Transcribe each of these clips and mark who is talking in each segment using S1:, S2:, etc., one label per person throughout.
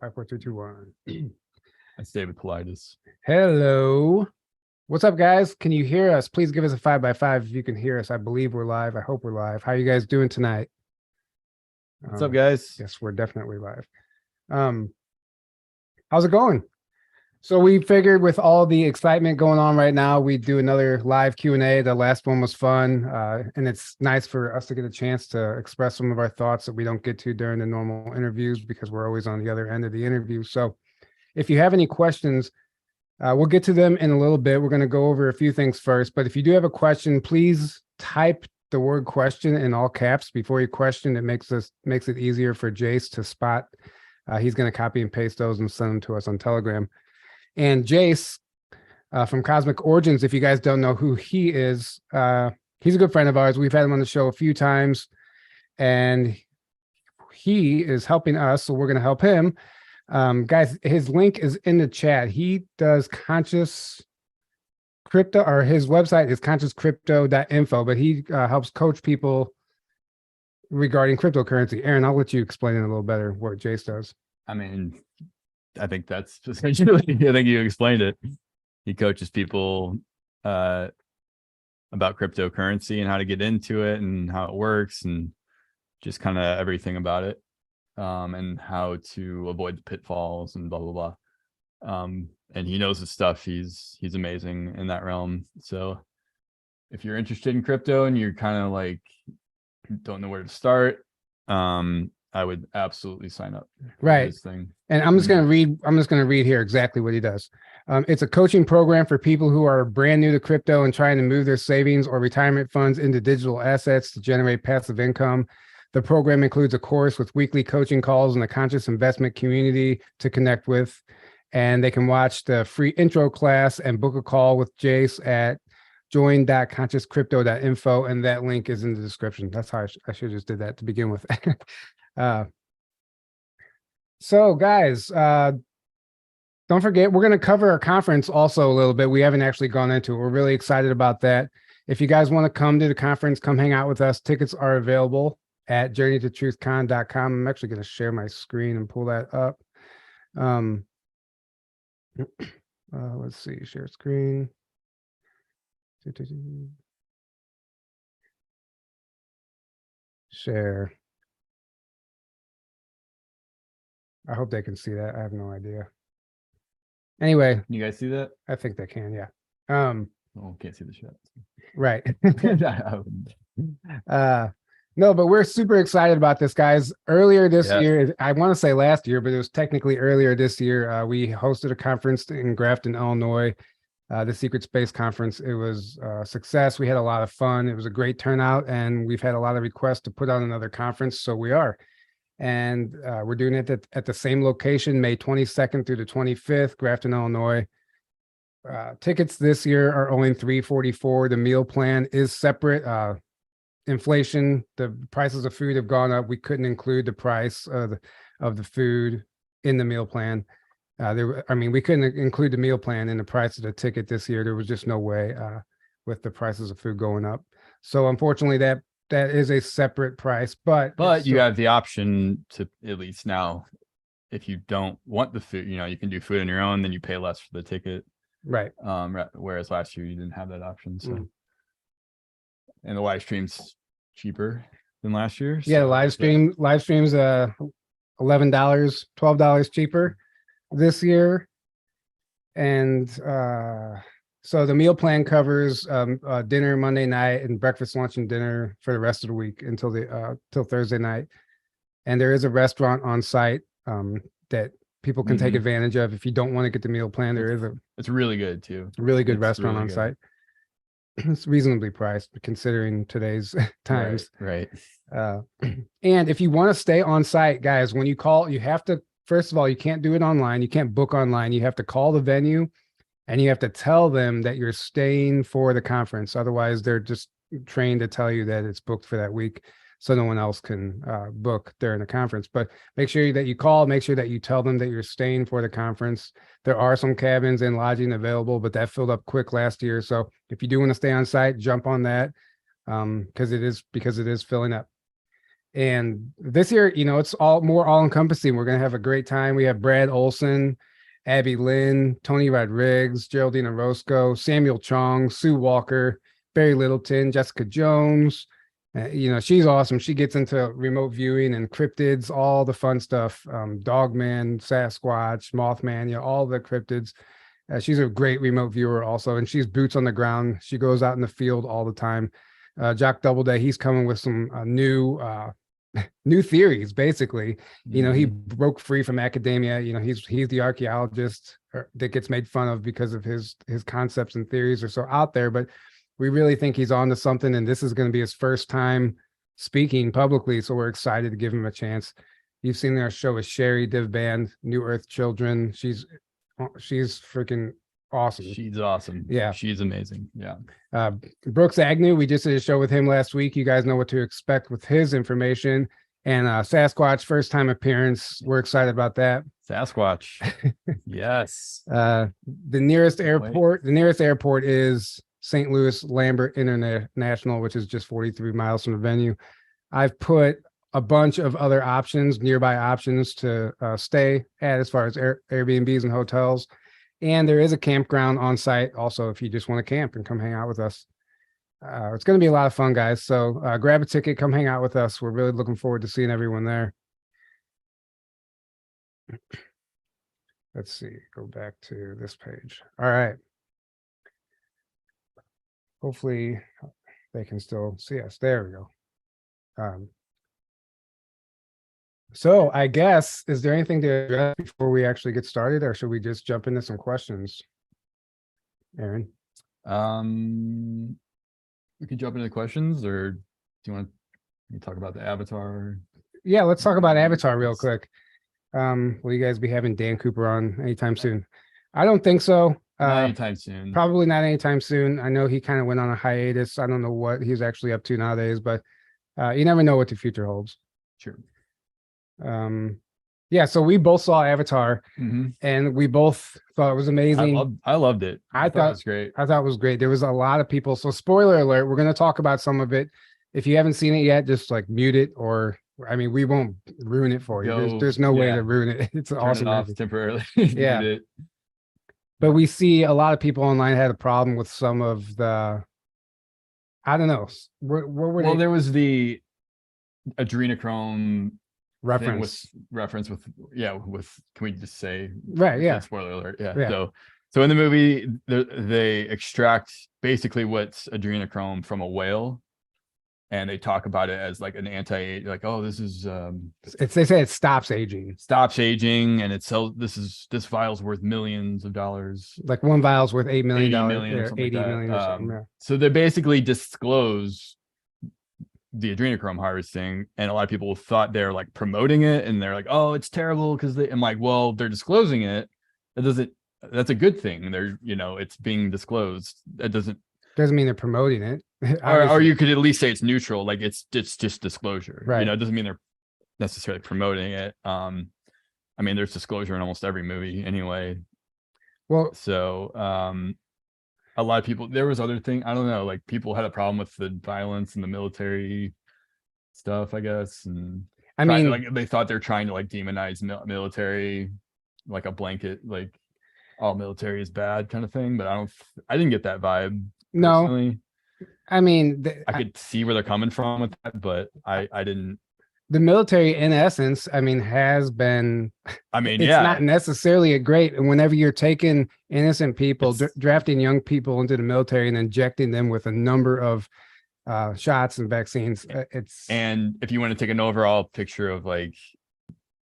S1: 5, 4, 3, 2, 1.
S2: That's David Politis.
S1: Hello. What's up, guys? Can you hear us? Please give us a 5x5 if you can hear us. I believe we're live. I hope we're live. How are you guys doing tonight?
S2: What's up, guys?
S1: Yes, we're definitely live. How's it going? So we figured with all the excitement going on right now, we'd do another live Q&A. The last one was fun, and it's nice for us to get a chance to express some of our thoughts that we don't get to during the normal interviews because we're always on the other end of the interview. So if you have any questions, we'll get to them in a little bit. We're going to go over a few things first, but if you do have a question, please type the word question in all caps before you question. It makes it easier for Jayse to spot. He's going to copy and paste those and send them to us on Telegram. And Jayse from Cosmic Origins, if you guys don't know who he is, he's a good friend of ours. We've had him on the show a few times, and he is helping us, so we're going to help him. Guys, his link is in the chat. He does conscious crypto, or his website is consciouscrypto.info, but he helps coach people regarding cryptocurrency. Aaron, I'll let you explain it a little better what Jayse does.
S2: I mean, I think that's essentially, I think you explained it. He coaches people about cryptocurrency and how to get into it and how it works and just kind of everything about it, and how to avoid the pitfalls and blah, blah, blah. And he knows his stuff. He's amazing in that realm. So if you're interested in crypto and you're kind of like, don't know where to start, I would absolutely sign up.
S1: Right.
S2: This thing.
S1: And I'm just going to read here exactly what he does. It's a coaching program for people who are brand new to crypto and trying to move their savings or retirement funds into digital assets to generate passive income. The program includes a course with weekly coaching calls and a conscious investment community to connect with. And they can watch the free intro class and book a call with Jayse at join.consciouscrypto.info. And that link is in the description. That's how I should just did that to begin with. So guys, don't forget, we're going to cover our conference also a little bit. We haven't actually gone into it. We're really excited about that. If you guys want to come to the conference, come hang out with us. Tickets are available at journeytotruthcon.com. I'm actually going to share my screen and pull that up. Let's see, share screen. Share. I hope they can see that. I have no idea. Anyway,
S2: You guys see that?
S1: I think they can, yeah.
S2: Oh, can't see the shot.
S1: Right. No, but we're super excited about this, guys. Earlier this year, I want to say last year, but it was technically earlier this year, we hosted a conference in Grafton, Illinois, the Secret Space Conference. It was a success. We had a lot of fun. It was a great turnout, and we've had a lot of requests to put on another conference, so we are. And we're doing it at the same location, May 22nd through the 25th, Grafton, Illinois. Tickets this year are only $344. The meal plan is separate. Inflation, the prices of food have gone up. We couldn't include the price of the food in the meal plan. We couldn't include the meal plan in the price of the ticket this year. There was just no way with the prices of food going up. So unfortunately, that is a separate price, but
S2: you have the option to, at least now, if you don't want the food, you can do food on your own, then you pay less for the ticket.
S1: Right.
S2: Whereas last year you didn't have that option. So, and the live stream's cheaper than last year.
S1: Yeah, live stream's $11, $12 cheaper this year. And so the meal plan covers dinner Monday night and breakfast, lunch, and dinner for the rest of the week until till Thursday night. And there is a restaurant on site that people can take advantage of. If you don't want to get the meal plan,
S2: it's really good too.
S1: Really good restaurant on site. It's reasonably priced considering today's times.
S2: Right.
S1: And if you want to stay on site, guys, when you call, you have to, first of all, you can't do it online. You can't book online. You have to call the venue and you have to tell them that you're staying for the conference. Otherwise, they're just trained to tell you that it's booked for that week, so no one else can book during the conference. But make sure that you call, make sure that you tell them that you're staying for the conference. There are some cabins and lodging available, but that filled up quick last year. So if you do want to stay on site, jump on that because it is filling up. And this year, it's all encompassing. We're going to have a great time. We have Brad Olson, Abby Lynn, Tony Rodriguez, Geraldine Orozco, Samuel Chong, Sue Walker, Barry Littleton, Jessica Jones. She's awesome. She gets into remote viewing and cryptids, all the fun stuff. Dogman, Sasquatch, Mothman, all the cryptids. She's a great remote viewer also, and she's boots on the ground. She goes out in the field all the time. Jack Doubleday, he's coming with some new theories. Basically, he broke free from academia. He's the archaeologist that gets made fun of because of his concepts and theories are so out there. But we really think he's on to something, and this is going to be his first time speaking publicly. So we're excited to give him a chance. You've seen our show with Sherry Div Band, New Earth Children. She's freaking awesome.
S2: She's awesome.
S1: Yeah.
S2: She's amazing. Yeah.
S1: Brooks Agnew, we just did a show with him last week. You guys know what to expect with his information. And Sasquatch, first time appearance. We're excited about that.
S2: Sasquatch. Yes.
S1: The nearest airport is St. Louis Lambert International, which is just 43 miles from the venue. I've put a bunch of other nearby options to stay at as far as Airbnbs and hotels. And there is a campground on site also if you just want to camp and come hang out with us. It's going to be a lot of fun, guys. So grab a ticket, come hang out with us. We're really looking forward to seeing everyone there. Let's see, go back to this page. All right. Hopefully they can still see us. There we go. So I guess, is there anything to address before we actually get started, or should we just jump into some questions? Aaron?
S2: We could jump into the questions, or do you want to talk about the Avatar?
S1: Yeah, let's talk about Avatar real quick. Will you guys be having Dan Cooper on anytime soon? I don't think so.
S2: Not anytime soon.
S1: Probably not anytime soon. I know he kind of went on a hiatus. I don't know what he's actually up to nowadays, but you never know what the future holds.
S2: Sure.
S1: Yeah, so we both saw Avatar, and we both thought it was amazing.
S2: I loved it.
S1: I thought it was
S2: great.
S1: I thought it was great. There was a lot of people. So spoiler alert, we're going to talk about some of it. If you haven't seen it yet, just like mute it, or we won't ruin it for you. There's no way to ruin it. It's
S2: Turn
S1: awesome.
S2: It off temporarily.
S1: Yeah. But we see a lot of people online had a problem with some of the, I don't know. What were they?
S2: There was the adrenochrome
S1: reference
S2: with can we just say
S1: right? Yeah.
S2: Spoiler alert. Yeah. So in the movie, they extract basically what's adrenochrome from a whale, and they talk about it as like an anti, like, oh, this is
S1: they say it stops aging,
S2: and this vial's worth millions of dollars.
S1: Like one vial's worth $8 million,
S2: 80 million
S1: or something. Yeah.
S2: So they basically disclose the adrenochrome harvesting, and a lot of people thought they're like promoting it, and they're like, oh, it's terrible because I'm like, well, they're disclosing it. That's a good thing. It's being disclosed. That doesn't mean
S1: they're promoting it.
S2: or you could at least say it's neutral, like it's just disclosure,
S1: right?
S2: It doesn't mean they're necessarily promoting it. There's disclosure in almost every movie anyway.
S1: Well,
S2: so a lot of people, there was other thing, I don't know, like people had a problem with the violence and the military stuff, I guess, and they thought they're trying to like demonize military, like a blanket, like all military is bad kind of thing. But I didn't get that vibe. Personally.
S1: No,
S2: I could see where they're coming from with that, but I didn't.
S1: The military, in essence, has been. It's not necessarily a great. And whenever you're taking innocent people, drafting young people into the military, and injecting them with a number of shots and vaccines,
S2: And if you want to take an overall picture of like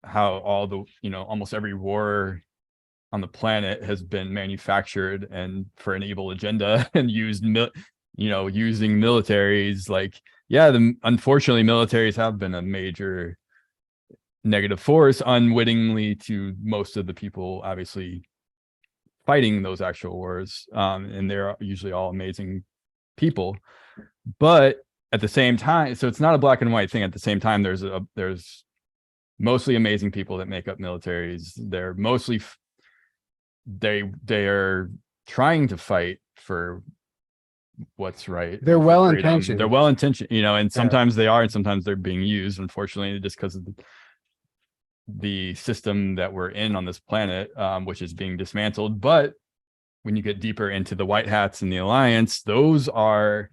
S2: how all the almost every war on the planet has been manufactured and for an evil agenda and used using militaries, like unfortunately militaries have been a major negative force unwittingly to most of the people obviously fighting those actual wars, and they're usually all amazing people, but at the same time, so it's not a black and white thing. At the same time, there's mostly amazing people that make up militaries. They're mostly they are trying to fight for what's right.
S1: They're
S2: and for
S1: well
S2: freedom.
S1: intentioned.
S2: They're well intentioned, and sometimes they are, and sometimes they're being used, unfortunately, just because of the system that we're in on this planet, which is being dismantled. But when you get deeper into the white hats and the alliance, those are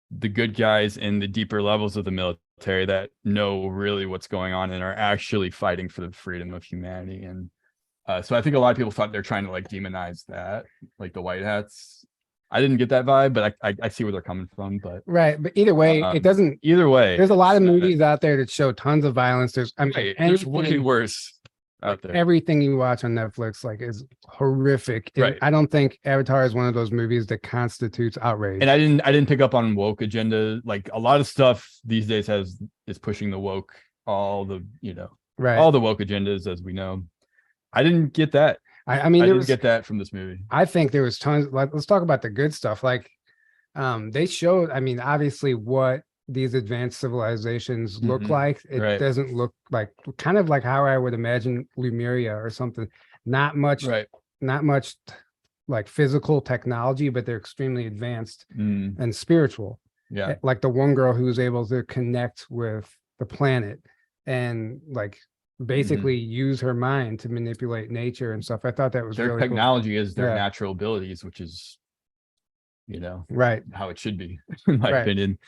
S2: the good guys in the deeper levels of the military that know really what's going on and are actually fighting for the freedom of humanity. And so I think a lot of people thought they're trying to like demonize that, like the white hats. I didn't get that vibe, but I see where they're coming from. But
S1: Right. But either way, it doesn't.
S2: Either way,
S1: there's a lot of movies out there that show tons of violence. There's
S2: there's way worse out there.
S1: Everything you watch on Netflix like is horrific. And
S2: right.
S1: I don't think Avatar is one of those movies that constitutes outrage.
S2: And I didn't pick up on woke agenda. Like a lot of stuff these days is pushing the woke, all the all the woke agendas, as we know. I didn't get that.
S1: I mean,
S2: I didn't get that from this movie.
S1: I think there was tons. Like, let's talk about the good stuff. Like, they showed. I mean, obviously, what these advanced civilizations look like. It doesn't look like kind of like how I would imagine Lemuria or something. Not much. Not much like physical technology, but they're extremely advanced and spiritual.
S2: Yeah.
S1: Like the one girl who was able to connect with the planet and like basically use her mind to manipulate nature and stuff. I thought that was
S2: their
S1: really
S2: technology
S1: cool.
S2: is their natural abilities, which is
S1: right
S2: how it should be, in my opinion.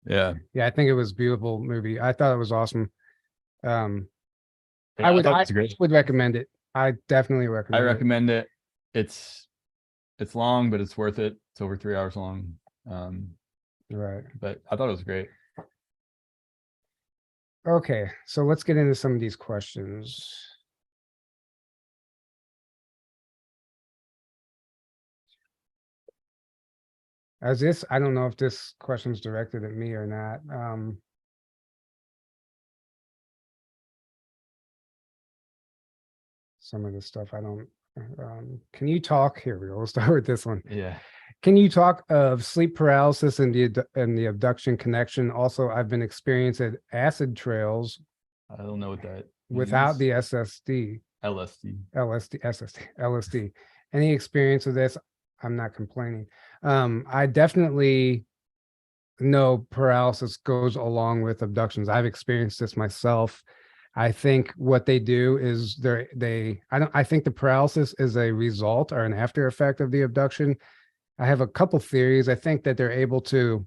S2: Yeah,
S1: I think it was a beautiful movie. I thought it was awesome. I would recommend it. I definitely recommend it.
S2: I recommend it. It's long, but it's worth it. It's over 3 hours long.
S1: Right,
S2: but I thought it was great.
S1: Okay, so let's get into some of these questions. I don't know if this question's directed at me or not. Some of the stuff I don't, can you talk, here we go, we'll start with this one.
S2: Yeah.
S1: Can you talk of sleep paralysis and the abduction connection? Also, I've been experiencing acid trails.
S2: I don't know what that
S1: without
S2: means.
S1: the SSD. LSD. Any experience with this? I'm not complaining. I definitely know paralysis goes along with abductions. I've experienced this myself. I think what they do is I think the paralysis is a result or an after effect of the abduction. I have a couple theories. I think that they're able to,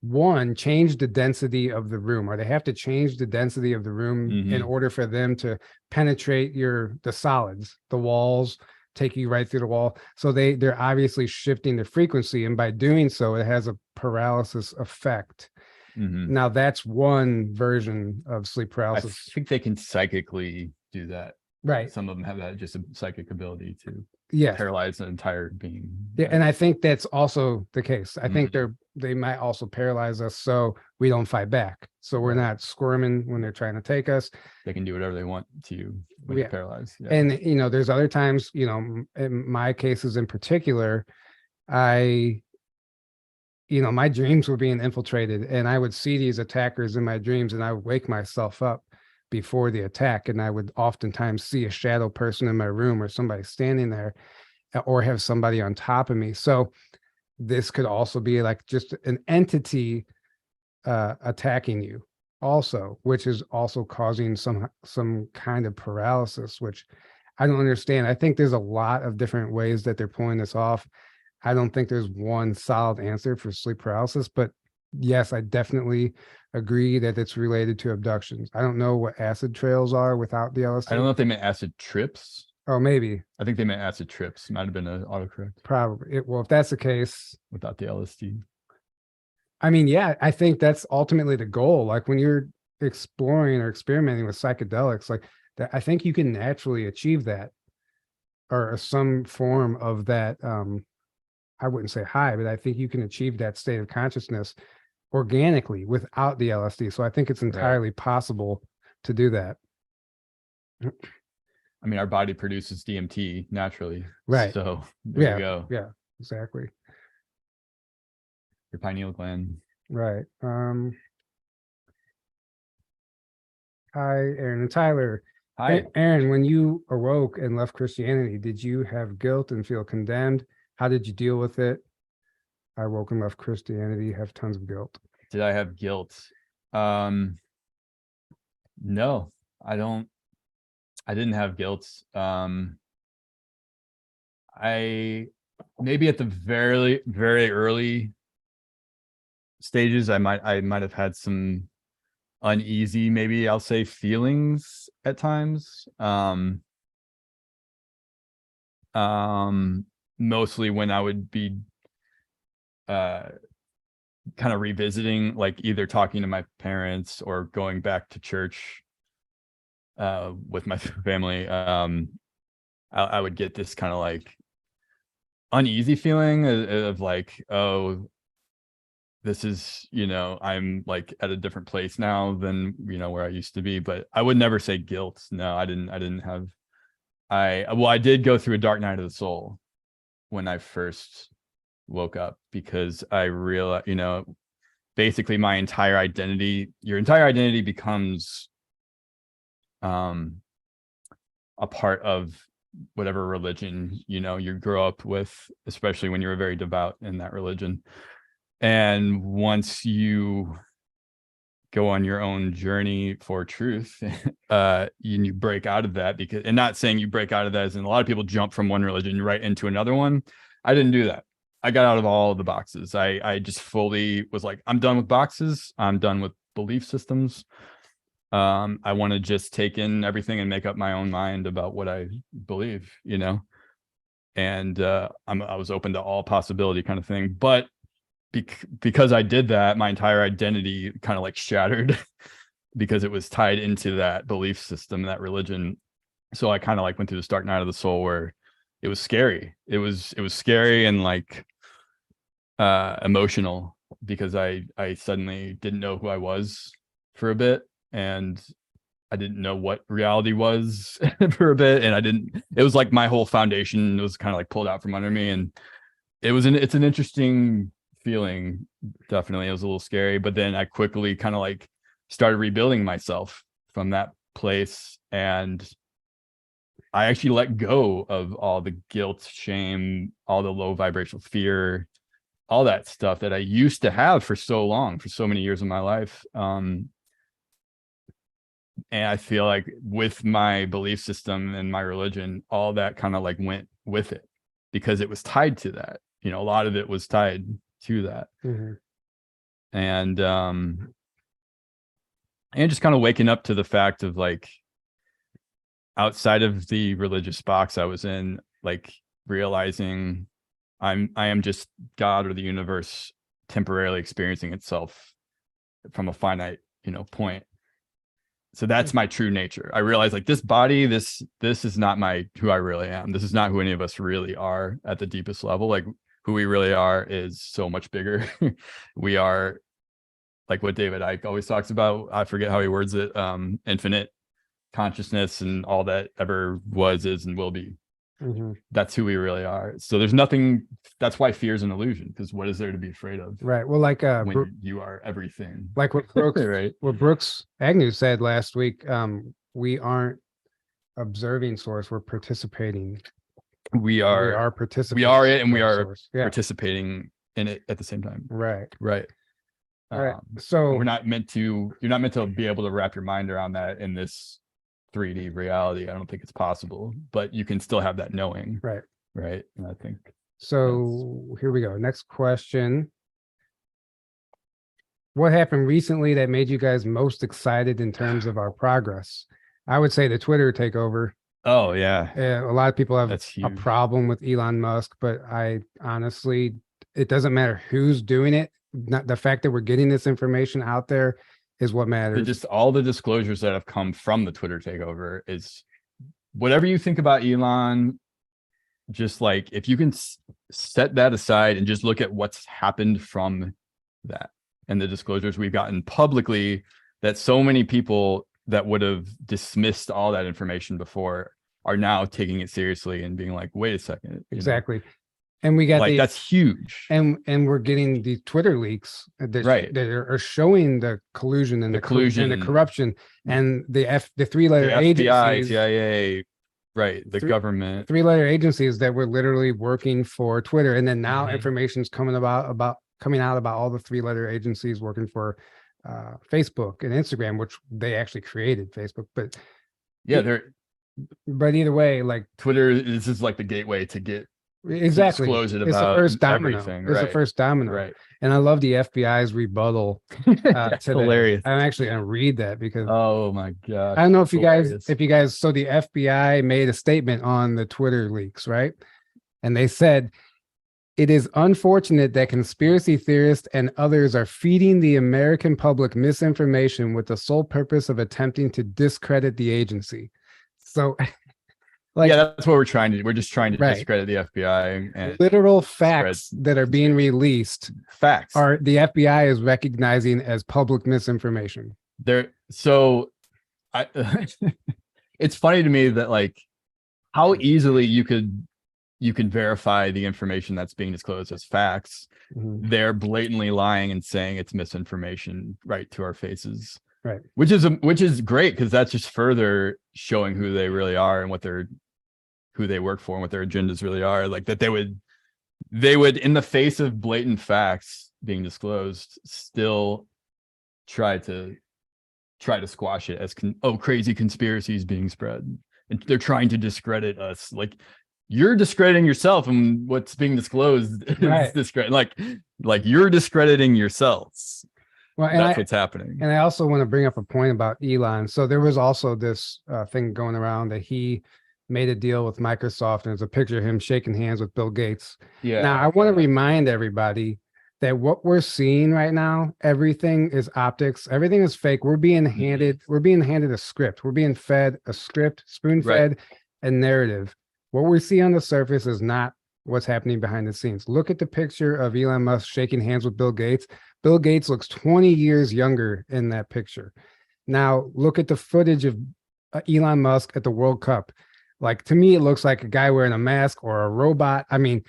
S1: one, change the density of the room, or they have to change the density of the room in order for them to penetrate the solids, the walls, take you right through the wall. So they're obviously shifting the frequency, and by doing so, it has a paralysis effect. Now that's one version of sleep paralysis.
S2: I think they can psychically do that.
S1: Right.
S2: Some of them have that, just a psychic ability to paralyze an entire being.
S1: Yeah, and I think that's also the case. I think they might also paralyze us so we don't fight back. So we're not squirming when they're trying to take us.
S2: They can do whatever they want to you when you're paralyzed. Yeah.
S1: And there's other times, in my cases in particular, my dreams were being infiltrated, and I would see these attackers in my dreams, and I would wake myself up before the attack, and I would oftentimes see a shadow person in my room or somebody standing there, or have somebody on top of me. So this could also be like just an entity attacking you also, which is also causing some kind of paralysis, which I don't understand. I think there's a lot of different ways that they're pulling this off. I don't think there's one solid answer for sleep paralysis, but yes, I definitely agree that it's related to abductions. I don't know what acid trails are without the LSD.
S2: I don't know if they meant acid trips.
S1: Oh, maybe.
S2: I think they meant acid trips. Might have been an autocorrect.
S1: Probably. Well, if that's the case.
S2: Without the LSD.
S1: I mean, yeah, I think that's ultimately the goal. Like when you're exploring or experimenting with psychedelics, like that, I think you can naturally achieve that, or some form of that. I wouldn't say high, but I think you can achieve that state of consciousness organically without the LSD. So I think it's entirely possible to do that.
S2: I mean, our body produces DMT naturally.
S1: Right.
S2: So there you go.
S1: Yeah, exactly.
S2: Your pineal gland.
S1: Right. Hi, Aaron and Tyler.
S2: Hi.
S1: Aaron, when you awoke and left Christianity, did you have guilt and feel condemned? How did you deal with it? I woke and left Christianity, have tons of guilt.
S2: Did I have guilt? No, I didn't have guilt. I maybe at the very, very early stages, I might have had some uneasy, maybe I'll say, feelings at times. Mostly when I would be kind of revisiting, like either talking to my parents or going back to church with my family. I would get this kind of like uneasy feeling of like, oh, this is, I'm like at a different place now than, where I used to be. But I would never say guilt. No, I didn't have, I did go through a dark night of the soul when I first woke up, because I realized, basically your entire identity becomes a part of whatever religion, you grow up with, especially when you're very devout in that religion. And once you go on your own journey for truth, you break out of that, and not saying you break out of that as in a lot of people jump from one religion right into another one. I didn't do that. I got out of all of the boxes. I just fully was like, I'm done with boxes. I'm done with belief systems. I want to just take in everything and make up my own mind about what I believe, and I was open to all possibility kind of thing. But because I did that, my entire identity kind of like shattered because it was tied into that belief system, that religion. So I kind of like went through this dark night of the soul where it was scary. It was scary and like emotional, because I suddenly didn't know who I was for a bit, and I didn't know what reality was for a bit, and it was like my whole foundation was kind of like pulled out from under me, and it's an interesting feeling. Definitely, it was a little scary, but then I quickly kind of like started rebuilding myself from that place, and I actually let go of all the guilt, shame, all the low vibrational fear, all that stuff that I used to have for so long, for so many years of my life. And I feel like with my belief system and my religion, all that kind of like went with it, because it was tied to that. A lot of it was tied to that.
S1: Mm-hmm.
S2: And just kind of waking up to the fact of like, outside of the religious box I was in, like realizing I am just God or the universe temporarily experiencing itself from a finite, point. So that's my true nature. I realize like this body, this is not who I really am. This is not who any of us really are at the deepest level. Like who we really are is so much bigger. We are like what David Icke always talks about. I forget how he words it. Infinite consciousness and all that ever was, is, and will be. Mm-hmm. That's who we really are. So there's nothing. That's why fear is an illusion, because what is there to be afraid of?
S1: Right. Well, like
S2: when you are everything.
S1: Like what Brooks,
S2: right.
S1: What Brooks Agnew said last week. We aren't observing source. We're participating. We are participating.
S2: We are it, and we are participating in it at the same time.
S1: Right.
S2: Right.
S1: Right. So
S2: you're not meant to be able to wrap your mind around that in this 3D reality. I don't think it's possible, but you can still have that knowing.
S1: Right.
S2: Right. And I think
S1: so. Here we go. Next question. What happened recently that made you guys most excited in terms of our progress? I would say the Twitter takeover.
S2: Oh yeah.
S1: A lot of people have a problem with Elon Musk, but I honestly, it doesn't matter who's doing it. Not the fact that we're getting this information out there is what matters.
S2: Just all the disclosures that have come from the Twitter takeover is, whatever you think about Elon, just like if you can set that aside and just look at what's happened from that and the disclosures we've gotten publicly, that so many people that would have dismissed all that information before are now taking it seriously and being like, wait a second.
S1: Exactly. And we got
S2: that's huge.
S1: And we're getting these Twitter leaks that are showing the collusion and the collusion and the corruption and the 3-letter agencies,
S2: FBI, CIA, right. The government.
S1: 3-letter agencies that were literally working for Twitter. And then now information's coming coming out about all the 3-letter agencies working for Facebook and Instagram, which they actually created Facebook. But
S2: yeah,
S1: but either way, like
S2: Twitter, this is like the gateway to get
S1: exactly
S2: disclose it
S1: it's
S2: about
S1: the first domino.
S2: everything.
S1: It's the first domino.
S2: Right.
S1: And I love the FBI's rebuttal.
S2: That's
S1: today.
S2: hilarious.
S1: I'm actually gonna read that because
S2: Oh my god.
S1: I don't know if you guys so the FBI made a statement on the Twitter leaks, right? And they said it is unfortunate that conspiracy theorists and others are feeding the American public misinformation with the sole purpose of attempting to discredit the agency. So
S2: like, yeah, that's what we're trying to do. We're just trying to discredit the FBI and
S1: literal facts that are being released.
S2: Facts
S1: are the FBI is recognizing as public misinformation.
S2: So it's funny to me that like how easily you can verify the information that's being disclosed as facts. They're blatantly lying and saying it's misinformation right to our faces.
S1: Right.
S2: Which is great because that's just further showing who they really are and who they work for and what their agendas really are. Like that they would in the face of blatant facts being disclosed still try to squash it as crazy conspiracies being spread, and they're trying to discredit us. Like you're discrediting yourself, and what's being disclosed is discredit. Like you're discrediting yourselves. Well, that's what's happening.
S1: And I also want to bring up a point about Elon. So there was also this thing going around that he made a deal with Microsoft, and there's a picture of him shaking hands with Bill Gates. Yeah. Now I want to remind everybody that what we're seeing right now, everything is optics, everything is fake. We're being handed a script. We're being fed a script, spoon-fed a narrative. What we see on the surface is not what's happening behind the scenes. Look at the picture of Elon Musk shaking hands with Bill Gates. Bill Gates looks 20 years younger in that picture. Now look at the footage of Elon Musk at the World Cup. Like to me, it looks like a guy wearing a mask or a robot. I mean,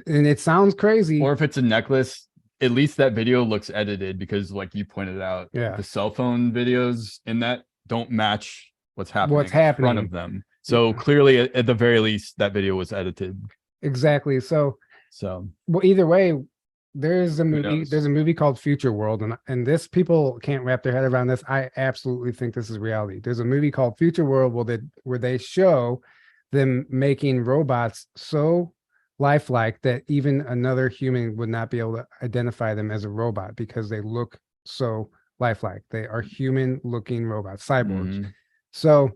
S1: and it sounds crazy.
S2: Or if it's a necklace, at least that video looks edited because like you pointed out, the cell phone videos in that don't match what's happening in front of them. So clearly at the very least, that video was edited.
S1: Exactly. So well, either way, there's a movie called Future World, and this people can't wrap their head around this. I absolutely think this is reality. There's a movie called Future World where they show them making robots so lifelike that even another human would not be able to identify them as a robot because they look so lifelike. They are human looking robots, cyborgs. So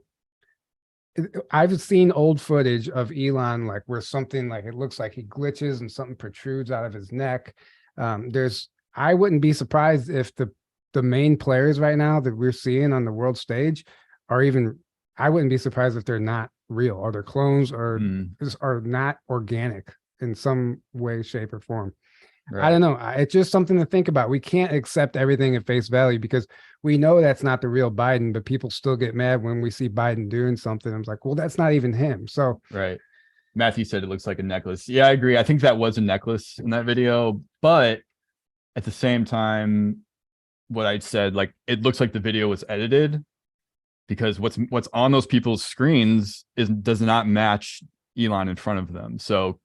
S1: I've seen old footage of Elon, like where something like it looks like he glitches and something protrudes out of his neck. I wouldn't be surprised if the main players right now that we're seeing on the world stage I wouldn't be surprised if they're not real or they're clones or are not organic in some way, shape, or form. Right. I don't know. It's just something to think about. We can't accept everything at face value because we know that's not the real Biden, but people still get mad when we see Biden doing something. I'm like, well, that's not even him. So
S2: right. Matthew said it looks like a necklace. Yeah, I agree. I think that was a necklace in that video, but at the same time, what I said, like it looks like the video was edited because what's on those people's screens does not match Elon in front of them. So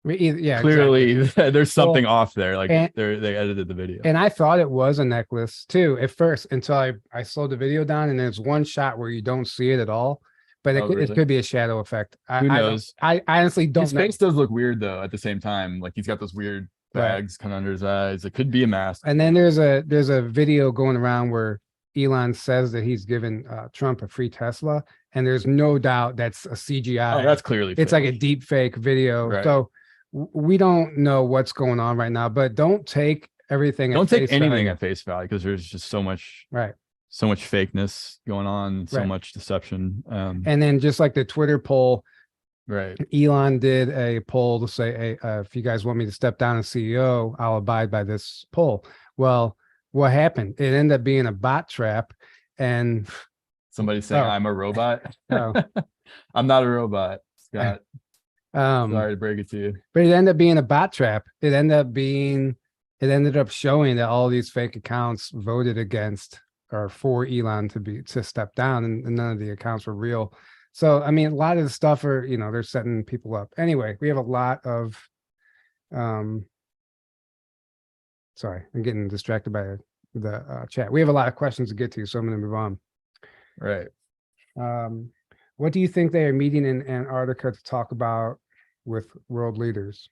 S2: clearly exactly. There's something off there. Like they edited the video.
S1: And I thought it was a necklace too at first until I slowed the video down, and there's one shot where you don't see it at all. But it could be a shadow effect.
S2: Who knows?
S1: I honestly don't know.
S2: His face does look weird though at the same time. Like he's got those weird bags kind of under his eyes. It could be a mask.
S1: And then there's a video going around where Elon says that he's given Trump a free Tesla, and there's no doubt that's a CGI.
S2: Oh, that's clearly
S1: it's like a deep fake video. Right. So we don't know what's going on right now, but don't take everything.
S2: Don't take anything at face value because there's just so much fakeness going on, so much deception.
S1: And then just like the Twitter poll,
S2: right?
S1: Elon did a poll to say, hey, if you guys want me to step down as CEO, I'll abide by this poll. Well, what happened? It ended up being a bot trap, and
S2: somebody saying I'm a robot. I'm not a robot, Scott. Sorry to break it to you,
S1: but it ended up being a bot trap. It ended up showing that all these fake accounts voted against or for Elon to step down, and none of the accounts were real. So, I mean, a lot of the stuff are, they're setting people up. Anyway, we have a lot of, sorry, I'm getting distracted by the chat. We have a lot of questions to get to, so I'm going to move on.
S2: Right.
S1: What do you think they are meeting in Antarctica to talk about with world leaders?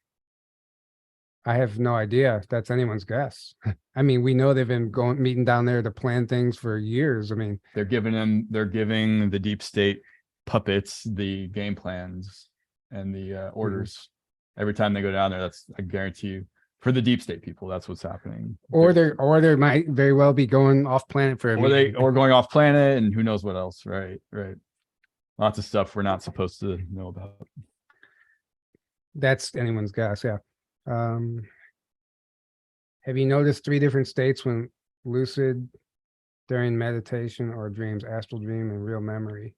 S1: I have no idea. That's anyone's guess. I mean, we know they've been meeting down there to plan things for years. I mean,
S2: they're giving the deep state puppets the game plans and the orders every time they go down there. That's, I guarantee you, for the deep state people, that's what's happening.
S1: Or there might very well be going off planet for a meeting.
S2: Or going off planet, and who knows what else. Right. Lots of stuff we're not supposed to know about.
S1: That's anyone's guess. Yeah. Have you noticed 3 different states when lucid, during meditation, or dreams? Astral dream and real memory.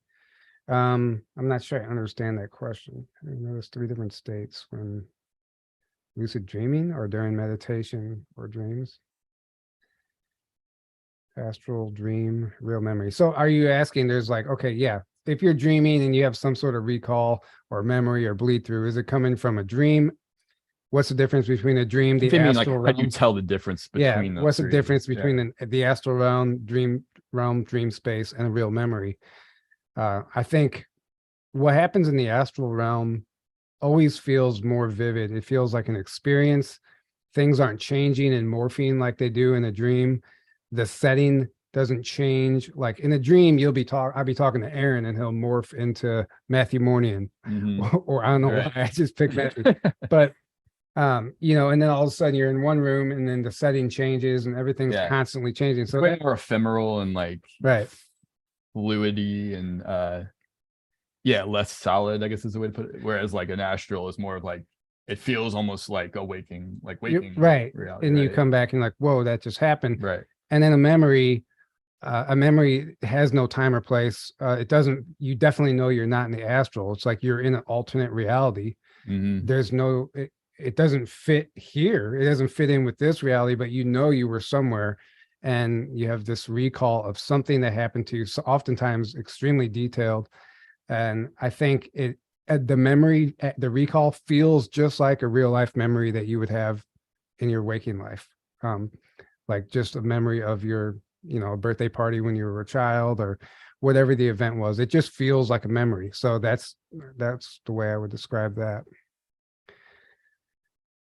S1: I'm not sure I understand that question. Have you noticed 3 different states when lucid dreaming, or during meditation, or dreams? Astral dream, real memory. So are you asking, there's like, okay, yeah, if you're dreaming and you have some sort of recall or memory or bleed through, is it coming from a dream? What's the difference between a dream, the astral realm?
S2: How do you tell the difference between those
S1: what's the
S2: three?
S1: difference between the astral realm, dream space, and a real memory? I think what happens in the astral realm always feels more vivid. It feels like an experience. Things aren't changing and morphing like they do in a dream. The setting doesn't change. Like in a dream, I'll be talking to Aaron and he'll morph into Matthew Mornian, or I don't know why I just picked Matthew, but and then all of a sudden you're in one room and then the setting changes and everything's constantly changing. So
S2: way more ephemeral and like fluidity and less solid, I guess is the way to put it. Whereas like an astral is more of like, it feels almost like waking reality,
S1: and you come back and like, whoa, that just happened.
S2: Right.
S1: And then a memory has no time or place. You definitely know you're not in the astral. It's like you're in an alternate reality. There's no, it doesn't fit here. It doesn't fit in with this reality, but you were somewhere and you have this recall of something that happened to you. So oftentimes extremely detailed. And I think the recall feels just like a real life memory that you would have in your waking life. Like just a memory of your, a birthday party when you were a child or whatever the event was. It just feels like a memory. So that's the way I would describe that.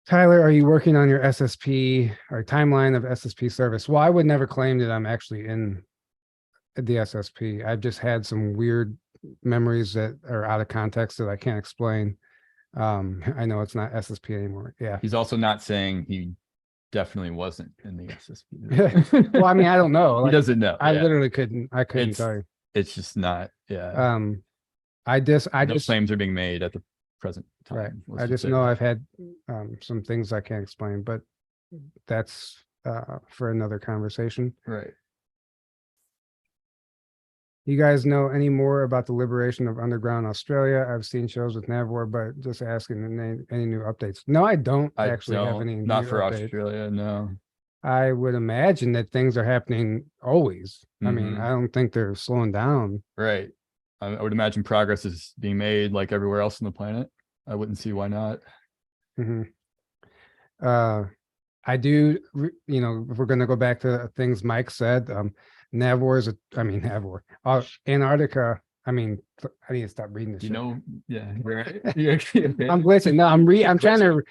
S1: Tyler, are you working on your SSP or timeline of SSP service? Well, I would never claim that I'm actually in the SSP. I've just had some weird memories that are out of context that I can't explain. I know it's not SSP anymore. Yeah.
S2: He's also not saying he definitely wasn't in the SSP.
S1: Well, I mean, I don't know.
S2: He doesn't know.
S1: I literally couldn't tell you.
S2: It's just not. Yeah.
S1: No
S2: claims are being made at the present time.
S1: Right. I just know I've had some things I can't explain, but that's for another conversation.
S2: Right.
S1: You guys know any more about the liberation of underground Australia? I've seen shows with Navor, but just asking any new updates. No, I don't actually have any.
S2: Not for
S1: updates.
S2: Australia, no.
S1: I would imagine that things are happening always. I mean, I don't think they're slowing down.
S2: Right. I would imagine progress is being made like everywhere else on the planet. I wouldn't see why not.
S1: I do, if we're going to go back to things Mike said, Antarctica. I mean, I need to stop reading this.
S2: I'm
S1: glitching. No, I'm trying to read.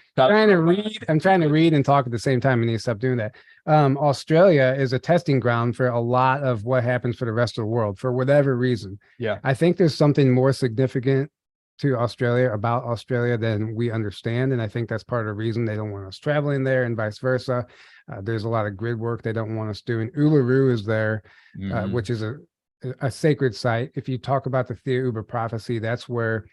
S1: I'm trying to read and talk at the same time. I need to stop doing that. Australia is a testing ground for a lot of what happens for the rest of the world for whatever reason.
S2: Yeah.
S1: I think there's something more significant to about Australia than we understand. And I think that's part of the reason they don't want us traveling there and vice versa. There's a lot of grid work they don't want us doing. Uluru is there, which is a sacred site. If you talk about the Thea Uber prophecy, that's where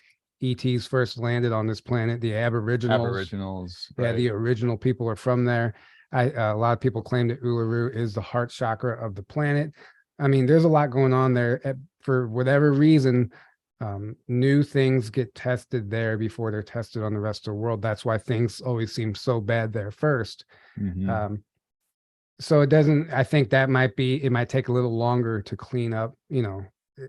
S1: ETs first landed on this planet. The Aboriginals.
S2: Right.
S1: Yeah, the original people are from there. A lot of people claim that Uluru is the heart chakra of the planet. I mean, there's a lot going on there. For whatever reason, new things get tested there before they're tested on the rest of the world. That's why things always seem so bad there first. So it doesn't, I think that it might take a little longer to clean up,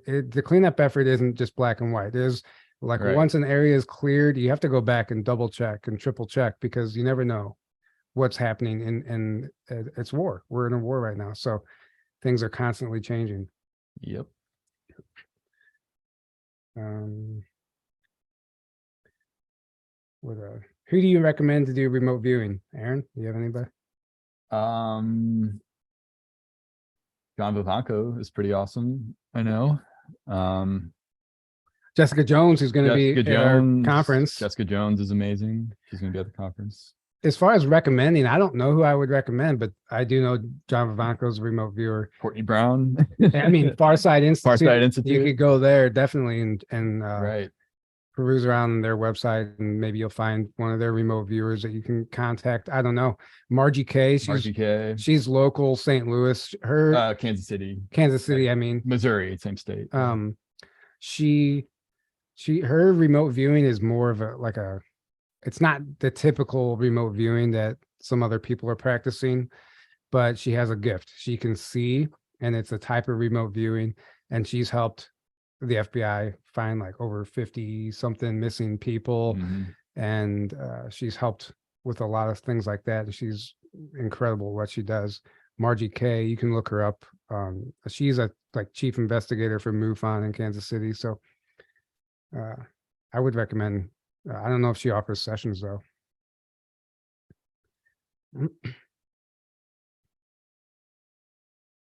S1: the cleanup effort isn't just black and white. There's like
S2: Right.
S1: once an area is cleared, you have to go back and double check and triple check because you never know what's happening in it's war. We're in a war right now. So things are constantly changing.
S2: Yep.
S1: Who do you recommend to do remote viewing? Aaron, do you have anybody?
S2: John Vivanco is pretty awesome. I know.
S1: Jessica Jones, who's going to be
S2: Jessica
S1: at our
S2: Jones.
S1: conference.
S2: Jessica Jones is amazing. She's going to be at the conference.
S1: As far as recommending, I don't know who I would recommend, but I do know John Vivanco's a remote viewer.
S2: Courtney Brown.
S1: I mean, Farside Institute.
S2: Farside Institute.
S1: You could go there definitely and
S2: Right.
S1: peruse around their website, and maybe you'll find one of their remote viewers that you can contact. I don't know. Margie K.
S2: Margie K.
S1: She's local St. Louis. Her
S2: Kansas City.
S1: Kansas City. I mean,
S2: Missouri, same state.
S1: Her remote viewing is more of it's not the typical remote viewing that some other people are practicing, but she has a gift. She can see, and it's a type of remote viewing, and she's helped the FBI find like over 50 something missing people. And she's helped with a lot of things like that. And she's incredible what she does. Margie K, you can look her up. She's a like chief investigator for MUFON in Kansas City. So I would recommend. I don't know if she offers sessions though.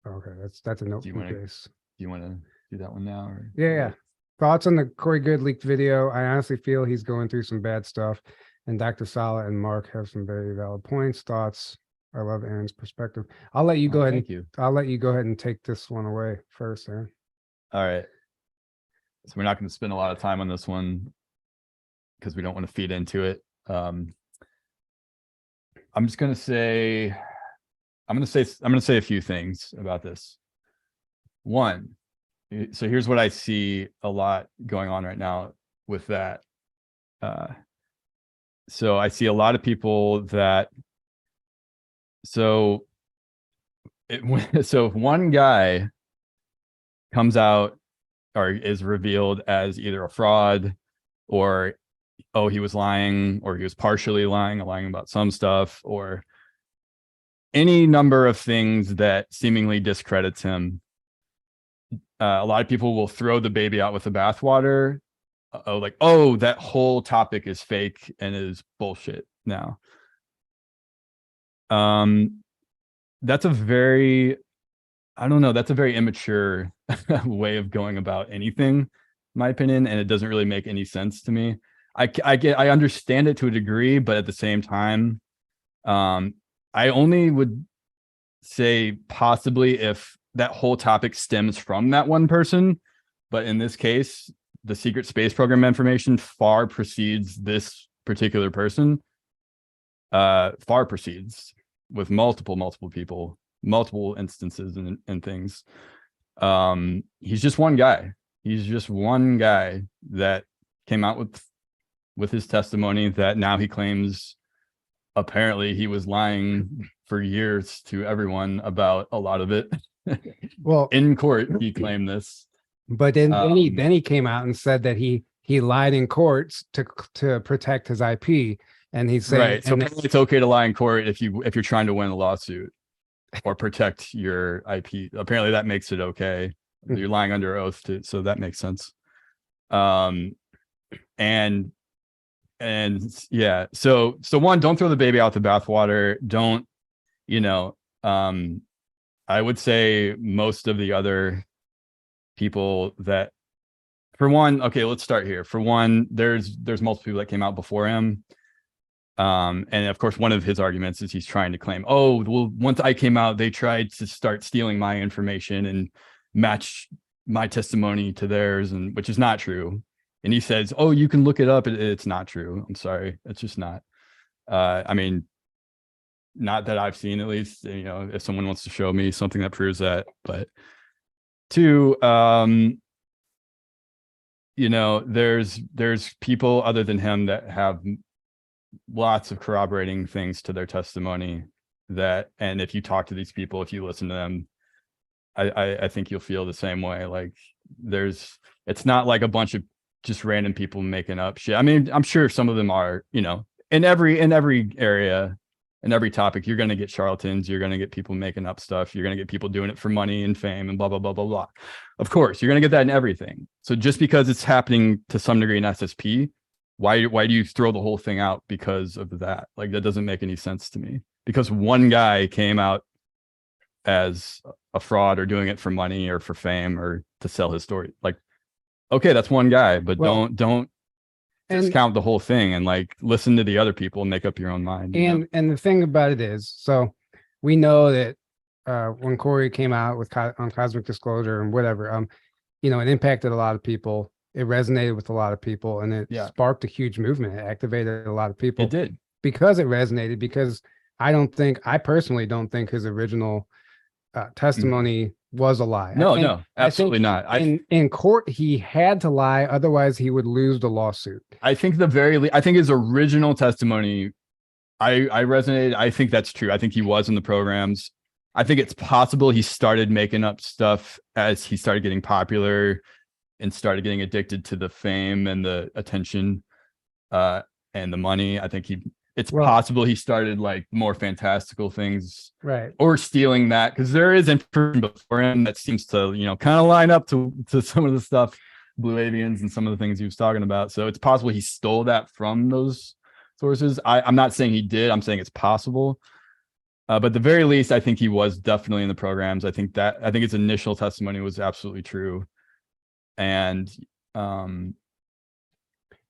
S1: Okay, that's a note.
S2: Do you want to do that one now? Or?
S1: Yeah. Thoughts on the Corey Good leaked video? I honestly feel he's going through some bad stuff, and Dr. Sala and Mark have some very valid points. Thoughts? I love Aaron's perspective. I'll let you go ahead.
S2: Thank you.
S1: I'll let you go ahead and take this one away first, Aaron.
S2: All right. So we're not going to spend a lot of time on this one because we don't want to feed into it. I'm just going to say, I'm going to say a few things about this. One, so here's what I see a lot going on right now with that. So I see a lot of people that, so if one guy comes out or is revealed as either a fraud or, oh, he was lying, or he was partially lying about some stuff, or any number of things that seemingly discredits him, a lot of people will throw the baby out with the bathwater. Like, oh, that whole topic is fake and is bullshit now. That's a very, I don't know, that's a very immature way of going about anything, in my opinion, and it doesn't really make any sense to me. I understand it to a degree, but at the same time, I only would say possibly if that whole topic stems from that one person. But in this case, the secret space program information far precedes this particular person, far precedes with multiple people, multiple instances and things. He's just one guy. He's just one guy that came out with his testimony that now he claims apparently he was lying for years to everyone about a lot of it. Well, in court, he claimed this.
S1: But then he came out and said that he lied in courts to protect his IP. And he's saying,
S2: right. So it's okay to lie in court if you're trying to win a lawsuit or protect your IP. Apparently that makes it okay. You're lying under oath so that makes sense. And yeah, so one, don't throw the baby out the bathwater. Don't, I would say most of the other people that, for one, okay, let's start here. For one, there's multiple people that came out before him. And of course, one of his arguments is he's trying to claim, oh, well, once I came out, they tried to start stealing my information and match my testimony to theirs, and which is not true. And he says, oh, you can look it up. It's not true. I'm sorry. It's just not. I mean, not that I've seen, at least, if someone wants to show me something that proves that. But two, there's people other than him that have lots of corroborating things to their testimony and if you talk to these people, if you listen to them, I think you'll feel the same way. Like it's not like a bunch of just random people making up shit. I mean, I'm sure some of them are, you know, in every area, in every topic, you're going to get charlatans. You're going to get people making up stuff. You're going to get people doing it for money and fame and blah, blah, blah, blah, blah. Of course, you're going to get that in everything. So just because it's happening to some degree in SSP, why do you throw the whole thing out because of that? Like, that doesn't make any sense to me. Because one guy came out as a fraud or doing it for money or for fame or to sell his story. Like, okay, that's one guy, but don't discount the whole thing and like listen to the other people and make up your own mind.
S1: And the thing about it is, so we know that when Corey came out with on Cosmic Disclosure and whatever, you know, it impacted a lot of people. It resonated with a lot of people, and it sparked a huge movement. It activated a lot of people.
S2: It did,
S1: because it resonated. Because I personally don't think his original testimony was a lie.
S2: No, absolutely not.
S1: In court, he had to lie, otherwise he would lose the lawsuit.
S2: I think I think his original testimony, I resonated. I think that's true. I think he was in the programs. I think it's possible he started making up stuff as he started getting popular and started getting addicted to the fame and the attention and the money. I think it's possible he started like more fantastical things,
S1: right?
S2: Or stealing that, because there is information before him that seems to, you know, kind of line up to some of the stuff, Blue Avians and some of the things he was talking about. So it's possible he stole that from those sources. I'm not saying he did. I'm saying it's possible. But at the very least, I think he was definitely in the programs. I think his initial testimony was absolutely true. And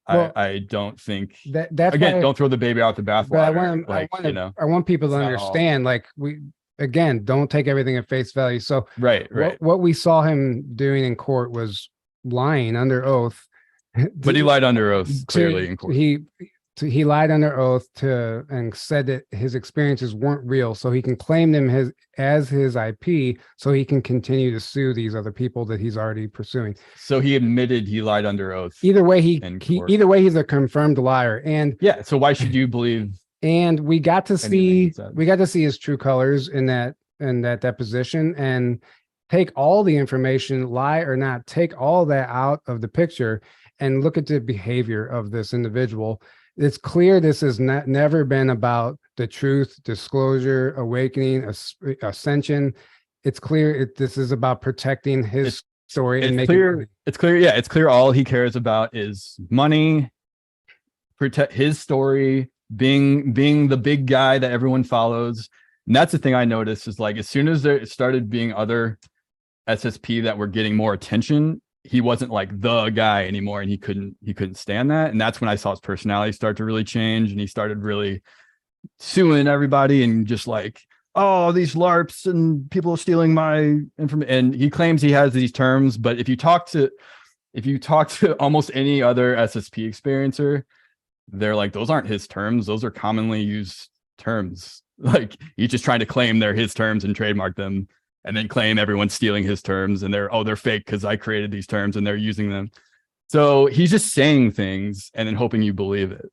S2: I don't think that's again, why, don't throw the baby out the bathwater.
S1: I want people to understand, like, don't take everything at face value. So
S2: right.
S1: What we saw him doing in court was lying under oath.
S2: But he lied under oath clearly in court.
S1: He lied under oath and said that his experiences weren't real, so he can claim them as his IP, so he can continue to sue these other people that he's already pursuing.
S2: So he admitted he lied under oath.
S1: Either way, he's a confirmed liar. And
S2: yeah, so why should you believe?
S1: And we got to see his true colors in that deposition, and take all the information, lie or not, take all that out of the picture and look at the behavior of this individual. It's clear this has never been about the truth, disclosure, awakening, ascension. It's clear this is about protecting his story and making money.
S2: It's clear. Yeah, it's clear all he cares about is money, protect his story, being the big guy that everyone follows. And that's the thing I noticed is, like, as soon as there started being other SSP that were getting more attention, he wasn't like the guy anymore, and he couldn't stand that. And that's when I saw his personality start to really change, and he started really suing everybody and just like, oh, these LARPs and people are stealing my information. And he claims he has these terms, but if you talk to almost any other SSP experiencer, they're like, those aren't his terms. Those are commonly used terms. Like, he's just trying to claim they're his terms and trademark them, and then claim everyone's stealing his terms and they're fake because I created these terms and they're using them. So he's just saying things and then hoping you believe it,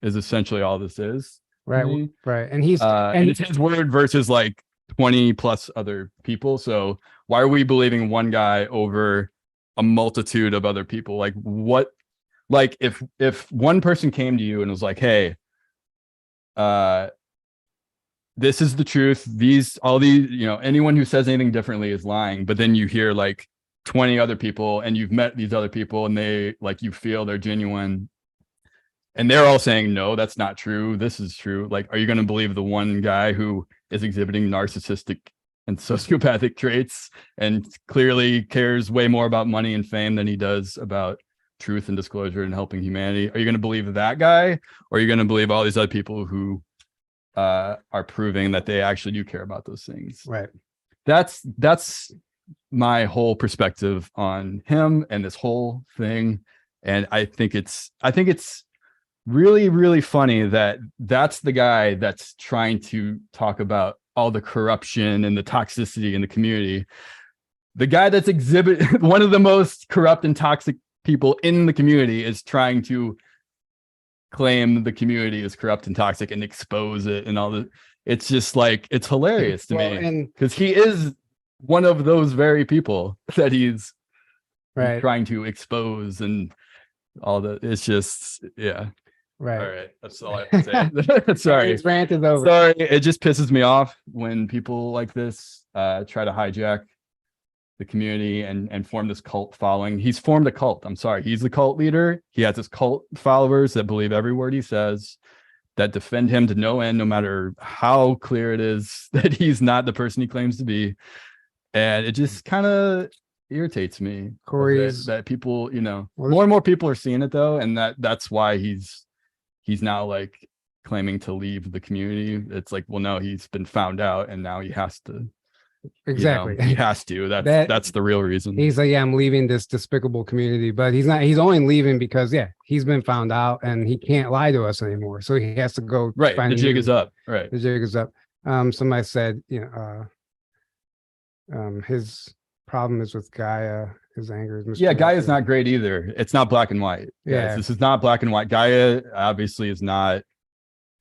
S2: is essentially all this is.
S1: Right. Right. And
S2: it's his word versus like 20 plus other people. So why are we believing one guy over a multitude of other people? Like, what, like if one person came to you and was like, hey, this is the truth. All these, you know, anyone who says anything differently is lying. But then you hear like 20 other people, and you've met these other people, and they, like, you feel they're genuine, and they're all saying, no, that's not true. This is true. Like, are you going to believe the one guy who is exhibiting narcissistic and sociopathic traits and clearly cares way more about money and fame than he does about truth and disclosure and helping humanity? Are you going to believe that guy, or are you going to believe all these other people who are proving that they actually do care about those things?
S1: Right.
S2: That's my whole perspective on him and this whole thing. And I think it's really, really funny that that's the guy that's trying to talk about all the corruption and the toxicity in the community. The guy that's one of the most corrupt and toxic people in the community is trying to claim the community is corrupt and toxic and expose it and all the. It's just like, it's hilarious to me, because he is one of those very people that he's
S1: Right.
S2: trying to expose and all the, it's just, yeah.
S1: Right.
S2: All right. That's all I have to say. Sorry.
S1: His rant is over.
S2: Sorry. It just pisses me off when people like this try to hijack the community and form this cult following. He's formed a cult. I'm sorry. He's the cult leader. He has his cult followers that believe every word he says, that defend him to no end, no matter how clear it is that he's not the person he claims to be. And it just kind of irritates me that people, you know, more and more people are seeing it though. And that's why he's now like claiming to leave the community. It's like, well, no, he's been found out and now he has to.
S1: Exactly.
S2: He has to. That's the real reason.
S1: He's like, yeah, I'm leaving this despicable community, but he's not. He's only leaving because, yeah, he's been found out and he can't lie to us anymore. So he has to go.
S2: Right. The jig is up. Right.
S1: The jig is up. Somebody said, his problem is with Gaia. His anger is.
S2: Yeah, Gaia is not great either. It's not black and white.
S1: Yeah,
S2: guys. This is not black and white. Gaia obviously is not.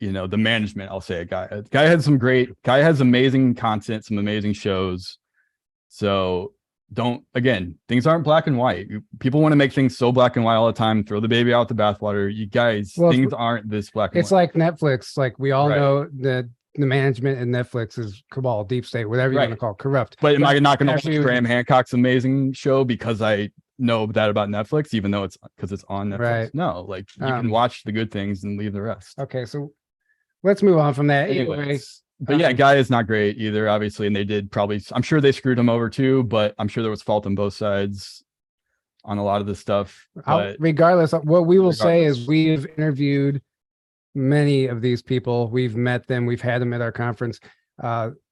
S2: You know, the management, I'll say it. Gaia has amazing content, some amazing shows. So things aren't black and white. People want to make things so black and white all the time, throw the baby out the bathwater. You guys, things aren't this black and white.
S1: It's like Netflix. Like we all know that the management in Netflix is cabal, deep state, whatever you want to call it, corrupt.
S2: But am I not going to watch Graham Hancock's amazing show because I know that about Netflix, even though it's on Netflix?
S1: Right.
S2: No, like you can watch the good things and leave the rest.
S1: Okay, so let's move on from that.
S2: Anyways, but yeah, Gaia is not great either, obviously. And they did I'm sure they screwed him over too, but I'm sure there was fault on both sides on a lot of this stuff.
S1: Regardless, what we will say is we've interviewed many of these people. We've met them. We've had them at our conference.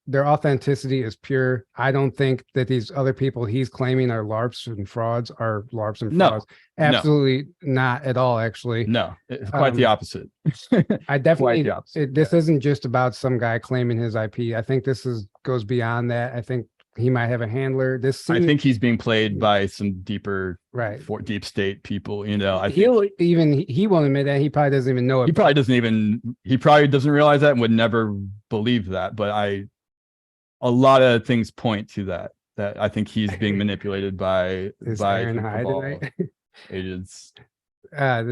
S1: Their authenticity is pure. I don't think that these other people he's claiming are LARPs and frauds are LARPs and frauds. Absolutely not at all, actually.
S2: No, it's quite the opposite.
S1: I definitely, this isn't just about some guy claiming his IP. I think this goes beyond that. I think he might have a handler. I
S2: think he's being played by some deeper, deep state people. You know, he won't
S1: admit that. He probably doesn't even know it.
S2: He probably doesn't realize that and would never believe that. But a lot of things point to that I think he's being manipulated by agents.
S1: I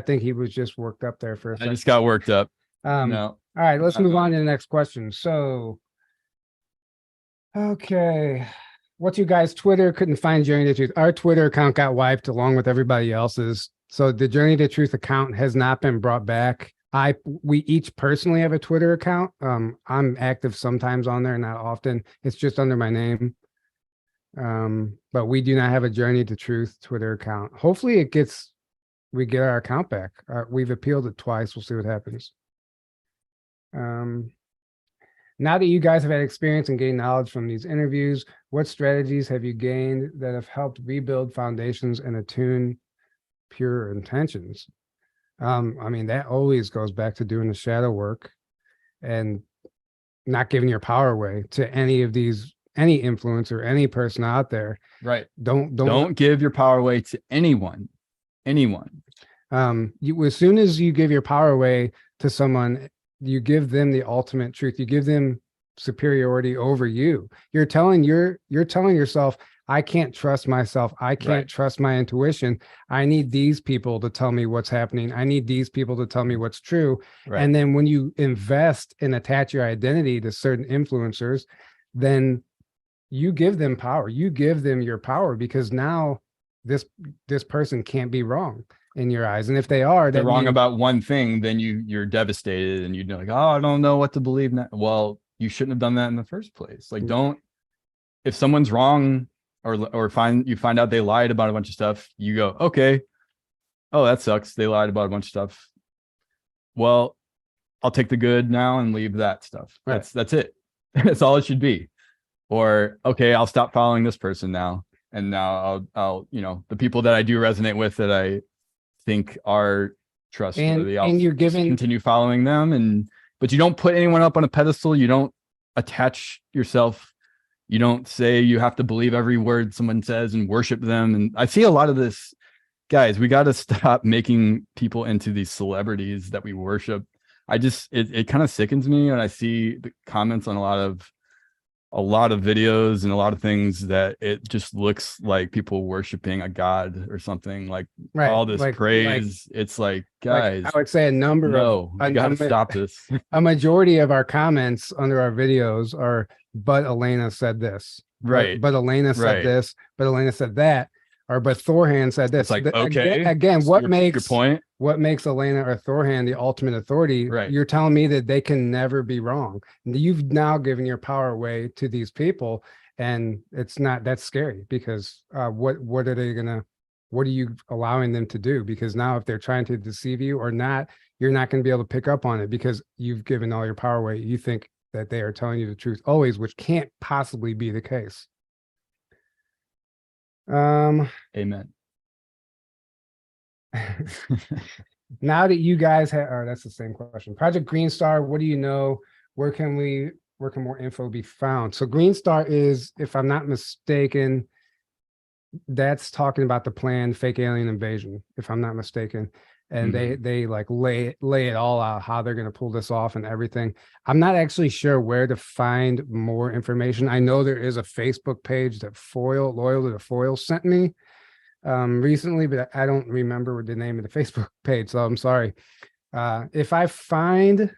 S1: think he was just worked up there for a second.
S2: I just got worked up.
S1: No. All right, let's move on to the next question. So, okay. What's you guys' Twitter? Couldn't find Journey to Truth. Our Twitter account got wiped along with everybody else's. So the Journey to Truth account has not been brought back. We each personally have a Twitter account. I'm active sometimes on there, not often. It's just under my name. But we do not have a Journey to Truth Twitter account. Hopefully we get our account back. We've appealed it twice. We'll see what happens. Now that you guys have had experience and gained knowledge from these interviews, what strategies have you gained that have helped rebuild foundations and attune pure intentions? That always goes back to doing the shadow work and not giving your power away to any influencer, any person out there.
S2: Right.
S1: Don't
S2: give your power away to anyone.
S1: As soon as you give your power away to someone, you give them the ultimate truth. You give them superiority over you. You're telling yourself, I can't trust myself. I can't trust my intuition. I need these people to tell me what's happening. I need these people to tell me what's true. Right. And then when you invest and attach your identity to certain influencers, then you give them power. You give them your power because now this person can't be wrong in your eyes. And if they're
S2: wrong about one thing, then you're devastated and you're like, oh, I don't know what to believe now. Well, you shouldn't have done that in the first place. Like, if someone's wrong or you find out they lied about a bunch of stuff, you go, okay, oh, that sucks. They lied about a bunch of stuff. Well, I'll take the good now and leave that stuff. Right. That's it. That's all it should be. Or, okay, I'll stop following this person now. And now I'll the people that I do resonate with that I think are trustworthy,
S1: and you're
S2: continue following them. But you don't put anyone up on a pedestal. You don't attach yourself. You don't say you have to believe every word someone says and worship them. And I see a lot of this, guys, we got to stop making people into these celebrities that we worship. It kind of sickens me when I see the comments on a lot of a lot of videos and a lot of things that it just looks like people worshiping a god or something, like
S1: Right.
S2: all this
S1: Like
S2: praise. It's like,
S1: like
S2: guys,
S1: I would say a number of
S2: no, you got to stop this.
S1: a majority of our comments under our videos are, but Elena said this,
S2: Right.
S1: but Elena said
S2: Right.
S1: this, but Elena said that, or but Thorhan said this.
S2: It's like,
S1: Again,
S2: okay,
S1: again,
S2: your point?
S1: what makes Elena or Thorhan the ultimate authority?
S2: Right.
S1: You're telling me that they can never be wrong. You've now given your power away to these people, and it's not, that's scary, because what are they gonna, what are you allowing them to do? Because now if they're trying to deceive you or not, you're not going to be able to pick up on it, because you've given all your power away. You think that they are telling you the truth always, which can't possibly be the case.
S2: Amen.
S1: Now that you guys have, oh, that's the same question. Project Green Star, what do you know? Where can more info be found? So Green Star is, if I'm not mistaken, that's talking about the planned fake alien invasion, if I'm not mistaken. And they like lay it all out, how they're going to pull this off and everything. I'm not actually sure where to find more information. I know there is a Facebook page that Loyal to the Foil sent me recently, but I don't remember the name of the Facebook page, so I'm sorry. If I find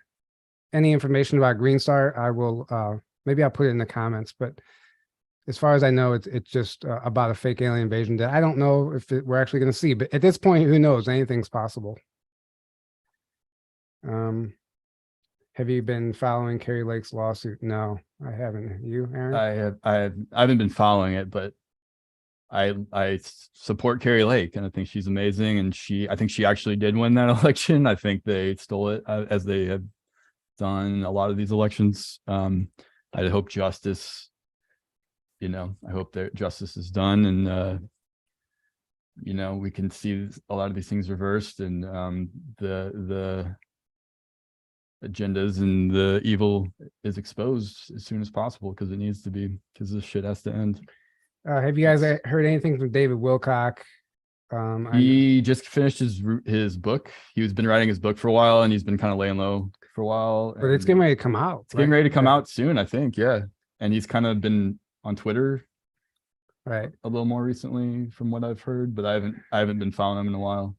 S1: any information about Green Star, I will maybe I'll put it in the comments. But as far as I know, it's just about a fake alien invasion that I don't know if we're actually going to see. But at this point, who knows? Anything's possible. Have you been following Carrie Lake's lawsuit? No, I haven't. You, Aaron?
S2: I haven't been following it, but I support Carrie Lake, and I think she's amazing. And I think she actually did win that election. I think they stole it, as they have done a lot of these elections. I hope justice, I hope that justice is done, and we can see a lot of these things reversed, and the agendas and the evil is exposed as soon as possible, because it needs to be, because this shit has to end.
S1: Have you guys heard anything from David Wilcock?
S2: He just finished his book. He's been writing his book for a while, and he's been kind of laying low for a while.
S1: But it's getting ready to come out.
S2: It's getting ready to come out soon, I think. Yeah, and he's kind of been on Twitter,
S1: right,
S2: a little more recently, from what I've heard. But I haven't been following him in a while.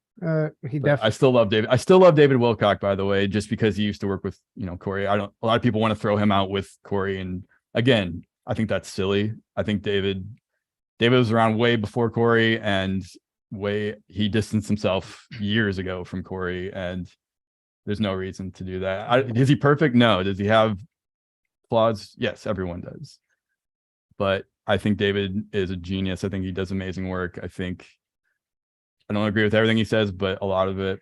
S1: He definitely.
S2: I still love David. I still love David Wilcock, by the way, just because he used to work with Corey. A lot of people want to throw him out with Corey, and again, I think that's silly. I think David was around way before Corey, and he distanced himself years ago from Corey, and there's no reason to do that. Is he perfect? No. Does he have flaws? Yes, everyone does. But I think David is a genius. I think he does amazing work. I don't agree with everything he says, but a lot of it.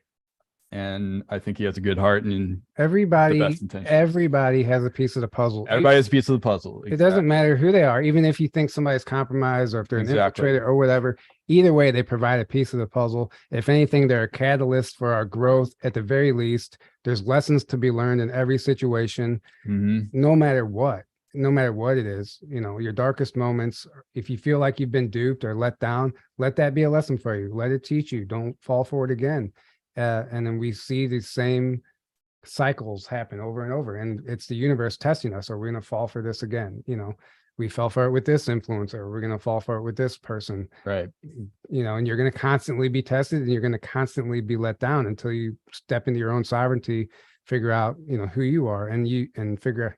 S2: And I think he has a good heart, and
S1: everybody has a piece of the puzzle.
S2: Everybody has a piece of the puzzle.
S1: Exactly. It doesn't matter who they are, even if you think somebody's compromised or if they're an infiltrator or whatever. Either way, they provide a piece of the puzzle. If anything, they're a catalyst for our growth. At the very least, there's lessons to be learned in every situation, no matter what it is. Your darkest moments, if you feel like you've been duped or let down, let that be a lesson for you. Let it teach you. Don't fall for it again. And then we see these same cycles happen over and over, and it's the universe testing us. Are we going to fall for this again? We fell for it with this influencer. We're going to fall for it with this person.
S2: Right.
S1: And you're going to constantly be tested, and you're going to constantly be let down until you step into your own sovereignty, figure out, who you are, and figure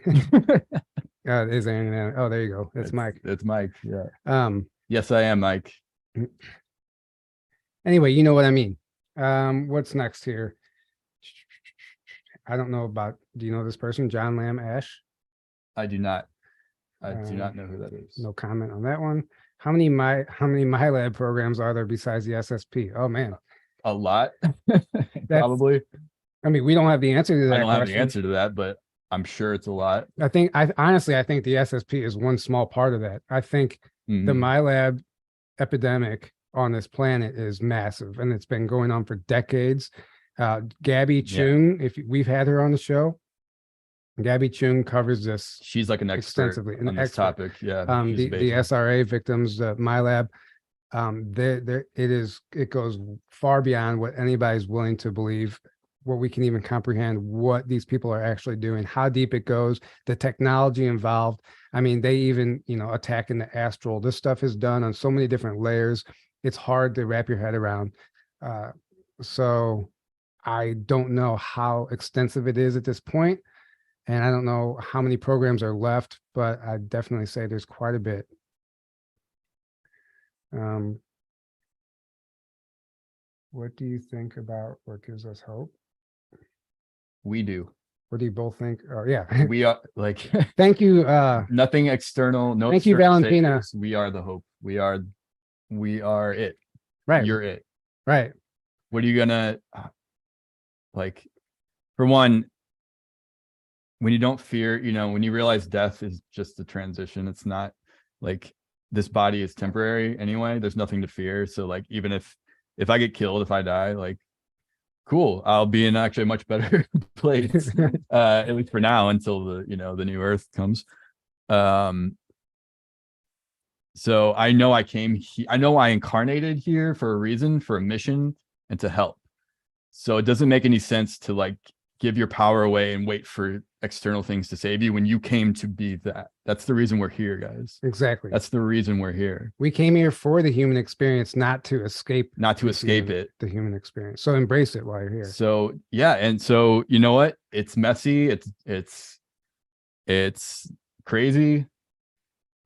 S1: is Aaron. Oh, there you go. It's Mike.
S2: It's Mike. Yeah. Yes, I am Mike.
S1: Anyway, you know what I mean. What's next here? I don't know do you know this person? John Lamb Ash?
S2: I do not. I do not know who that is.
S1: No comment on that one. How many MyLab programs are there besides the SSP? Oh man.
S2: A lot. Probably.
S1: I mean, we don't have the answer to that.
S2: I don't have the answer to that, but I'm sure it's a lot.
S1: I think honestly, I think the SSP is one small part of that. I think the MyLab epidemic on this planet is massive, and it's been going on for decades. Gabby Chung, if we've had her on the show, Gabby Chung covers this.
S2: She's like an expert extensively on this topic. Yeah.
S1: The SRA victims, the MyLab, it goes far beyond what anybody's willing to believe. what we can even comprehend what these people are actually doing, how deep it goes, the technology involved. I mean, they even, attack in the astral. This stuff is done on so many different layers. It's hard to wrap your head around. So I don't know how extensive it is at this point, and I don't know how many programs are left, but I'd definitely say there's quite a bit. What do you think about what gives us hope?
S2: We do.
S1: What do you both think? Oh, yeah.
S2: We are like,
S1: Thank you.
S2: Nothing external. No,
S1: thank you, Valentina.
S2: saviors. We are the hope. We are it.
S1: Right.
S2: You're it.
S1: Right.
S2: What are you gonna, like, for one, when you don't fear, when you realize death is just a transition, it's not like this body is temporary anyway. There's nothing to fear. So like, even if I get killed, if I die, like, cool, I'll be in actually a much better place, at least for now, until the the new earth comes. So I know I know I incarnated here for a reason, for a mission, and to help. So it doesn't make any sense to like give your power away and wait for external things to save you when you came to be that. That's the reason we're here, guys.
S1: Exactly.
S2: That's the reason we're here.
S1: We came here for the human experience, not to escape
S2: it.
S1: The human experience. So embrace it while you're here.
S2: So yeah, and so you know what? It's messy. It's crazy.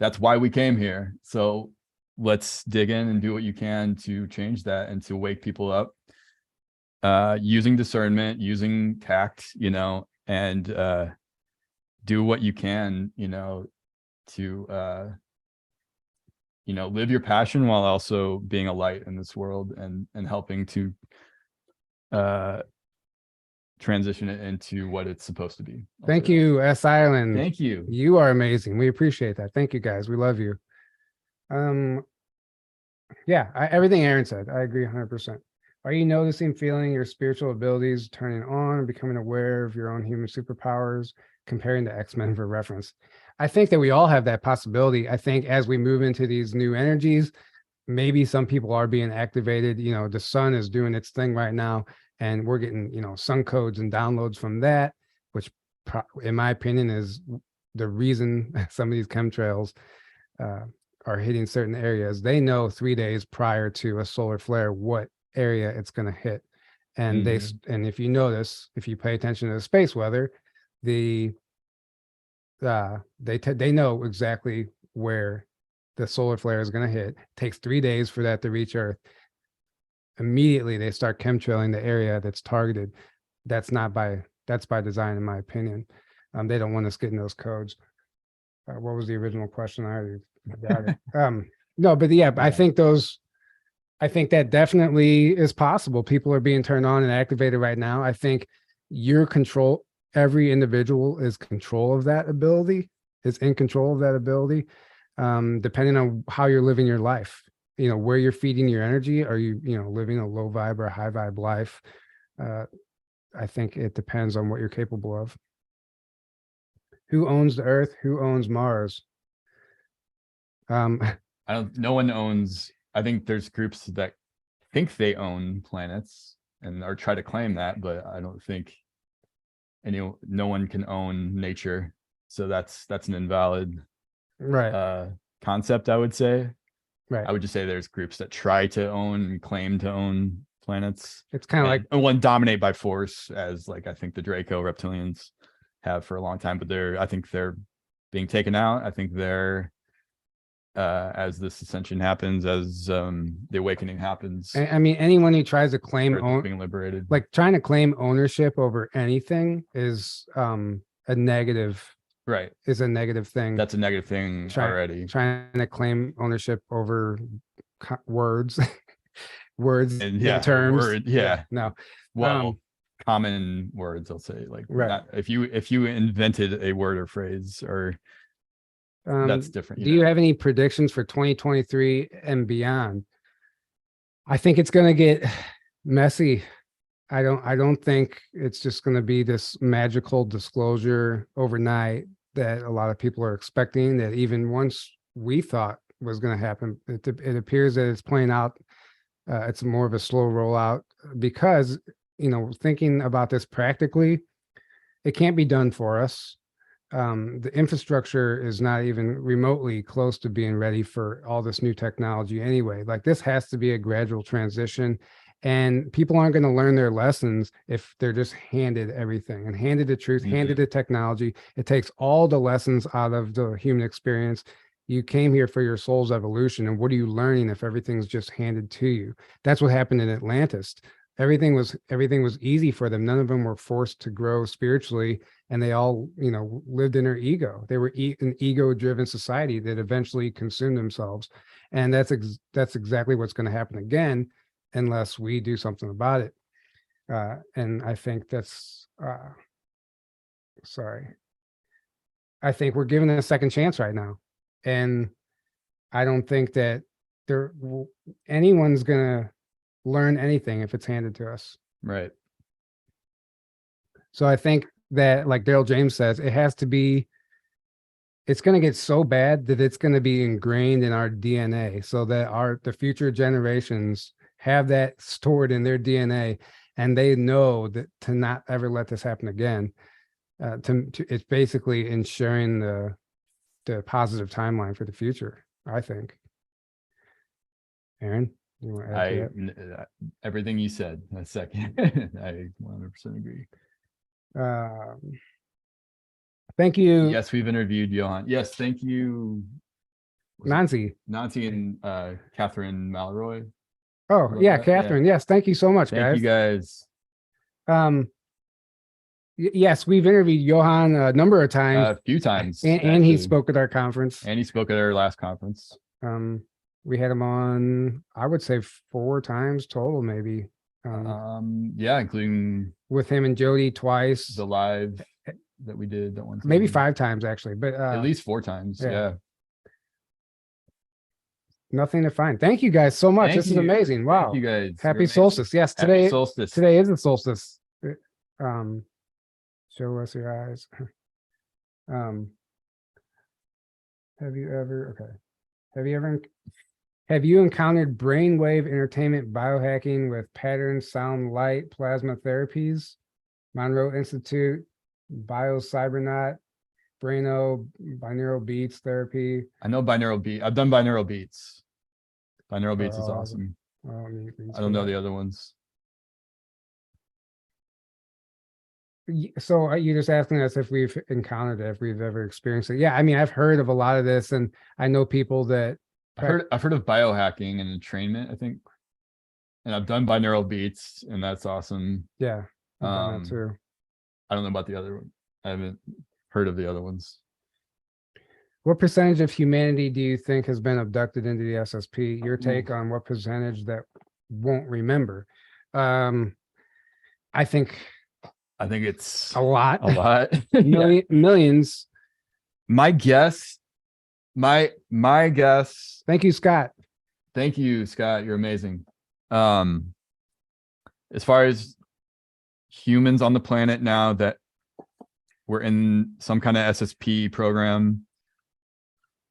S2: That's why we came here. So let's dig in and do what you can to change that and to wake people up, using discernment, using tact, and do what you can, to live your passion while also being a light in this world and helping to transition it into what it's supposed to be.
S1: Thank you, S Island.
S2: Thank you.
S1: You are amazing. We appreciate that. Thank you, guys. We love you. Yeah, everything Aaron said, I agree 100%. Are you noticing, feeling your spiritual abilities turning on, becoming aware of your own human superpowers, comparing to X-Men for reference? I think that we all have that possibility. I think as we move into these new energies, maybe some people are being activated. The sun is doing its thing right now, and we're getting, sun codes and downloads from that, which in my opinion is the reason some of these chemtrails are hitting certain areas. They know 3 days prior to a solar flare what area it's going to hit, and and if you notice, if you pay attention to the space weather, they know exactly where the solar flare is going to hit. It takes 3 days for that to reach Earth. Immediately they start chemtrailing the area that's targeted. That's by design, in my opinion. They don't want us getting those codes. What was the original question? I already got it. No, but yeah, I think that definitely is possible. People are being turned on and activated right now. I think every individual is in control of that ability, depending on how you're living your life, where you're feeding your energy. Are you, living a low vibe or a high vibe life? I think it depends on what you're capable of. Who owns the Earth? Who owns Mars?
S2: No one owns. I think there's groups that think they own planets and or try to claim that, but I don't think no one can own nature. So that's an invalid concept, I would say.
S1: Right.
S2: I would just say there's groups that try to own and claim to own planets.
S1: It's kind of like
S2: one dominate by force, as like I think the Draco reptilians have for a long time, but I think they're being taken out. I think they're as this ascension happens, as the awakening happens.
S1: I mean, anyone who tries to claim
S2: being liberated,
S1: like trying to claim ownership over anything is a negative.
S2: Right.
S1: Is a negative thing.
S2: That's a negative thing already.
S1: Trying to claim ownership over words, and terms. No.
S2: Well, common words, I'll say, like, if you invented a word or phrase, or that's different.
S1: Do you have any predictions for 2023 and beyond? I think it's going to get messy. I don't think it's just going to be this magical disclosure overnight that a lot of people are expecting, that even once we thought was going to happen. It appears that it's playing out. It's more of a slow rollout because thinking about this practically, it can't be done for us. The infrastructure is not even remotely close to being ready for all this new technology anyway. Like, this has to be a gradual transition, and people aren't going to learn their lessons if they're just handed everything and handed the truth, handed the technology. It takes all the lessons out of the human experience. You came here for your soul's evolution, and what are you learning if everything's just handed to you? That's what happened in Atlantis. Everything was easy for them. None of them were forced to grow spiritually, and they all, lived in their ego. They were an ego-driven society that eventually consumed themselves, and that's exactly what's going to happen again, unless we do something about it. And I think that's sorry. I think we're given a second chance right now, and I don't think that anyone's gonna learn anything if it's handed to us.
S2: Right.
S1: So I think that, like Daryl James says, it's going to get so bad that it's going to be ingrained in our DNA, so that the future generations have that stored in their DNA, and they know that to not ever let this happen again. It's basically ensuring the positive timeline for the future, I think. Aaron, you want to add to that?
S2: Everything you said, a second. I 100% agree.
S1: Thank you.
S2: Yes, we've interviewed Johan. Yes, thank you.
S1: Nancy
S2: and Catherine Malroy.
S1: Oh yeah, Catherine. Yeah. Yes, thank you so much, guys.
S2: Thank you guys.
S1: Yes, we've interviewed Johan a number of times.
S2: A few times.
S1: And he spoke at our conference.
S2: And he spoke at our last conference.
S1: We had him on, I would say 4 times total, maybe.
S2: Yeah, including
S1: with him and Jody twice.
S2: The live that we did that one time.
S1: Maybe 5 times actually, but
S2: at least 4 times. Yeah. Nothing
S1: to find. Thank you guys so much. This is amazing. Wow.
S2: Thank you guys.
S1: Happy solstice. Yes, today is the solstice. Show us your eyes. Have you encountered brainwave entertainment biohacking with pattern, sound, light, plasma therapies? Monroe Institute, BioCybernaut, Braino, binaural beats therapy.
S2: I know binaural beat. I've done binaural beats. Binaural beats is awesome. I don't know the other ones.
S1: So are you just asking us if we've encountered it, if we've ever experienced it? Yeah, I mean, I've heard of a lot of this, and I know people that
S2: I've heard of biohacking and entrainment, I think, and I've done binaural beats, and that's awesome.
S1: Yeah, I've done that too.
S2: I don't know about the other one. I haven't heard of the other ones.
S1: What percentage of humanity do you think has been abducted into the SSP? Your take on what percentage that won't remember? I think
S2: it's
S1: a lot. Millions.
S2: My guess.
S1: Thank you, Scott.
S2: Thank you, Scott. You're amazing. As far as humans on the planet now that we're in some kind of SSP program.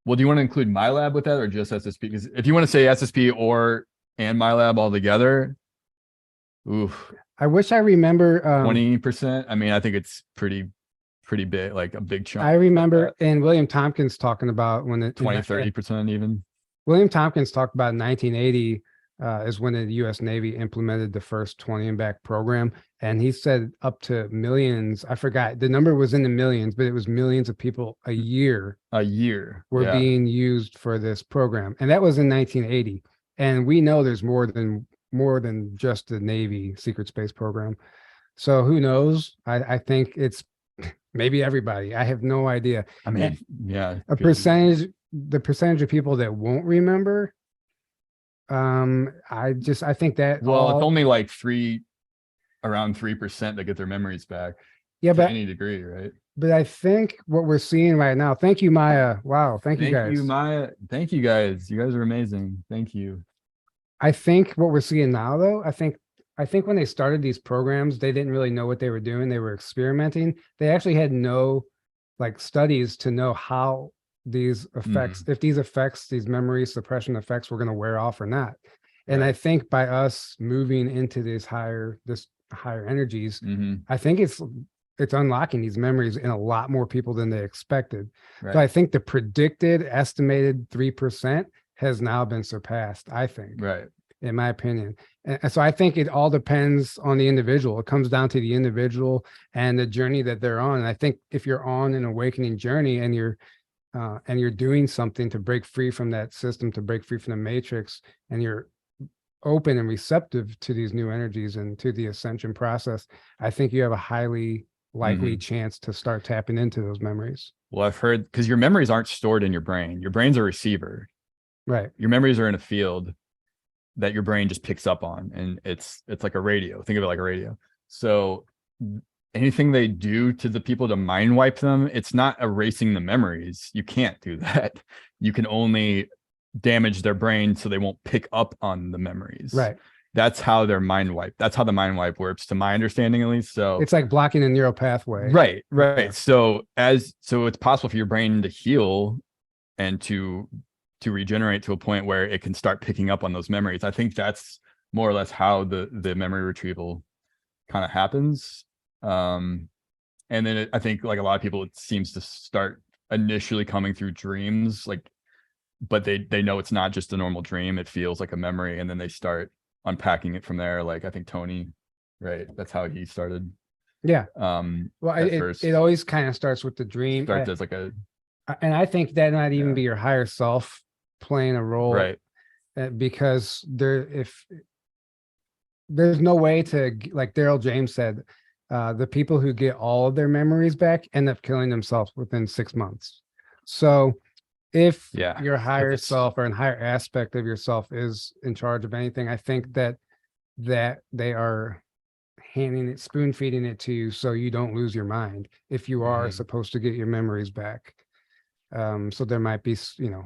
S2: Well, do you want to include my lab with that or just SSP? Because if you want to say SSP and my lab all together, oof.
S1: I wish I remember
S2: 20%. I mean, I think it's pretty big, like a big chunk.
S1: I remember in William Tompkins talking about when
S2: 20-30% even.
S1: William Tompkins talked about 1980 is when the U.S. Navy implemented the first 20 and back program, and he said up to millions. I forgot the number was in the millions, but it was millions of people a year were being used for this program, and that was in 1980. And we know there's more than just the Navy secret space program. So who knows? I think it's maybe everybody. I have no idea.
S2: I mean, yeah,
S1: the percentage of people that won't remember. I think that
S2: it's only like around 3% that get their memories back.
S1: Yeah,
S2: to any degree, right?
S1: But I think what we're seeing right now. Thank you, Maya. Wow, thank you guys.
S2: Thank you, Maya. Thank you guys. You guys are amazing. Thank you.
S1: I think what we're seeing now, though, I think when they started these programs, they didn't really know what they were doing. They were experimenting. They actually had no studies to know how these effects, if these effects, these memory suppression effects were going to wear off or not. And
S2: Right.
S1: I think by us moving into this higher energies,
S2: Mhm.
S1: I think it's unlocking these memories in a lot more people than they expected. So I
S2: Right.
S1: think the predicted estimated 3% has now been surpassed, I think,
S2: Right.
S1: in my opinion. And so I think it all depends on the individual. It comes down to the individual and the journey that they're on. And I think if you're on an awakening journey and you're doing something to break free from that system, to break free from the matrix, and you're open and receptive to these new energies and to the ascension process, I think you have a highly likely
S2: Mhm.
S1: chance to start tapping into those memories.
S2: Well, I've heard, because your memories aren't stored in your brain. Your brain's a receiver.
S1: Right.
S2: Your memories are in a field that your brain just picks up on, and it's like a radio. Think of it like a radio. So anything they do to the people to mind wipe them, it's not erasing the memories. You can't do that. You can only damage their brain so they won't pick up on the memories.
S1: Right.
S2: That's how they're mind wipe. That's how the mind wipe works, to my understanding, at least. So
S1: It's like blocking a neural pathway.
S2: right.
S1: Yeah.
S2: So it's possible for your brain to heal and to regenerate to a point where it can start picking up on those memories. I think that's more or less how the memory retrieval kind of happens. And then I think, like a lot of people, it seems to start initially coming through dreams, like, but they know it's not just a normal dream. It feels like a memory, and then they start unpacking it from there. Like, I think Tony, right? That's how he started.
S1: Yeah. Well,
S2: At first,
S1: it always kind of starts with the dream.
S2: starts as like a
S1: And I think that might even
S2: Yeah.
S1: be your higher self playing a role,
S2: right.
S1: because if there's no way to, like Daryl James said, the people who get all of their memories back end up killing themselves within 6 months. So if
S2: Yeah.
S1: your higher
S2: It's-
S1: self or an higher aspect of yourself is in charge of anything, I think that they are handing it, spoon feeding it to you so you don't lose your mind if you are
S2: Mhm.
S1: supposed to get your memories back. So there might be,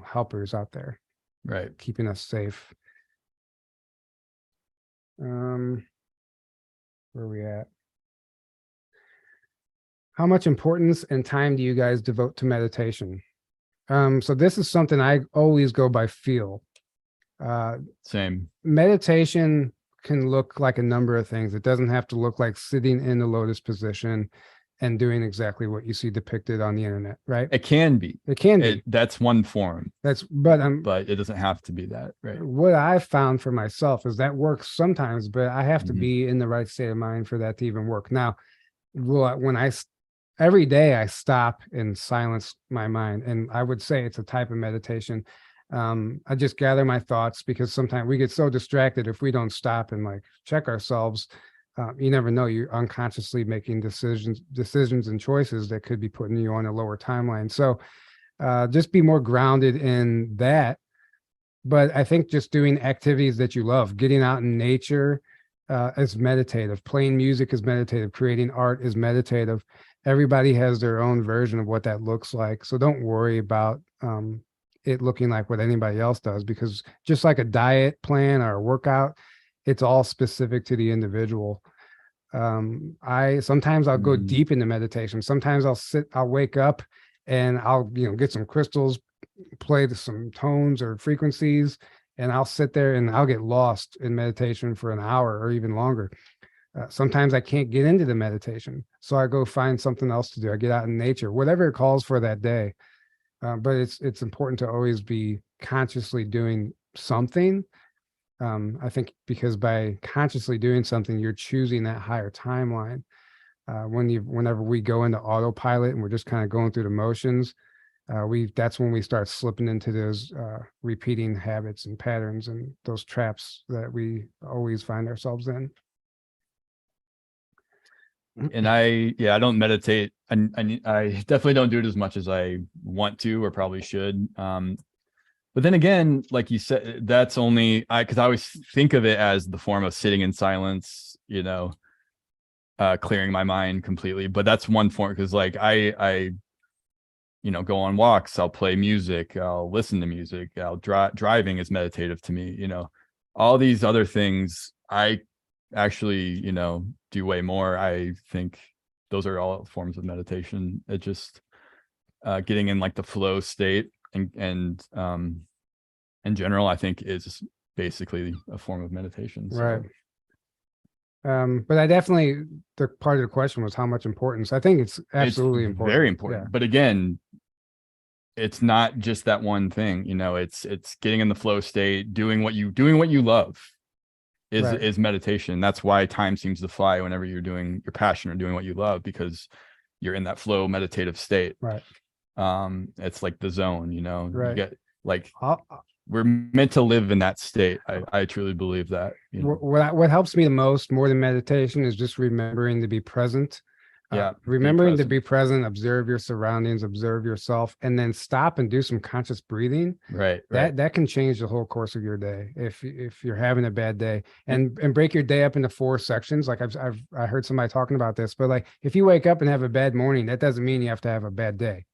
S1: helpers out there
S2: Right.
S1: keeping us safe. Where are we at? How much importance and time do you guys devote to meditation? So this is something I always go by feel.
S2: Same.
S1: Meditation can look like a number of things. It doesn't have to look like sitting in the lotus position and doing exactly what you see depicted on the internet, right?
S2: It can be.
S1: It can be.
S2: That's one form,
S1: But
S2: it doesn't have to be that, right?
S1: what I've found for myself is that works sometimes, but I have to
S2: Mhm.
S1: be in the right state of mind for that to even work. Now, every day I stop and silence my mind, and I would say it's a type of meditation. I just gather my thoughts, because sometimes we get so distracted if we don't stop and like check ourselves. You never know, you're unconsciously making decisions and choices that could be putting you on a lower timeline. So just be more grounded in that. But I think just doing activities that you love, getting out in nature is meditative. Playing music is meditative. Creating art is meditative. Everybody has their own version of what that looks like. So don't worry about it looking like what anybody else does, because just like a diet plan or a workout, it's all specific to the individual. Sometimes I'll go
S2: Mhm.
S1: deep into meditation. Sometimes I'll wake up and I'll, get some crystals, play some tones or frequencies, and I'll sit there and I'll get lost in meditation for an hour or even longer. Sometimes I can't get into the meditation, so I go find something else to do. I get out in nature, whatever it calls for that day. But it's important to always be consciously doing something. I think because by consciously doing something, you're choosing that higher timeline. Whenever we go into autopilot and we're just kind of going through the motions, that's when we start slipping into those repeating habits and patterns and those traps that we always find ourselves in.
S2: And I don't meditate. I definitely don't do it as much as I want to or probably should. But then again, like you said, that's only because I always think of it as the form of sitting in silence, clearing my mind completely. But that's one form, because like I go on walks, I'll play music, I'll listen to music, driving is meditative to me. All these other things I actually, do way more. I think those are all forms of meditation. It just getting in like the flow state and in general, I think is basically a form of meditation. So.
S1: Right. But I definitely, the part of the question was how much importance. I think it's absolutely important.
S2: Very important.
S1: Yeah.
S2: But again, it's not just that one thing, you know, it's getting in the flow state, doing what you love is meditation. That's why time seems to fly whenever you're doing your passion or doing what you love, because you're in that flow meditative state.
S1: Right.
S2: It's like the zone, you know,
S1: Right.
S2: you get like, we're meant to live in that state. I truly believe that. You know?
S1: What helps me the most, more than meditation, is just remembering to be present. Remembering to be present, observe your surroundings, observe yourself, and then stop and do some conscious breathing.
S2: Right.
S1: That can change the whole course of your day. If you're having a bad day, and break your day up into 4 sections. Like I heard somebody talking about this, but like if you wake up and have a bad morning, that doesn't mean you have to have a bad day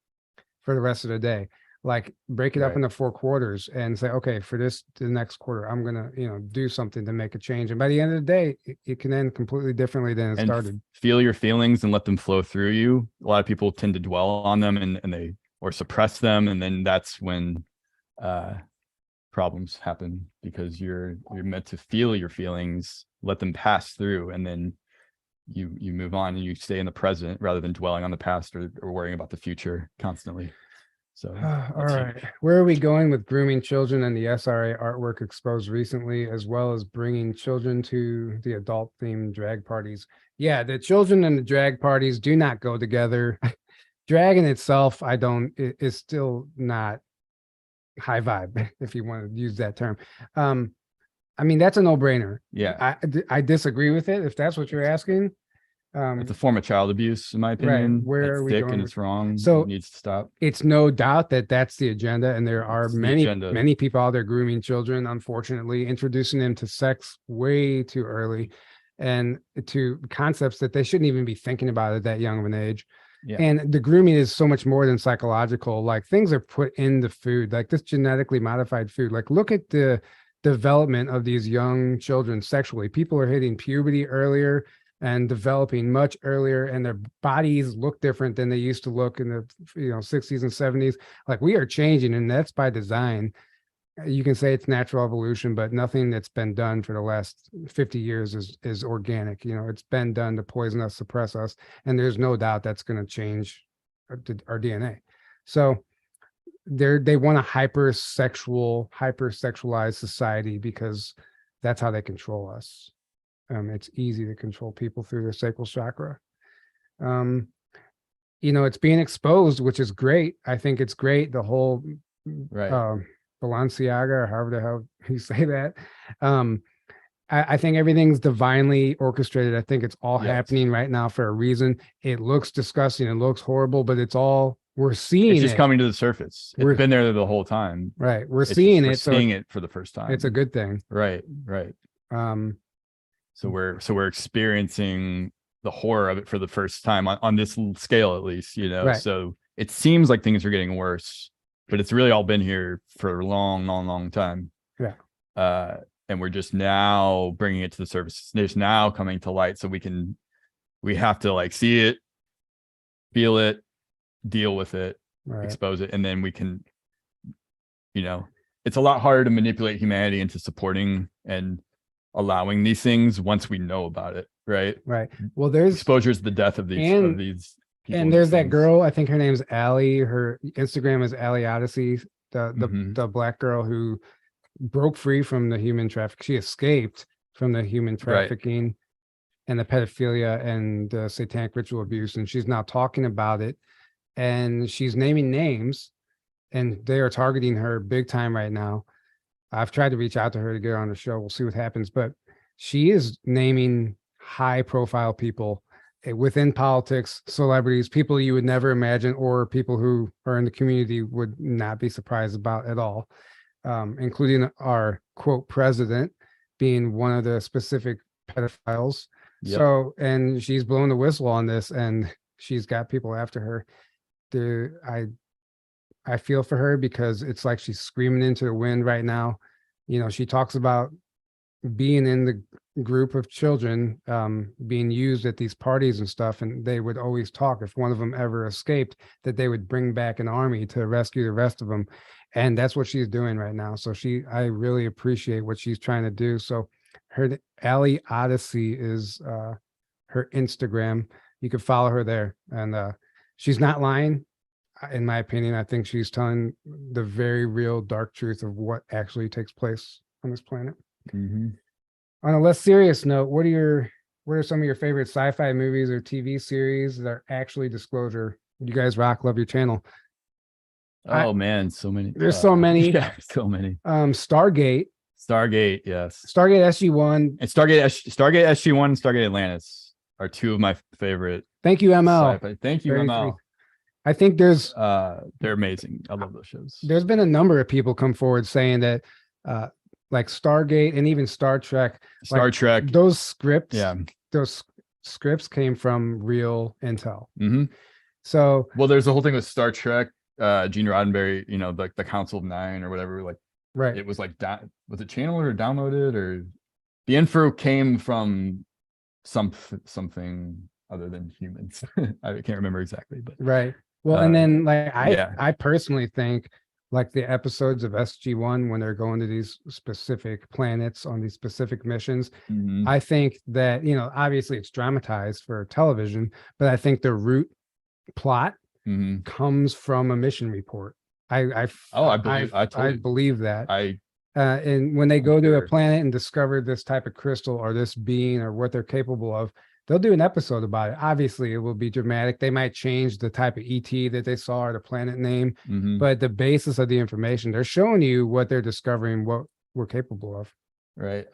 S1: for the rest of the day. Like break it up into 4 quarters and say, okay, for the next quarter, I'm gonna, do something to make a change. And by the end of the day, it can end completely differently than it started.
S2: Feel your feelings and let them flow through you. A lot of people tend to dwell on them and they or suppress them, and then that's when problems happen, because you're meant to feel your feelings, let them pass through, and then you move on and you stay in the present rather than dwelling on the past or worrying about the future constantly. So,
S1: all right. Where are we going with grooming children and the SRA artwork exposed recently, as well as bringing children to the adult themed drag parties? Yeah, the children and the drag parties do not go together. Drag in itself, is still not high vibe, if you want to use that term. I mean, that's a no-brainer.
S2: Yeah.
S1: I disagree with it, if that's what you're asking.
S2: It's a form of child abuse, in my opinion.
S1: Right. Where
S2: it's
S1: are we
S2: sick
S1: going
S2: and it's wrong.
S1: So
S2: it needs to stop.
S1: It's no doubt that that's the agenda, and there are many people out there grooming children, unfortunately, introducing them to sex way too early, and to concepts that they shouldn't even be thinking about at that young of an age.
S2: Yeah.
S1: And the grooming is so much more than psychological. Like things are put in the food, like this genetically modified food. Like look at the development of these young children sexually. People are hitting puberty earlier and developing much earlier, and their bodies look different than they used to look in the 60s and 70s. Like we are changing, and that's by design. You can say it's natural evolution, but nothing that's been done for the last 50 years is organic. It's been done to poison us, suppress us, and there's no doubt that's going to change our DNA. So they want a hypersexualized society because that's how they control us. It's easy to control people through their sacral chakra. It's being exposed, which is great. I think it's great. The whole Balenciaga, or however the hell you say that. I think everything's divinely orchestrated. I think it's all happening right now for a reason. It looks disgusting. It looks horrible, but we're seeing
S2: it's just coming to the surface. It's been there the whole time.
S1: Right. We're seeing
S2: it for the first time.
S1: It's a good thing.
S2: Right. So we're experiencing the horror of it for the first time on this scale, at least,
S1: Right.
S2: So it seems like things are getting worse, but it's really all been here for a long time.
S1: Yeah.
S2: And we're just now bringing it to the surface. It's now coming to light. So we have to like see it, feel it, deal with it, expose it. And then we can, it's a lot harder to manipulate humanity into supporting and allowing these things once we know about it. Right.
S1: Well, there's
S2: exposure is the death of these people.
S1: And there's that girl, I think her name's Allie. Her Instagram is Allie Odyssey, the black girl who broke free from the human trafficking. She escaped from the human trafficking and the pedophilia and satanic ritual abuse. And she's now talking about it, and she's naming names, and they are targeting her big time right now. I've tried to reach out to her to get her on the show. We'll see what happens, but she is naming high profile people within politics, celebrities, people you would never imagine, or people who are in the community would not be surprised about at all, including our quote president being one of the specific pedophiles. Yep. So, and she's blowing the whistle on this, and she's got people after her. I feel for her, because it's like she's screaming into the wind right now. She talks about being in the group of children being used at these parties and stuff, and they would always talk, if one of them ever escaped, that they would bring back an army to rescue the rest of them. And that's what she's doing right now. So I really appreciate what she's trying to do. So her Allie Odyssey is her Instagram. You can follow her there. And she's not lying. In my opinion, I think she's telling the very real dark truth of what actually takes place on this planet.
S2: Mm-hmm.
S1: On a less serious note, what are some of your favorite sci-fi movies or TV series that are actually disclosure? You guys rock, love your channel.
S2: Oh man, so many.
S1: There's so many.
S2: Yeah, so many.
S1: Stargate,
S2: Yes.
S1: Stargate SG-1.
S2: And Stargate SG-1 and Stargate Atlantis are two of my favorite.
S1: Thank you, ML.
S2: Sci-fi. Thank you,
S1: Very
S2: ML.
S1: free. I think they're
S2: amazing. I love those shows.
S1: There's been a number of people come forward saying that like Stargate and even Star Trek, those scripts, those scripts came from real intel.
S2: Mm-hmm.
S1: So,
S2: well, there's the whole thing with Star Trek. Gene Roddenberry, you know, like the Council of Nine or whatever, like,
S1: right.
S2: It was like was it channeled or downloaded, or the info came from something other than humans. I can't remember exactly, but
S1: right. Well, and then like I personally think like the episodes of SG-1 when they're going to these specific planets on these specific missions,
S2: mm-hmm.
S1: I think that, you know, obviously it's dramatized for television, but I think the root plot
S2: mm-hmm.
S1: comes from a mission report. I believe that. And when they go to a planet and discover this type of crystal or this being or what they're capable of, they'll do an episode about it. Obviously, it will be dramatic. They might change the type of ET that they saw or the planet name,
S2: mm-hmm.
S1: but the basis of the information, they're showing you what they're discovering, what we're capable of.
S2: Right.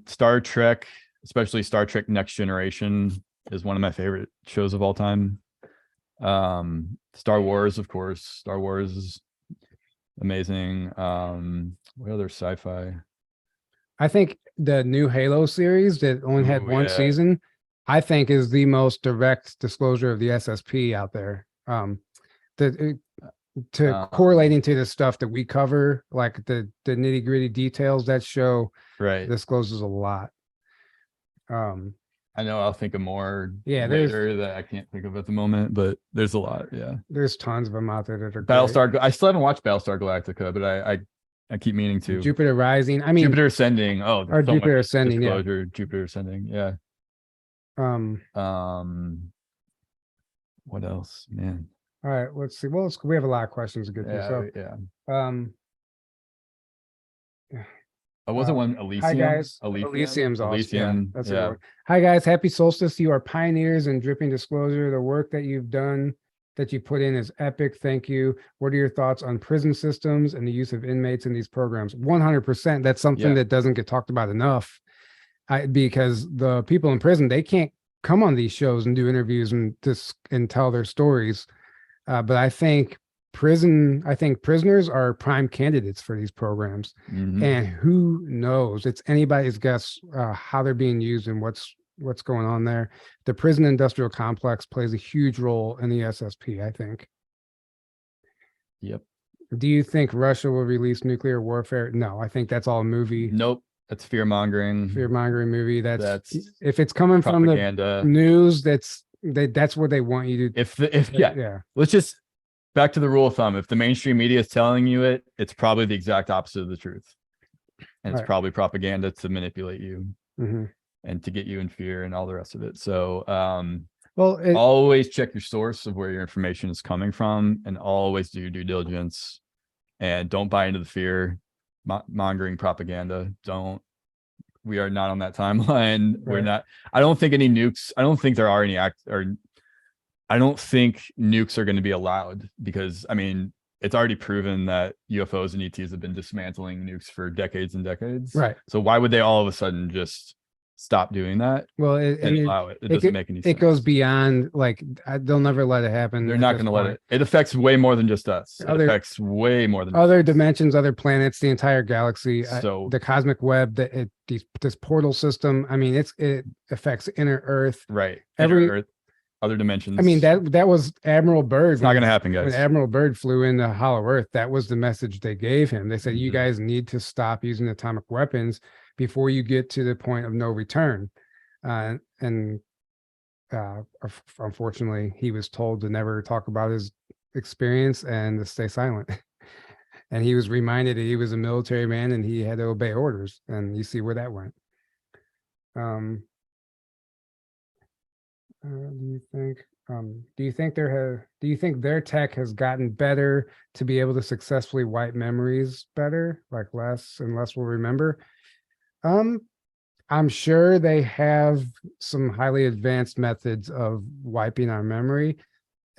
S2: Star Trek, especially Star Trek Next Generation, is one of my favorite shows of all time. Star Wars, of course. Star Wars is amazing. What other sci-fi? I
S1: think the new Halo series that only had one season, I think is the most direct disclosure of the SSP out there. Correlating to the stuff that we cover, like the nitty gritty details, that show discloses a lot.
S2: I know I'll think of more
S1: later
S2: that I can't think of at the moment, but there's a lot. Yeah,
S1: there's tons of them out there that are
S2: Battlestar. I still haven't watched Battlestar Galactica, but I keep meaning to.
S1: Jupiter Rising. I mean,
S2: Jupiter Ascending. Oh,
S1: or Jupiter Ascending. Yeah,
S2: Jupiter Ascending. Yeah. What else, man?
S1: All right, let's see. Well, we have a lot of questions to get through. So,
S2: wasn't one Elysium?
S1: Hi guys, Elysium's awesome. Yeah, that's a good one. Hi guys, happy solstice. You are pioneers in dripping disclosure. The work that you've done, that you put in, is epic. Thank you. What are your thoughts on prison systems and the use of inmates in these programs? 100%. That's something that doesn't get talked about enough. Because the people in prison, they can't come on these shows and do interviews and tell their stories. But I think prisoners are prime candidates for these programs.
S2: Mm-hmm.
S1: And who knows? It's anybody's guess how they're being used and what's going on there. The prison industrial complex plays a huge role in the SSP, I think.
S2: Yep.
S1: Do you think Russia will release nuclear warfare? No, I think that's all a movie.
S2: Nope. That's fear-mongering.
S1: Fear-mongering movie. That's if it's coming
S2: propaganda.
S1: From the news, that's what they want you to.
S2: Let's just back to the rule of thumb. If the mainstream media is telling you it, it's probably the exact opposite of the truth. And it's probably propaganda to manipulate you and to get you in fear and all the rest of it. So always check your source of where your information is coming from, and always do your due diligence, and don't buy into the fear mongering propaganda. We are not on that timeline. We're not. I don't think any nukes. I don't think there are any I don't think nukes are going to be allowed, because I mean, it's already proven that UFOs and ETs have been dismantling nukes for decades and decades.
S1: Right.
S2: So why would they all of a sudden just stop doing that?
S1: Well,
S2: allow it? It doesn't make any sense.
S1: It goes beyond, like, they'll never let it happen.
S2: They're not going to let it. It affects way more than just us. It affects way more than
S1: other dimensions, other planets, the enther galaxy.
S2: So
S1: the cosmic web, this portal system. I mean, it affects inner Earth.
S2: Right. Inner Earth. Other dimensions.
S1: I mean, that was Admiral Byrd.
S2: It's not going to happen, guys.
S1: When Admiral Byrd flew into Hollow Earth, that was the message they gave him. They said, you guys need to stop using atomic weapons before you get to the point of no return. Unfortunately, he was told to never talk about his experience and to stay silent. and he was reminded that he was a military man and he had to obey orders, and you see where that went. Do you think their tech has gotten better to be able to successfully wipe memories better, like less and less will remember? I'm sure they have some highly advanced methods of wiping our memory.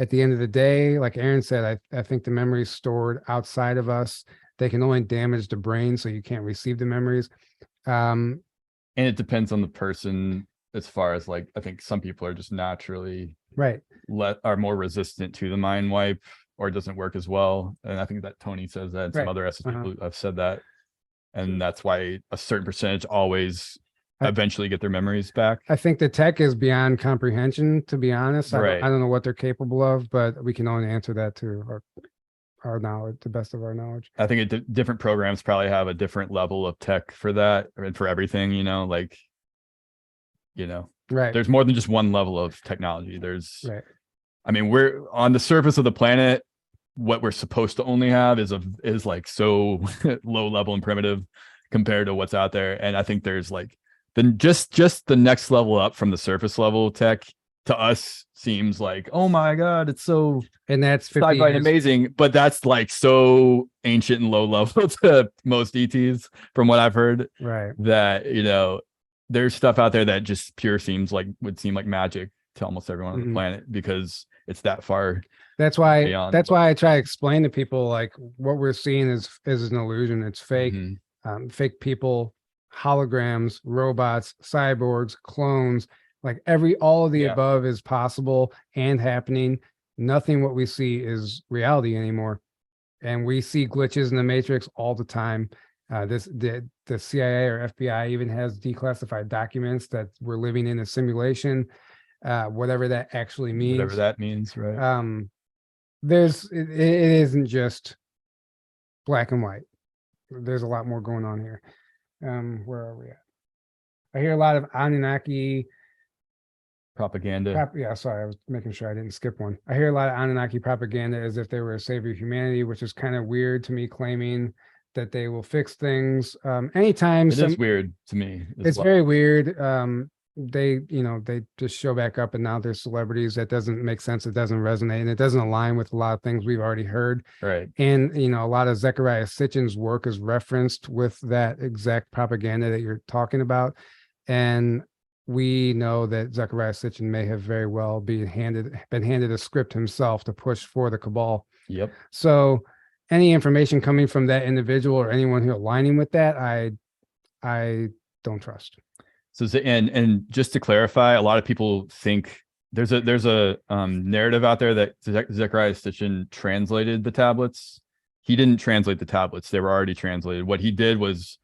S1: At the end of the day, like Aaron said, I think the memories stored outside of us, they can only damage the brain, so you can't receive the memories.
S2: And it depends on the person, as far as like, I think some people are just naturally
S1: right.
S2: are more resistant to the mind wipe, or it doesn't work as well. And I think that Tony says that, and some
S1: Right.
S2: other SS people have said that. And that's why a certain percentage always
S1: I-
S2: eventually get their memories back.
S1: I think the tech is beyond comprehension, to be honest.
S2: Right.
S1: I don't know what they're capable of, but we can only answer that to our knowledge, the best of our knowledge.
S2: I think different programs probably have a different level of tech for that, and for everything, like,
S1: Right.
S2: there's more than just one level of technology. There's,
S1: right.
S2: I mean, we're on the surface of the planet. What we're supposed to only have is like so low level and primitive compared to what's out there. And I think there's like, then just the next level up from the surface level tech to us seems like, oh my God, it's so,
S1: and that's
S2: sci-fi and amazing, but that's like so ancient and low level to most ETs from what I've heard.
S1: Right.
S2: That, there's stuff out there that just would seem like magic to almost everyone on the planet, because it's that far.
S1: That's why
S2: beyond.
S1: I try to explain to people, like, what we're seeing is an illusion. It's fake. Fake people, holograms, robots, cyborgs, clones, like all of the above is possible and happening. Nothing what we see is reality anymore. And we see glitches in the matrix all the time. The CIA or FBI even has declassified documents that we're living in a simulation, whatever that actually means.
S2: Whatever that means, right?
S1: It isn't just black and white. There's a lot more going on here. Where are we at? I hear a lot of Anunnaki
S2: propaganda.
S1: Sorry, I was making sure I didn't skip one. I hear a lot of Anunnaki propaganda as if they were a savior of humanity, which is kind of weird to me, claiming that they will fix things. Anytime
S2: it is weird to me.
S1: It's very weird. They just show back up and now they're celebrities. That doesn't make sense. It doesn't resonate, and it doesn't align with a lot of things we've already heard.
S2: Right.
S1: And a lot of Zecharia Sitchin's work is referenced with that exact propaganda that you're talking about. And we know that Zecharia Sitchin may have very well been handed a script himself to push for the cabal.
S2: Yep.
S1: So any information coming from that individual or anyone who aligning with that, I don't trust.
S2: So, and just to clarify, a lot of people think there's a narrative out there that Zecharia Sitchin translated the tablets. He didn't translate the tablets; they were already translated. What he did was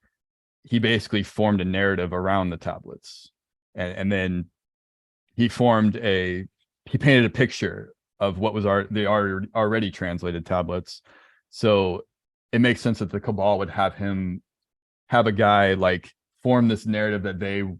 S2: he basically formed a narrative around the tablets, and then he painted a picture of what was the already translated tablets. So it makes sense that the cabal would have a guy like form this narrative that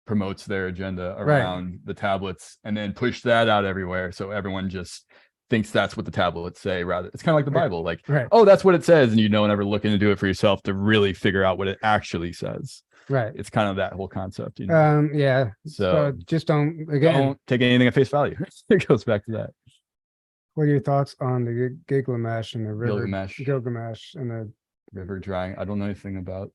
S2: promotes their agenda around the tablets, and then push that out everywhere, so everyone just thinks that's what the tablets say. Rather, it's kind of like the Bible, like, oh, that's what it says, and never look into it for yourself to really figure out what it actually says.
S1: Right.
S2: It's kind of that whole concept.
S1: Yeah. So just don't
S2: take anything at face value. It goes back to that.
S1: What are your thoughts on the Gilgamesh and the river?
S2: Gilgamesh
S1: and the
S2: river drying. I don't know anything about.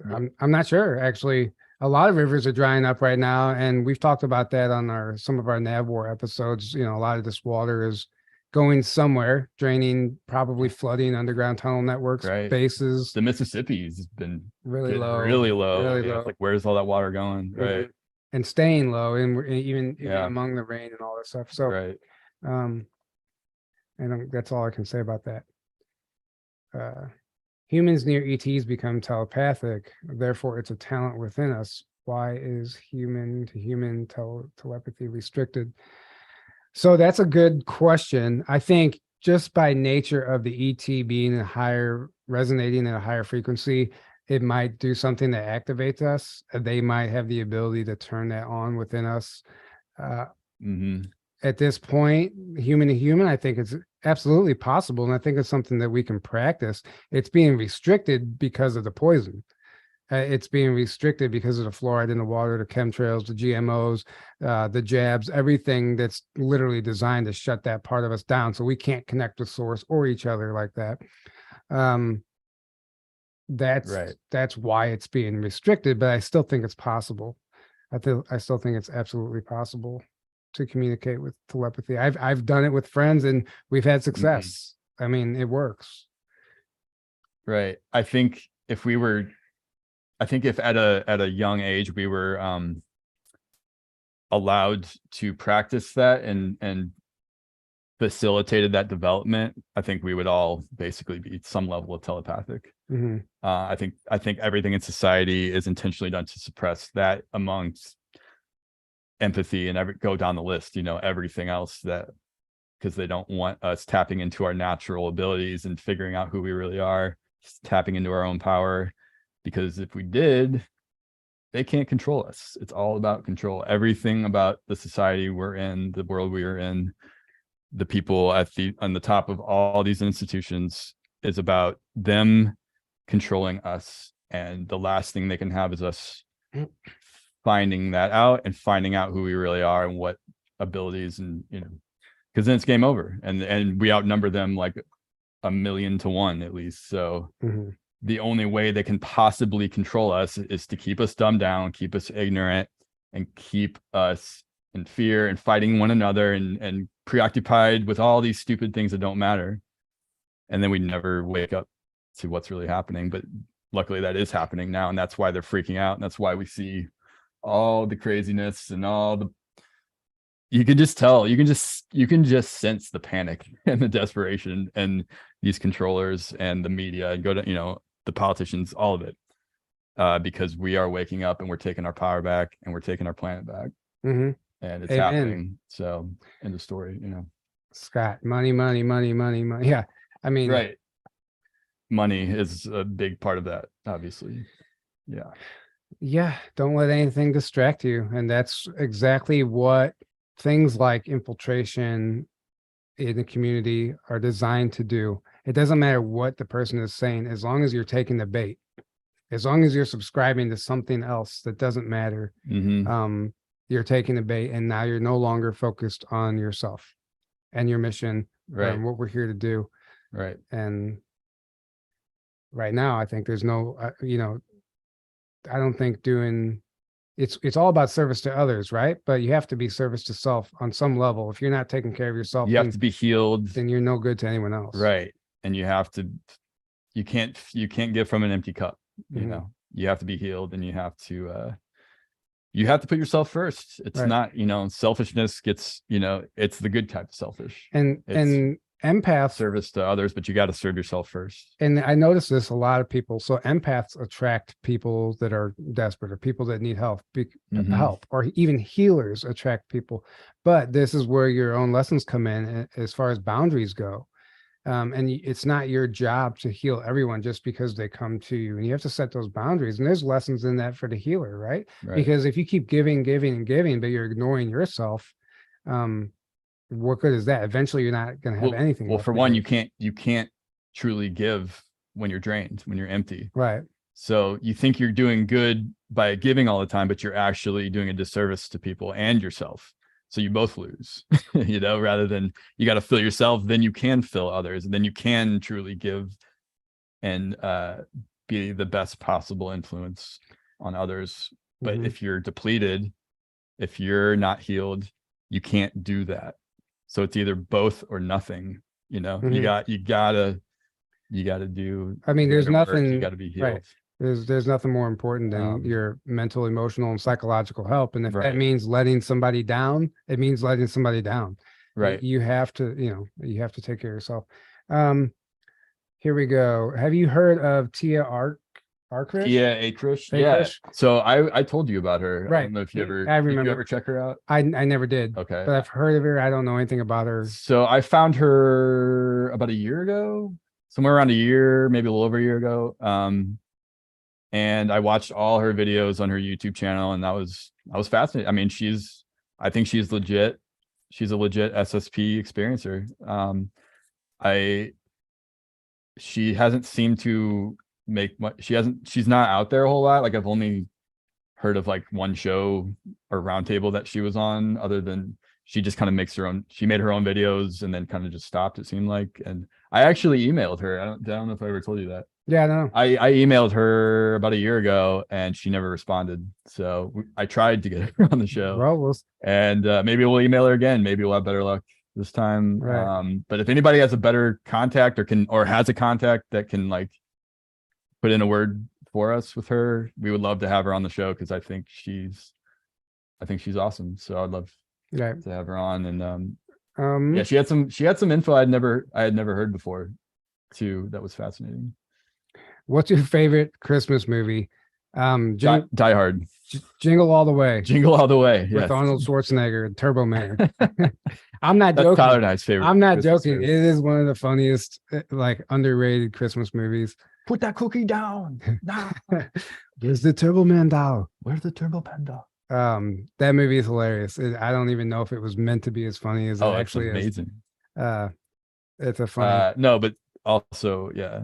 S1: I'm not sure, actually. A lot of rivers are drying up right now, and we've talked about that on some of our NavWar episodes. A lot of this water is going somewhere, draining, probably flooding underground tunnel networks, bases.
S2: The Mississippi's been
S1: really low.
S2: Like, where's all that water going? Right.
S1: And staying low, and even among the rain and all that stuff. So, and that's all I can say about that. Humans near ETs become telepathic, therefore it's a talent within us. Why is human to human telepathy restricted? So that's a good question. I think just by nature of the ET being resonating at a higher frequency, it might do something that activates us. They might have the ability to turn that on within us. at this point, human to human, I think it's absolutely possible. And I think it's something that we can practice. It's being restricted because of the poison. It's being restricted because of the fluoride in the water, the chemtrails, the GMOs, the jabs, everything that's literally designed to shut that part of us down. So we can't connect with source or each other like that. That's why it's being restricted, but I still think it's possible. I still think it's absolutely possible to communicate with telepathy. I've done it with friends and we've had success. I mean, it works.
S2: Right. I think if at a young age we were allowed to practice that and facilitated that development, I think we would all basically be some level of telepathic. I think everything in society is intentionally done to suppress that amongst empathy and go down the list, everything else, that because they don't want us tapping into our natural abilities and figuring out who we really are, tapping into our own power. Because if we did, they can't control us. It's all about control. Everything about the society we're in, the world we are in, the people on the top of all these institutions, is about them controlling us. And the last thing they can have is us finding that out and finding out who we really are and what abilities, and because then it's game over, and we outnumber them like 1,000,000 to 1 at least. So the only way they can possibly control us is to keep us dumbed down, keep us ignorant, and keep us in fear and fighting one another and preoccupied with all these stupid things that don't matter. And then we never wake up to what's really happening. But luckily that is happening now, and that's why they're freaking out, and that's why we see all the craziness and all the, you can just tell, you can just sense the panic and the desperation, and these controllers and the media and the politicians, all of it, because we are waking up and we're taking our power back and we're taking our planet back. And it's happening. So end of story,
S1: Scott, money. Yeah. I mean,
S2: right. Money is a big part of that, obviously. Yeah.
S1: Don't let anything distract you. And that's exactly what things like infiltration in the community are designed to do. It doesn't matter what the person is saying, as long as you're taking the bait, as long as you're subscribing to something else that doesn't matter. You're taking the bait, and now you're no longer focused on yourself and your mission,
S2: right,
S1: and what we're here to do.
S2: Right.
S1: And right now, I think there's no, I don't think it's all about service to others, right? But you have to be service to self on some level. If you're not taking care of yourself,
S2: you have to be healed,
S1: then you're no good to anyone else.
S2: Right. And you can't give from an empty cup. You have to be healed, and you have to put yourself first. It's not, selfishness gets, it's the good type of selfish. And
S1: empaths,
S2: service to others, but you got to serve yourself first.
S1: And I notice this a lot of people. So empaths attract people that are desperate, or people that need help, or even healers attract people. But this is where your own lessons come in as far as boundaries go. And it's not your job to heal everyone just because they come to you, and you have to set those boundaries. And there's lessons in that for the healer, right? Because if you keep giving, but you're ignoring yourself, what good is that? Eventually you're not going to have anything.
S2: Well, for one, you can't truly give when you're drained, when you're empty.
S1: Right.
S2: So you think you're doing good by giving all the time, but you're actually doing a disservice to people and yourself. So you both lose, rather than you got to fill yourself, then you can fill others, and then you can truly give and be the best possible influence on others. But if you're depleted, if you're not healed, you can't do that. So it's either both or nothing. You gotta do.
S1: I mean, there's nothing.
S2: You gotta be healed.
S1: Right. There's nothing more important than your mental, emotional, and psychological help. And if that means letting somebody down, it means letting somebody down.
S2: Right.
S1: You have to, you have to take care of yourself. Here we go. Have you heard of Tia Arkrish?
S2: Tia Akrish? Yeah. So I told you about her.
S1: Right.
S2: I don't know if you ever,
S1: I remember.
S2: Did you ever check her out?
S1: I never did.
S2: Okay.
S1: But I've heard of her. I don't know anything about her.
S2: So I found her about a year ago, somewhere around a year, maybe a little over a year ago. And I watched all her videos on her YouTube channel, and I was fascinated. I mean, I think she's legit. she's a legit SSP experiencer. She hasn't seemed to make much. She's not out there a whole lot. Like I've only heard of like one show or roundtable that she was on, other than she just kind of makes her own. She made her own videos and then kind of just stopped, it seemed like. And I actually emailed her. I don't know if I ever told you that.
S1: Yeah, no.
S2: I emailed her about a year ago and she never responded. So I tried to get her on the show.
S1: Well,
S2: And maybe we'll email her again. Maybe we'll have better luck this time.
S1: Right.
S2: But if anybody has a better contact or has a contact that can like put in a word for us with her, we would love to have her on the show, because I think she's awesome. So I'd love to have her on. And yeah, she had some info I had never heard before too. That was fascinating.
S1: What's your favorite Christmas movie?
S2: Die Hard.
S1: Jingle All the Way.
S2: Jingle All the Way.
S1: With
S2: Yes.
S1: Arnold Schwarzenegger and Turbo Man. I'm not
S2: That's
S1: joking.
S2: Tyler and I's favorite.
S1: I'm not
S2: Christmas
S1: joking.
S2: movie.
S1: It is one of the funniest, like underrated Christmas movies.
S2: Put that cookie down. Nah.
S1: Where's the Turbo Man doll?
S2: Where's the Turbo Panda?
S1: That movie is hilarious. I don't even know if it was meant to be as funny as it actually is.
S2: Amazing.
S1: It's a funny.
S2: No, but also, yeah.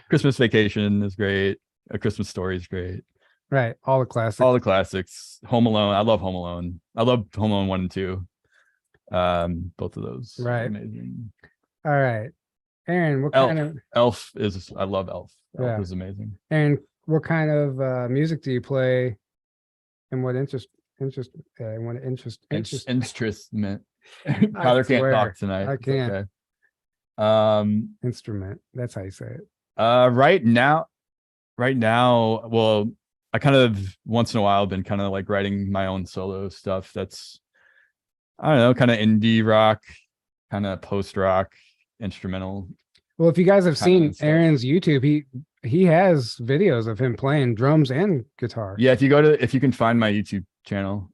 S2: Christmas Vacation is great. A Christmas Story is great.
S1: Right. All the classics.
S2: All the classics. Home Alone. I love Home Alone. I love Home Alone 1 and 2. Both of those.
S1: Right.
S2: Amazing.
S1: All right. Aaron, what kind of
S2: Elf is, I love Elf. Elf
S1: Yeah.
S2: is amazing.
S1: Aaron, what kind of music do you play, and what interest
S2: Instrument. Tyler can't
S1: swear,
S2: talk tonight.
S1: I
S2: It's
S1: can't.
S2: okay.
S1: Instrument. That's how you say it.
S2: Right now, well, I kind of once in a while been kind of like writing my own solo stuff. That's, I don't know, kind of indie rock, kind of post rock, instrumental.
S1: Well, if you guys have seen
S2: stuff.
S1: Aaron's YouTube, he has videos of him playing drums and guitar.
S2: Yeah, if you can find my YouTube channel,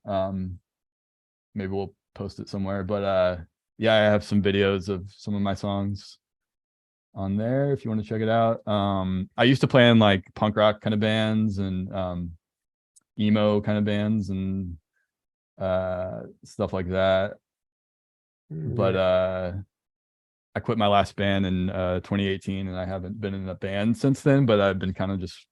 S2: maybe we'll post it somewhere. But yeah, I have some videos of some of my songs on there if you want to check it out. I used to play in like punk rock kind of bands and emo kind of bands and stuff like that. But I quit my last band in 2018, and I haven't been in a band since then, but I've been kind of just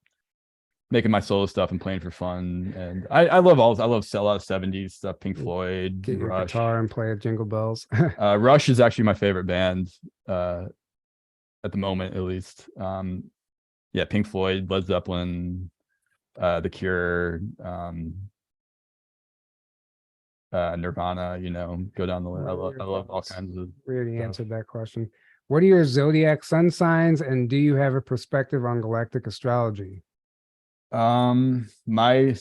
S2: making my solo stuff and playing for fun. And I love a lot of 70s stuff, Pink Floyd,
S1: Get your
S2: Rush.
S1: guitar and play Jingle Bells.
S2: Rush is actually my favorite band at the moment, at least. Yeah, Pink Floyd, Led Zeppelin, The Cure, Nirvana, go down the list. I love all kinds of
S1: We already
S2: stuff.
S1: answered that question. What are your zodiac sun signs, and do you have a perspective on galactic astrology?
S2: My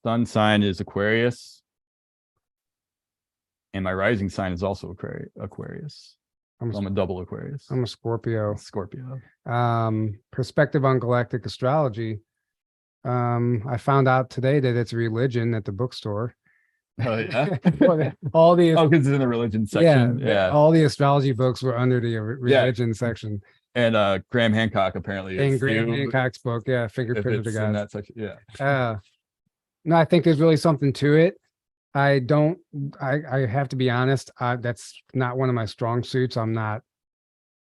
S2: sun sign is Aquarius, and my rising sign is also Aquarius. I'm a double Aquarius.
S1: I'm a Scorpio.
S2: Scorpio.
S1: Perspective on galactic astrology. I found out today that it's a religion at the bookstore.
S2: Oh yeah.
S1: All the
S2: because it's in the religion section. Yeah.
S1: all the astrology books were under the religion section.
S2: And Graham Hancock apparently is.
S1: And Graham Hancock's book, Fingerprint of the
S2: in
S1: Gods.
S2: that section. Yeah.
S1: No, I think there's really something to it. I have to be honest, that's not one of my strong suits. I'm not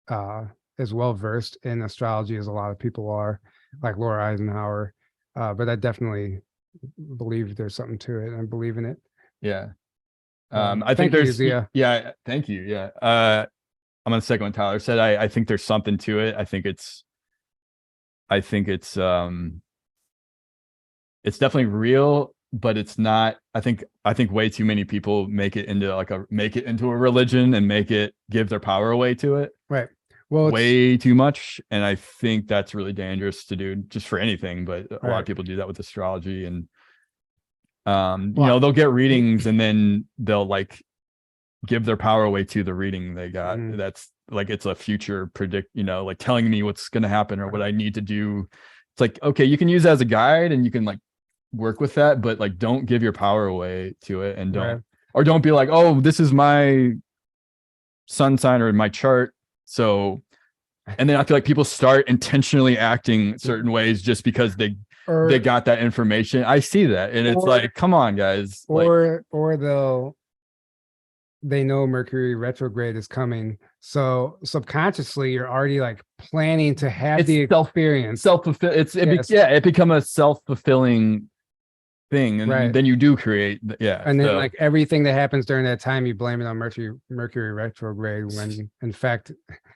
S1: as well versed in astrology as a lot of people are, like Laura Eisenhower. But I definitely believe there's something to it. I believe in it.
S2: Yeah. I think there's
S1: yeah.
S2: Thank you. Yeah. I'm on the second one Tyler said. I think there's something to it. I think it's definitely real, but it's not. I think way too many people make it into a religion and give their power away to it.
S1: Right. Well,
S2: way too much. And I think that's really dangerous to do just for anything, but a lot of people do that with astrology. And they'll get readings and then they'll like give their power away to the reading they got. That's like, it's a future like telling me what's going to happen or what I need to do. It's like, okay, you can use it as a guide and you can like work with that, but like, don't give your power away to it. And don't be like, oh, this is my sun sign or my chart. So, and then I feel like people start intentionally acting certain ways just because they got that information. I see that. And it's like, come on, guys.
S1: Or they'll they know Mercury retrograde is coming. So subconsciously, you're already like planning to have the experience.
S2: Self-fulfill.
S1: Yes.
S2: It become a self-fulfilling thing, and
S1: Right.
S2: then you do create. Yeah.
S1: And then like everything that happens during that time, you blame it on Mercury retrograde when in fact.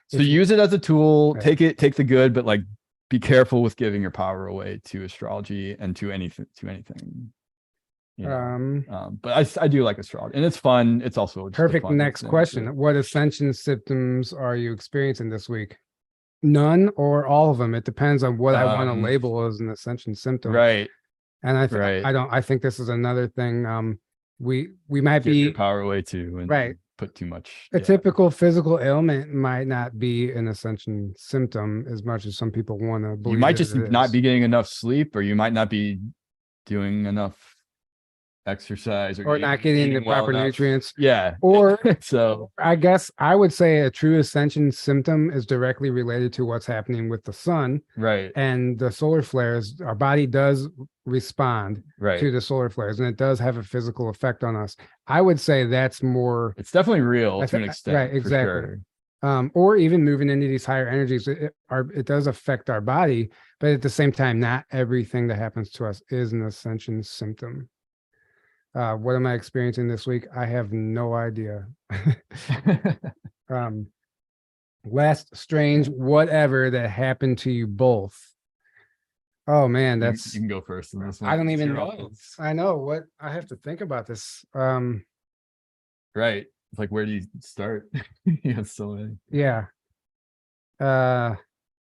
S2: So use it as a tool,
S1: Right.
S2: take the good, but like be careful with giving your power away to astrology and to anything. You know? But I do like astrology, and it's fun. It's also just
S1: perfect. Next question. What ascension symptoms are you experiencing this week? None or all of them. It depends on what I want to label as an ascension symptom.
S2: Right.
S1: And I think this is another thing. We might
S2: give your
S1: be
S2: power away too, and
S1: right.
S2: Put too much.
S1: A typical physical ailment might not be an ascension symptom as much as some people want to believe.
S2: You might just not be getting enough sleep, or you might not be doing enough exercise,
S1: or not getting the proper nutrients.
S2: Yeah.
S1: Or
S2: so
S1: I guess I would say a true ascension symptom is directly related to what's happening with the sun.
S2: Right.
S1: And the solar flares. Our body does respond to the solar flares, and it does have a physical effect on us. I would say that's more.
S2: It's definitely real to an extent.
S1: Right. Exactly. Sure. Or even moving into these higher energies, it does affect our body, but at the same time, not everything that happens to us is an ascension symptom. What am I experiencing this week? I have no idea. Last strange whatever that happened to you both. Oh man,
S2: you can go first in this one.
S1: I don't even know. I know what I have to think about this.
S2: Right. It's like, where do you start? You have so many.
S1: Yeah. Well,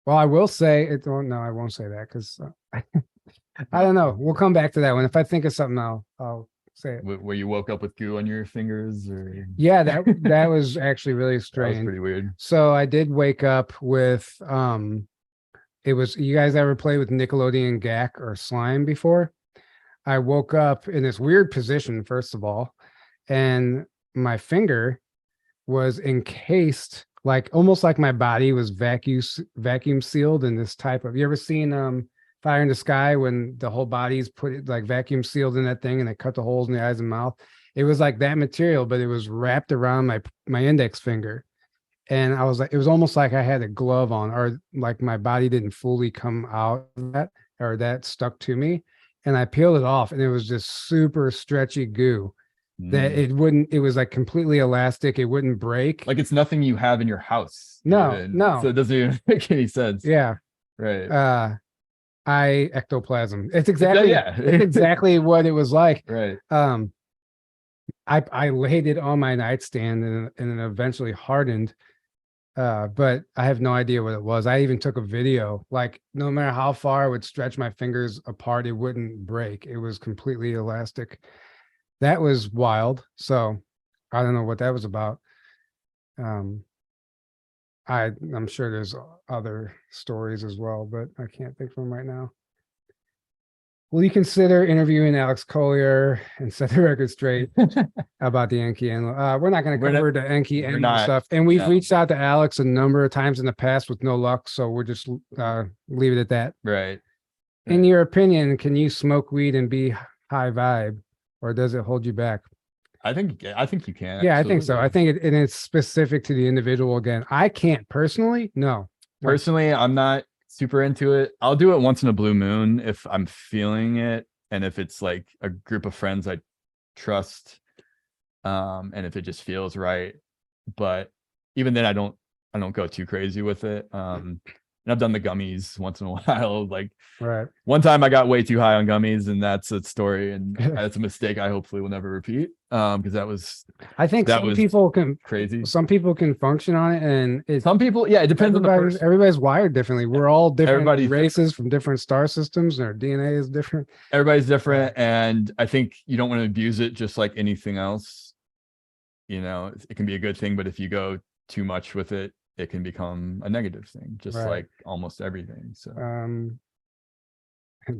S1: I will say it. Oh, no, I won't say that because I don't know. We'll come back to that one. If I think of something, I'll say it.
S2: Where you woke up with goo on your fingers, or
S1: yeah, that was actually really strange.
S2: That was pretty weird.
S1: So I did wake up with it was, you guys ever play with Nickelodeon Gack or slime before? I woke up in this weird position, first of all, and my finger was encased, like almost like my body was vacuum sealed in this type of. You ever seen Fire in the Sky when the whole body's put it like vacuum sealed in that thing and they cut the holes in the eyes and mouth? It was like that material, but it was wrapped around my index finger. And I was like, it was almost like I had a glove on, or like my body didn't fully come out of that, or that stuck to me. And I peeled it off, and it was just super stretchy goo that it was like completely elastic. It wouldn't break.
S2: Like it's nothing you have in your house.
S1: No.
S2: So it doesn't even make any sense.
S1: Yeah.
S2: Right.
S1: Ectoplasm. It's exactly, it's exactly what it was like.
S2: Right.
S1: I laid it on my nightstand and it eventually hardened. But I have no idea what it was. I even took a video. Like no matter how far I would stretch my fingers apart, it wouldn't break. It was completely elastic. That was wild. So I don't know what that was about. I'm sure there's other stories as well, but I can't think of them right now. Will you consider interviewing Alex Collier and set the record straight about the Enki animal? We're not going to cover the Enki animal stuff. And we've reached out to Alex a number of times in the past with no luck. So we'll just leave it at that.
S2: Right.
S1: In your opinion, can you smoke weed and be high vibe, or does it hold you back?
S2: I think you can.
S1: Yeah, absolutely. I think so. I think it's specific to the individual. Again, I can't personally. No.
S2: Personally, I'm not super into it. I'll do it once in a blue moon if I'm feeling it, and if it's like a group of friends I trust, and if it just feels right. But even then, I don't go too crazy with it. And I've done the gummies once in a while. Like one time I got way too high on gummies, and that's a story, and that's a mistake I hopefully will never repeat. Because that was,
S1: I think some people can
S2: crazy.
S1: Some people can function on it, and
S2: some people, yeah, it depends on the person.
S1: Everybody's wired differently. We're all different races from different star systems, and our DNA is different.
S2: Everybody's different, and I think you don't want to abuse it, just like anything else. You know, it can be a good thing, but if you go too much with it, it can become a negative thing, just like almost everything. So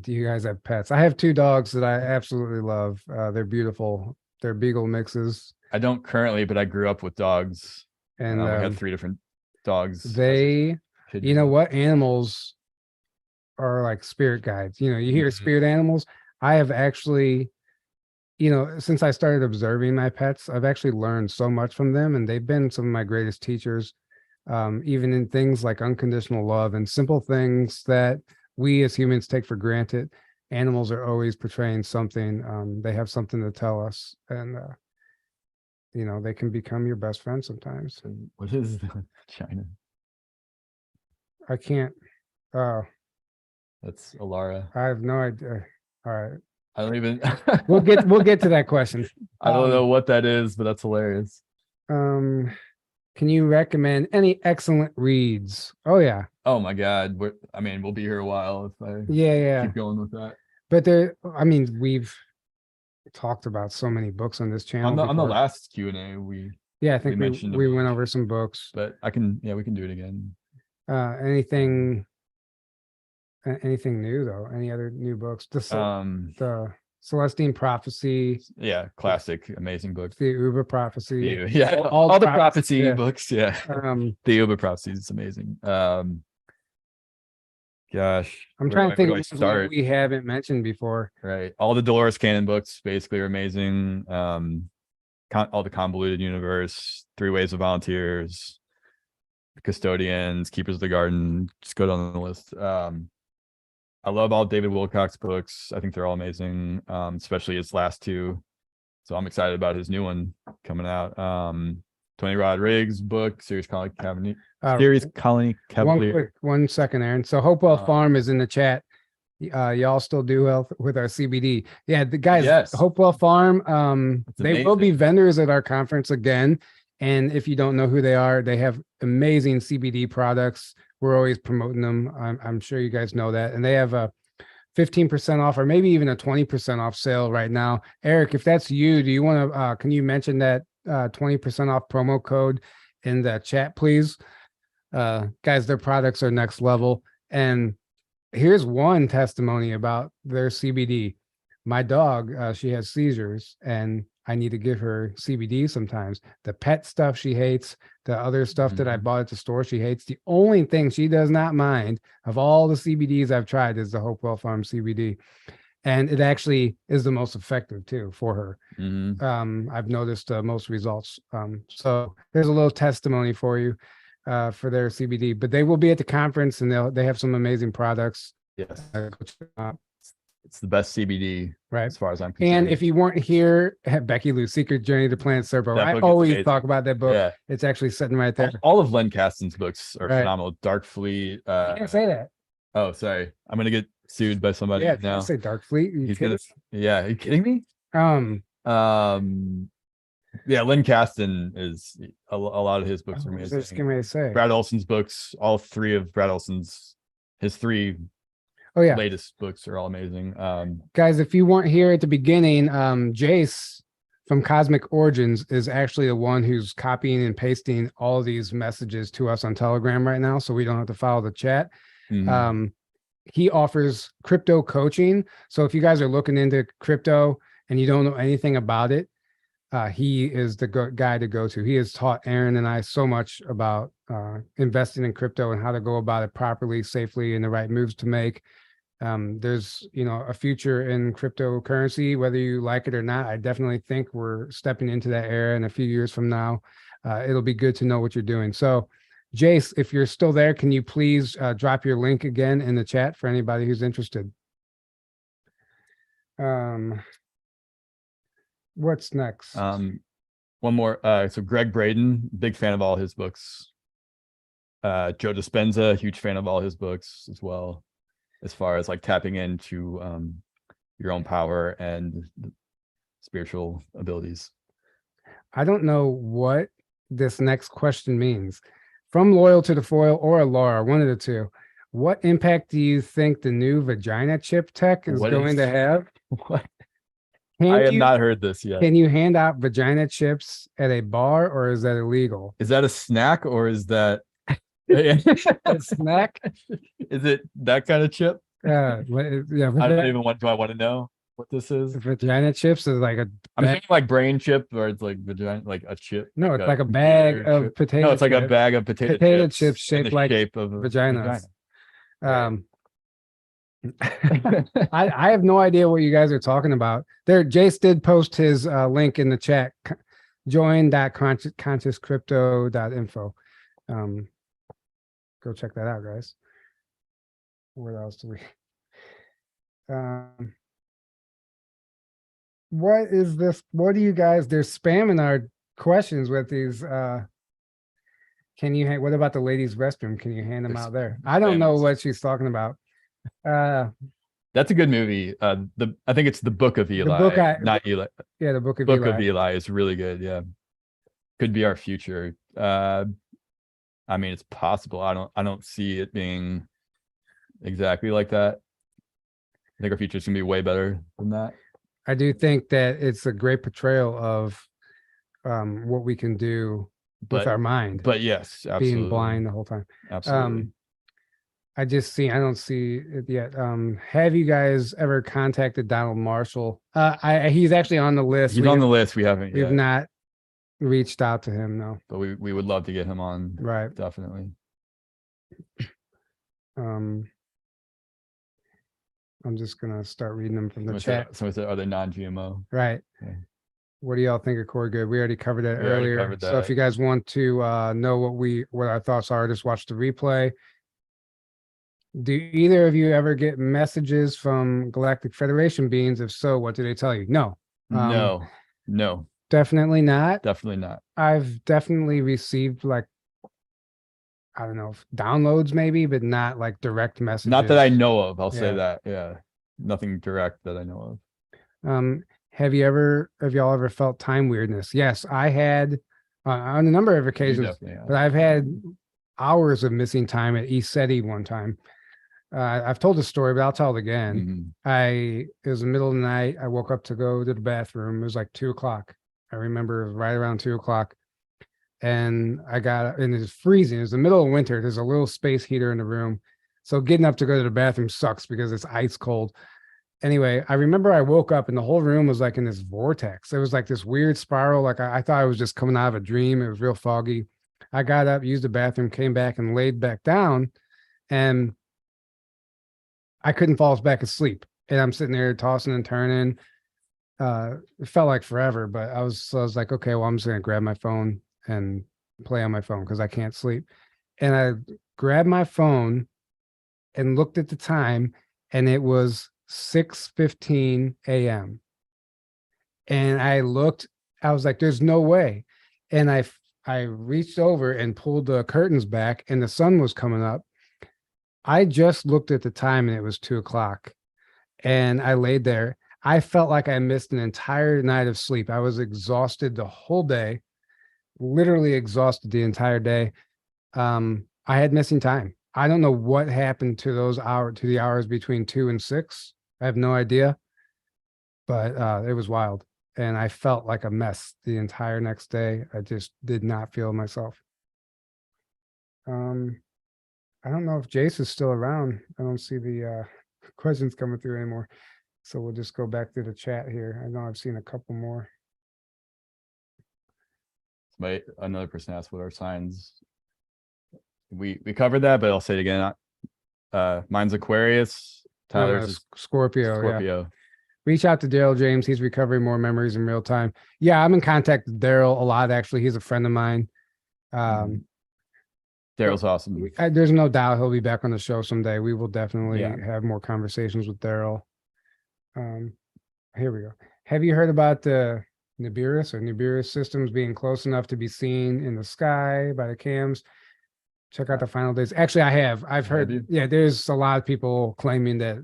S1: do you guys have pets? I have 2 dogs that I absolutely love. They're beautiful. They're beagle mixes.
S2: I don't currently, but I grew up with dogs, and we had 3 different dogs.
S1: You know what, animals are like spirit guides. You know, you hear spirit animals. I have actually since I started observing my pets, I've actually learned so much from them, and they've been some of my greatest teachers, even in things like unconditional love and simple things that we as humans take for granted. Animals are always portraying something. They have something to tell us, and they can become your best friend sometimes.
S2: And what is China?
S1: I can't. Oh,
S2: That's Alara.
S1: I have no idea. All right,
S2: I don't even.
S1: we'll get to that question.
S2: I don't know what that is, but that's hilarious.
S1: Can you recommend any excellent reads? Oh yeah.
S2: Oh my God. We'll be here a while if I
S1: Yeah.
S2: keep going with that.
S1: But we've talked about so many books on this channel.
S2: On the
S1: before.
S2: last Q&A,
S1: I think we went over some books.
S2: But we can do it again.
S1: Anything new though? Any other new books? The Celestine Prophecy.
S2: Yeah, classic, amazing books.
S1: The Uber Prophecy.
S2: Yeah, all the prophecy books. Yeah. The Uber Prophecy is amazing. Gosh,
S1: I'm trying to think of what we haven't mentioned before.
S2: Right, all the Dolores Cannon books basically are amazing. All the Convoluted Universe, Three Ways of Volunteers, Custodians, Keepers of the Garden. Just go down the list. I love all David Wilcock's books. I think they're all amazing, especially his last two. So I'm excited about his new one coming out. Tony Rodriguez's book, Series Colony Cavalier.
S1: One second, Aaron. So Hopewell Farm is in the chat. Y'all still do well with our CBD. Yeah, the guys, yes. Hopewell Farm, they will be vendors at our conference again. And if you don't know who they are, they have amazing CBD products. We're always promoting them. I'm sure you guys know that. And they have a 15% off or maybe even a 20% off sale right now. Eric, if that's you, do you want to, can you mention that 20% off promo code in the chat, please? Guys, their products are next level. And here's one testimony about their CBD. My dog, she has seizures, and I need to give her CBD sometimes. The pet stuff she hates, the other stuff that I bought at the store she hates. The only thing she does not mind of all the CBDs I've tried is the Hopewell Farm CBD. And it actually is the most effective too for her. I've noticed most results. So there's a little testimony for you for their CBD, but they will be at the conference and they have some amazing products.
S2: Yes. It's the best CBD,
S1: right?
S2: As far as I'm concerned.
S1: And if you weren't here, Becky Lou's Secret Journey to Plant Serpo. I always talk about that book. Yeah. It's actually sitting right there.
S2: All of Len Kasten's books are phenomenal. Dark Fleet.
S1: I can't say that.
S2: Oh, sorry. I'm gonna get sued by somebody now.
S1: I say Dark Fleet.
S2: Yeah, are you kidding me? Yeah, Len Kasten is a lot of his books are amazing.
S1: Just give me a say.
S2: Brad Olson's books, all three of Brad Olson's, his three latest books are all amazing.
S1: Guys, if you weren't here at the beginning, Jayse from Cosmic Origins is actually the one who's copying and pasting all of these messages to us on Telegram right now, so we don't have to follow the chat. He offers crypto coaching. So if you guys are looking into crypto and you don't know anything about it, he is the guy to go to. He has taught Aaron and I so much about investing in crypto and how to go about it properly, safely, and the right moves to make. There's, a future in cryptocurrency, whether you like it or not. I definitely think we're stepping into that era, and a few years from now, it'll be good to know what you're doing. So Jayse, if you're still there, can you please drop your link again in the chat for anybody who's interested? What's next?
S2: One more. So Greg Braden, big fan of all his books. Joe Dispenza, huge fan of all his books as well, as far as like tapping into your own power and spiritual abilities.
S1: I don't know what this next question means. From Loyal to the Foil or Laura, one of the two, what impact do you think the new vagina chip tech is going to have?
S2: What? I have not heard this yet.
S1: Can you hand out vagina chips at a bar, or is that illegal?
S2: Is that a snack, or is that
S1: a snack?
S2: Is it that kind of chip?
S1: Yeah.
S2: I don't even want. Do I want to know what this is?
S1: Vagina chips is like
S2: I'm thinking like brain chip, or it's like vagina, like a chip.
S1: No, it's like a bag of potato.
S2: No, it's like a bag of potato
S1: chips shaped like
S2: shape of
S1: vagina. I have no idea what you guys are talking about. There, Jayse did post his link in the chat. Join.consciouscrypto.info. Go check that out, guys. What else do we? What is this? What do you guys? They're spamming our questions with these. Can you? What about the ladies' restroom? Can you hand them out there? I don't know what she's talking about.
S2: That's a good movie. I think it's The Book of Eli,
S1: book
S2: not Eli.
S1: Yeah, the Book of
S2: Book
S1: Eli.
S2: of Eli is really good. Yeah, could be our future. I mean, it's possible. I don't see it being exactly like that. I think our future is gonna be way better than that.
S1: I do think that it's a great portrayal of what we can do with our mind.
S2: But yes, absolutely.
S1: Being blind the whole time.
S2: Absolutely.
S1: I don't see it yet. Have you guys ever contacted Donald Marshall? He's actually on the list.
S2: He's on the list. We haven't
S1: We've
S2: yet.
S1: not reached out to him, no.
S2: But we would love to get him on.
S1: Right.
S2: Definitely.
S1: I'm just gonna start reading them from the chat.
S2: Someone said, are they non-GMO?
S1: Right.
S2: Okay.
S1: What do y'all think of core good? We already covered that earlier. So if you guys want to know what our thoughts are, just watch the replay. Do either of you ever get messages from Galactic Federation beings? If so, what do they tell you? No.
S2: No.
S1: Definitely not.
S2: Definitely not.
S1: I've definitely received I don't know, downloads maybe, but not like direct messages.
S2: Not that I know of. I'll say that. Yeah. Nothing direct that I know
S1: of. Have y'all ever felt time weirdness? Yes, I had on a number of occasions, but I've had hours of missing time at ECETI one time. I've told the story, but I'll tell it again. It was the middle of the night. I woke up to go to the bathroom. It was like 2:00. I remember it was right around 2:00. And and it was freezing. It was the middle of winter. There's a little space heater in the room. So getting up to go to the bathroom sucks because it's ice cold. Anyway, I remember I woke up and the whole room was like in this vortex. It was like this weird spiral. Like I thought I was just coming out of a dream. It was real foggy. I got up, used the bathroom, came back and laid back down, and I couldn't fall back asleep. And I'm sitting there tossing and turning. It felt like forever, but I was like, okay, well, I'm just gonna grab my phone and play on my phone because I can't sleep. And I grabbed my phone and looked at the time, and it was 6:15 a.m. And I was like, there's no way. And I reached over and pulled the curtains back, and the sun was coming up. I just looked at the time and it was 2:00. And I laid there. I felt like I missed an entire night of sleep. I was exhausted the whole day, literally exhausted the entire day. I had missing time. I don't know what happened to the hours between 2 and 6. I have no idea, but it was wild. And I felt like a mess the entire next day. I just did not feel myself. I don't know if Jayse is still around. I don't see the questions coming through anymore. So we'll just go back to the chat here. I know I've seen a couple more.
S2: Another person asked what our signs. We covered that, but I'll say it again. Mine's Aquarius. Tyler's
S1: Scorpio. Yeah. Reach out to Daryl James. He's recovering more memories in real time. Yeah, I'm in contact with Daryl a lot, actually. He's a friend of mine.
S2: Daryl's awesome.
S1: There's no doubt he'll be back on the show someday. We will definitely have more conversations with Daryl. Here we go. Have you heard about the Nibiru systems being close enough to be seen in the sky by the cams? Check out the final days. Actually, I have. I've heard. Yeah, there's a lot of people claiming that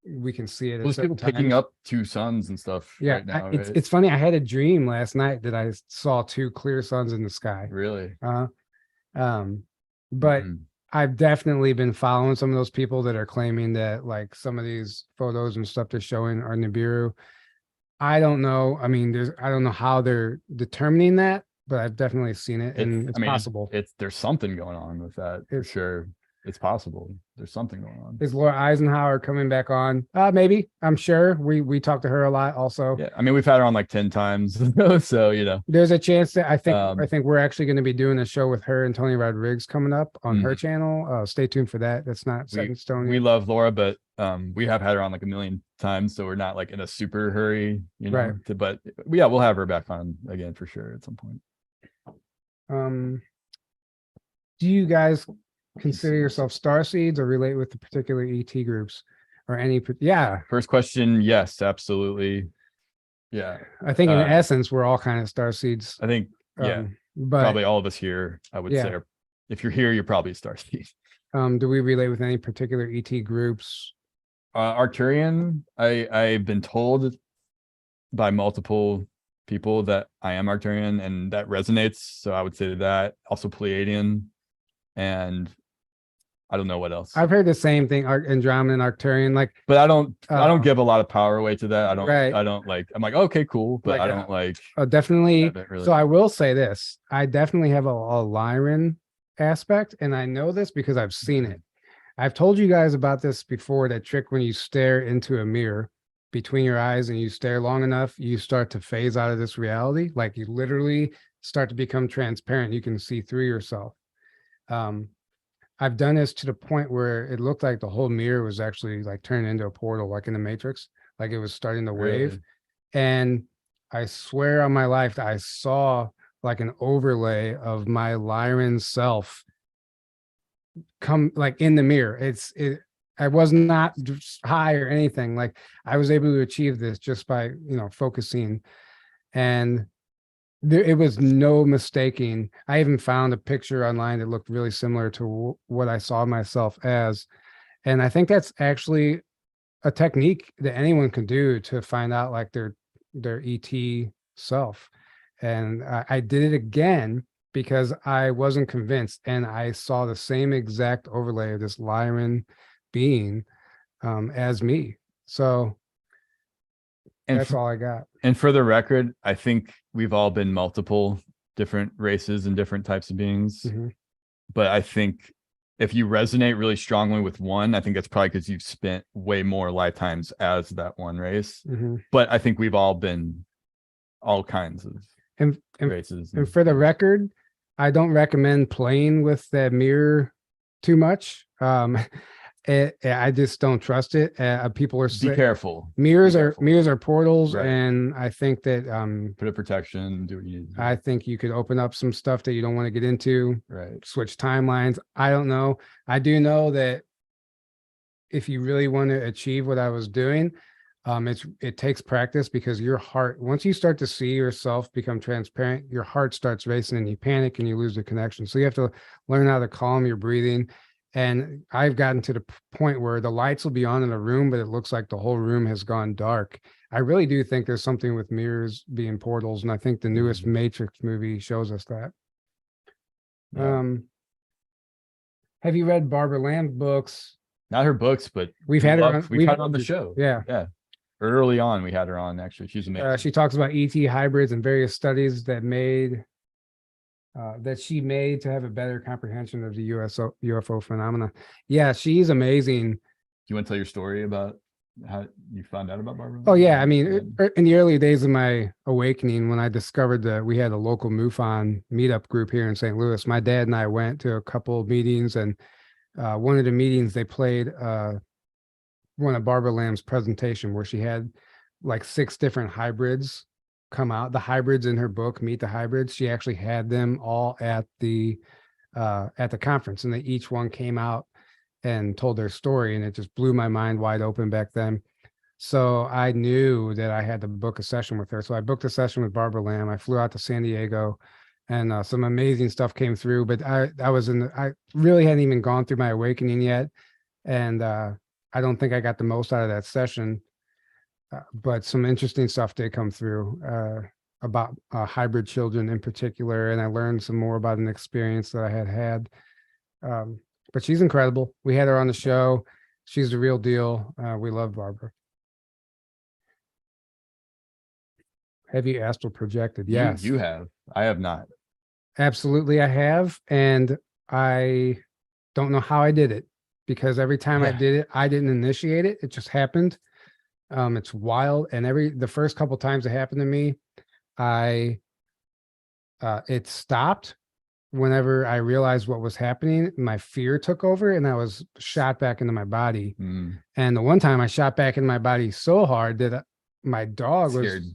S1: we can see it.
S2: There's people picking up 2 suns and stuff.
S1: Yeah,
S2: right now,
S1: it's funny. I had a dream last night that I saw 2 clear suns in the sky.
S2: Really?
S1: But I've definitely been following some of those people that are claiming that some of these photos and stuff they're showing are Nibiru. I don't know. I mean, I don't know how they're determining that, but I've definitely seen it, and it's possible.
S2: There's something going on with that for sure. it's possible. There's something going on.
S1: Is Laura Eisenhower coming back on? Maybe. I'm sure. We talked to her a lot also.
S2: Yeah, I mean, we've had her on like 10 times, so you know.
S1: There's a chance that I
S2: Um,
S1: think we're actually going to be doing a show with her and Tony Rodriguez coming up on her channel. Stay tuned for that. That's not set in stone
S2: we
S1: yet.
S2: love Laura, but we have had her on like a million times, so we're not like in a super hurry, you know.
S1: Right.
S2: But yeah, we'll have her back on again for sure at some point.
S1: Do you guys consider yourself starseeds or relate with the particular ET groups or any? Yeah,
S2: First question, yes, absolutely. Yeah,
S1: I think in essence we're all kind of starseeds.
S2: I think yeah,
S1: but
S2: probably all of us here, I would say, if you're here, you're probably a starseed.
S1: Do we relate with any particular ET groups?
S2: Arcturian, I've been told by multiple people that I am Arcturian, and that resonates. So I would say that. Also Pleiadian, and I don't know what else.
S1: I've heard the same thing, Andromedan and Arcturian, like,
S2: but I don't give a lot of power away to that. I don't like, I'm like, okay, cool, but like, I don't like.
S1: Definitely. Really. So I will say this, I definitely have a Lyran aspect, and I know this because I've seen it. I've told you guys about this before, that trick when you stare into a mirror between your eyes and you stare long enough, you start to phase out of this reality. Like you literally start to become transparent. You can see through yourself. I've done this to the point where it looked like the whole mirror was actually like turned into a portal, like in the Matrix, like it was starting to wave. Really? And I swear on my life that I saw like an overlay of my Lyran self come like in the mirror. I was not high or anything. Like I was able to achieve this just by, focusing, and it was no mistaking. I even found a picture online that looked really similar to what I saw myself as. And I think that's actually a technique that anyone can do to find out like their ET self. And I did it again because I wasn't convinced, and I saw the same exact overlay of this Lyran being as me. So that's all I got.
S2: And for the record, I think we've all been multiple different races and different types of beings. But I think if you resonate really strongly with one, I think that's probably because you've spent way more lifetimes as that one race. But I think we've all been all kinds of races.
S1: And for the record, I don't recommend playing with that mirror too much. I just don't trust it. People are
S2: be careful.
S1: Mirrors are portals, right. And I think that
S2: put a protection. Do what you need to do.
S1: I think you could open up some stuff that you don't want to get into.
S2: Right.
S1: Switch timelines. I don't know. I do know that if you really want to achieve what I was doing, it takes practice, because your heart, once you start to see yourself become transparent, your heart starts racing and you panic and you lose the connection. So you have to learn how to calm your breathing. And I've gotten to the point where the lights will be on in a room, but it looks like the whole room has gone dark. I really do think there's something with mirrors being portals. And I think the newest Matrix movie shows us that. Yeah. Have you read Barbara Lamb's books?
S2: Not her books, but
S1: we've had her
S2: on the show.
S1: Yeah.
S2: Yeah. Early on, we had her on, actually. She's amazing.
S1: She talks about ET hybrids and various studies that she made to have a better comprehension of the UFO phenomena. Yeah, she's amazing.
S2: Do you want to tell your story about how you found out about Barbara?
S1: Oh yeah, I mean, in the early days of my awakening, when I discovered that we had a local MUFON meetup group here in St. Louis, my dad and I went to a couple of meetings, and one of the meetings they played one of Barbara Lamb's presentation where she had like 6 different hybrids come out. The hybrids in her book, Meet the Hybrids, she actually had them all at the conference, and they each one came out and told their story, and it just blew my mind wide open back then. So I knew that I had to book a session with her. So I booked a session with Barbara Lamb. I flew out to San Diego, and some amazing stuff came through, but I really hadn't even gone through my awakening yet. And I don't think I got the most out of that session. But some interesting stuff did come through about hybrid children in particular, and I learned some more about an experience that I had. But she's incredible. We had her on the show. She's the real deal. We love Barbara. Have you astral projected? Yes.
S2: You have. I have not.
S1: Absolutely, I have. And I Don't know how I did it, because every time I
S2: Yeah.
S1: did it, I didn't initiate it. It just happened. It's wild. And the first couple times it happened to me, I it stopped whenever I realized what was happening. My fear took over and I was shot back into my body.
S2: Mm.
S1: And the one time I shot back in my body so hard that my dog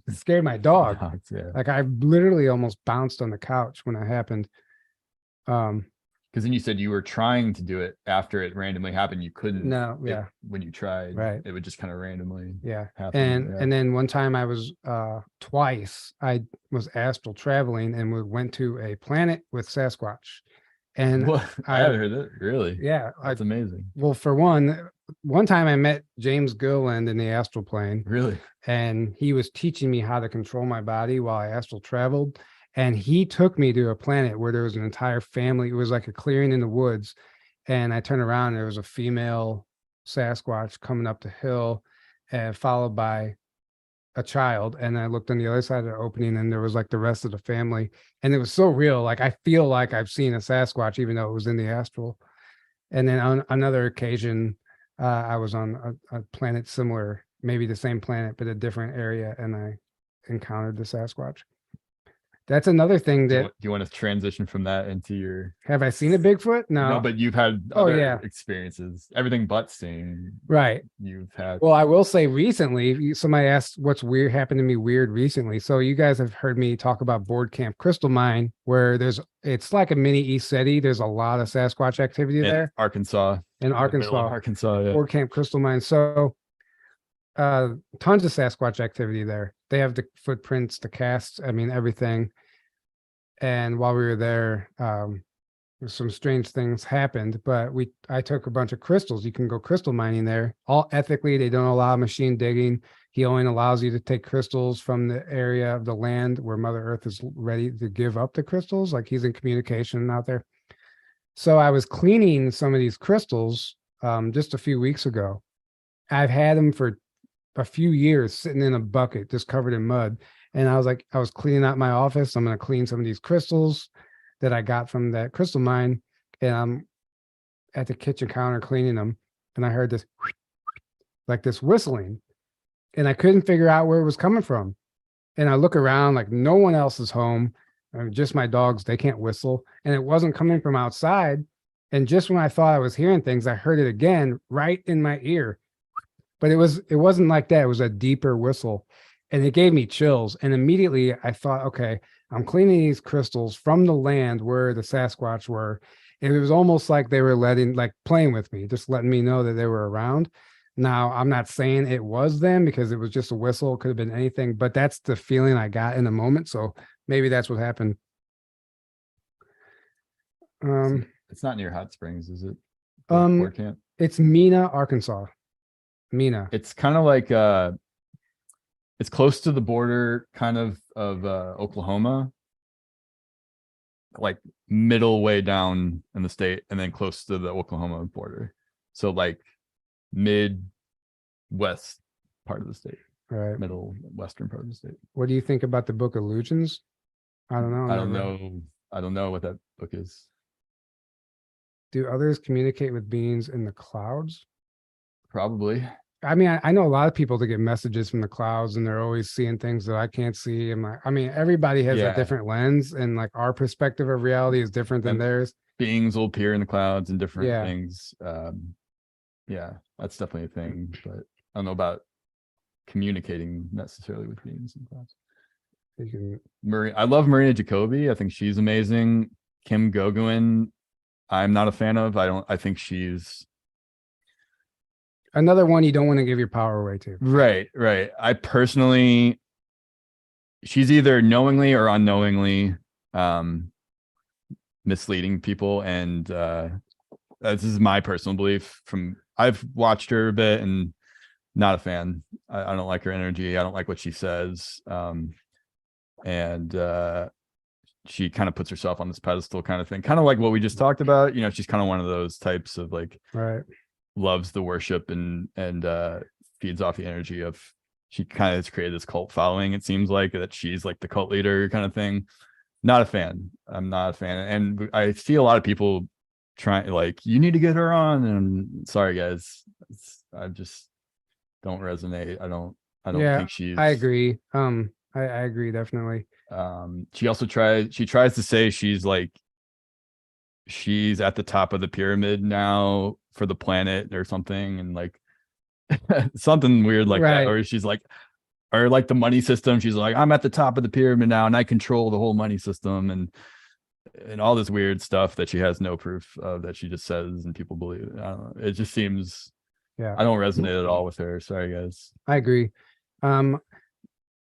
S1: scared my dog.
S2: Dogs, yeah.
S1: Like I literally almost bounced on the couch when it happened.
S2: Because then you said you were trying to do it after it randomly happened. You couldn't.
S1: No,
S2: it-
S1: yeah,
S2: when you tried,
S1: right.
S2: it would just kind of randomly
S1: Yeah.
S2: happen.
S1: And then one time I was twice I was astral traveling and we went to a planet with Sasquatch. And
S2: What? I haven't heard that. Really?
S1: yeah,
S2: That's amazing.
S1: well, for one time I met James Gilland in the astral plane,
S2: Really?
S1: and he was teaching me how to control my body while I astral traveled. And he took me to a planet where there was an entire family. It was like a clearing in the woods. And I turned around and there was a female Sasquatch coming up the hill, and followed by a child. And I looked on the other side of the opening and there was like the rest of the family. And it was so real. Like I feel like I've seen a Sasquatch, even though it was in the astral. And then on another occasion, I was on a planet similar, maybe the same planet, but a different area. And I encountered the Sasquatch. That's another thing
S2: Do
S1: that,
S2: do you want to transition from that into your?
S1: have I seen a Bigfoot?
S2: No,
S1: No.
S2: but you've had
S1: Oh,
S2: other
S1: yeah.
S2: experiences. Everything but seeing.
S1: Right.
S2: You've had.
S1: Well, I will say recently, somebody asked what's weird happened to me weird recently. So you guys have heard me talk about Board Camp Crystal Mine, where it's like a mini East City. There's a lot of Sasquatch activity there
S2: Arkansas.
S1: in
S2: the middle of
S1: Arkansas.
S2: Arkansas, yeah.
S1: Board Camp Crystal Mine. So tons of Sasquatch activity there. They have the footprints, the casts, I mean, everything. And while we were there, some strange things happened, but I took a bunch of crystals. You can go crystal mining there, all ethically. They don't allow machine digging. He only allows you to take crystals from the area of the land where Mother Earth is ready to give up the crystals. Like he's in communication out there. So I was cleaning some of these crystals just a few weeks ago. I've had them for a few years sitting in a bucket just covered in mud. And I was cleaning out my office. I'm going to clean some of these crystals that I got from that crystal mine. And I'm at the kitchen counter cleaning them. And I heard this, like this whistling. And I couldn't figure out where it was coming from. And I look around, like no one else is home. Just my dogs, they can't whistle. And it wasn't coming from outside. And just when I thought I was hearing things, I heard it again right in my ear. But it wasn't like that. It was a deeper whistle. And it gave me chills. And immediately I thought, okay, I'm cleaning these crystals from the land where the Sasquatch were. And it was almost like they were playing with me, just letting me know that they were around. Now, I'm not saying it was them because it was just a whistle. It could have been anything, but that's the feeling I got in the moment. So maybe that's what happened.
S2: It's not near Hot Springs, is it?
S1: Board
S2: Camp?
S1: It's Mena, Arkansas. Mena.
S2: It's kind of like it's close to the border kind of Oklahoma, like middle way down in the state, and then close to the Oklahoma border. So like mid-west part of the state,
S1: Right.
S2: middle western part of the state.
S1: What do you think about the Book of Illusions? I don't know.
S2: I don't know what that book is.
S1: Do others communicate with beings in the clouds?
S2: Probably.
S1: I mean, I know a lot of people that get messages from the clouds and they're always seeing things that I can't see. And I mean, everybody has a different lens, and like our perspective of reality is different than theirs.
S2: Beings will appear in the clouds and different
S1: Yeah.
S2: things. Yeah, that's definitely a thing, but I don't know about communicating necessarily with beings in the clouds. I love Marina Jacoby. I think she's amazing. Kim Goguen, I'm not a fan of. I think she's
S1: another one you don't want to give your power away to.
S2: Right. I personally, she's either knowingly or unknowingly misleading people. And this is my personal belief. I've watched her a bit and not a fan. I don't like her energy. I don't like what she says. And she kind of puts herself on this pedestal kind of thing, kind of like what we just talked about. She's kind of one of those types of like,
S1: right,
S2: loves the worship and feeds off the energy of, she kind of has created this cult following. It seems like that she's like the cult leader kind of thing. Not a fan. I'm not a fan. And I see a lot of people trying, like, you need to get her on, and sorry guys, I just don't resonate. I don't
S1: Yeah,
S2: think she's.
S1: I agree. I agree definitely.
S2: She tries to say she's at the top of the pyramid now for the planet or something, and like something weird like that.
S1: Right.
S2: Or she's like, or like the money system, she's like, I'm at the top of the pyramid now and I control the whole money system, and all this weird stuff that she has no proof of, that she just says and people believe. I don't know. It just seems,
S1: Yeah,
S2: I don't resonate at all with her. Sorry guys.
S1: I agree. Um,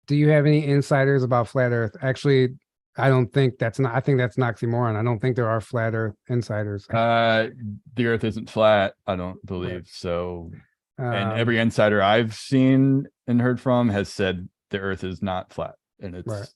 S1: do you have any insiders about flat Earth? Actually, I don't think that's not. I think that's an oxymoron. I don't think there are flat Earth insiders.
S2: The earth isn't flat, I don't
S1: Right.
S2: believe so. And
S1: Um,
S2: every insider I've seen and heard from has said the earth is not flat, and
S1: right.
S2: it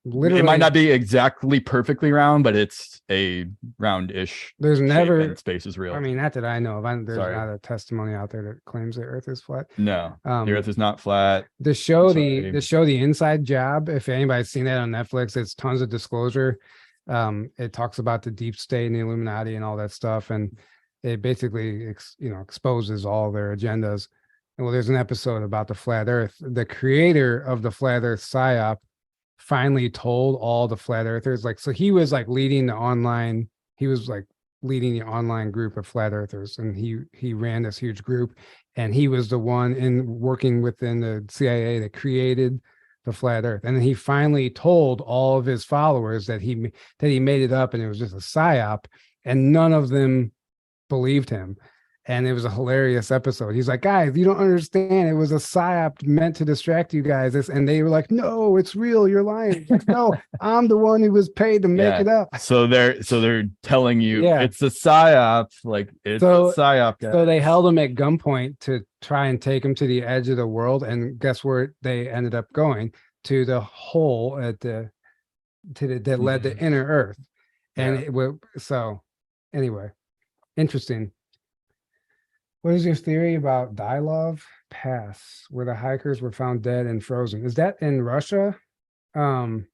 S1: Literally,
S2: might not be exactly perfectly round, but it's a roundish
S1: there's
S2: shape,
S1: never.
S2: and space is real.
S1: I mean, not that I know of. There's
S2: Sorry.
S1: not a testimony out there that claims the Earth is flat.
S2: No, the earth is not flat.
S1: The show,
S2: Sorry.
S1: the Inside Job. If anybody's seen that on Netflix, it's tons of disclosure. It talks about the deep state and the Illuminati and all that stuff, and it basically exposes all their agendas. And well, there's an episode about the flat Earth. The creator of the flat Earth psyop finally told all the flat earthers, like, so he was like leading the online. He was like leading the online group of flat earthers, and he ran this huge group, and he was the one in working within the CIA that created the flat earth. And then he finally told all of his followers that he made it up and it was just a psyop, and none of them believed him. And it was a hilarious episode. He's like, guys, you don't understand. It was a psyop meant to distract you guys. And they were like, no, it's real. You're lying. Like, no, I'm the one who was paid to make it up.
S2: So they're telling you,
S1: Yeah,
S2: it's a psyop. Like, it's a psyop. Guys.
S1: So they held him at gunpoint to try and take him to the edge of the world. And guess where they ended up going? To the hole that led to inner Earth. And so anyway, interesting. What is your theory about Dylov Pass, where the hikers were found dead and frozen? Is that in Russia? Is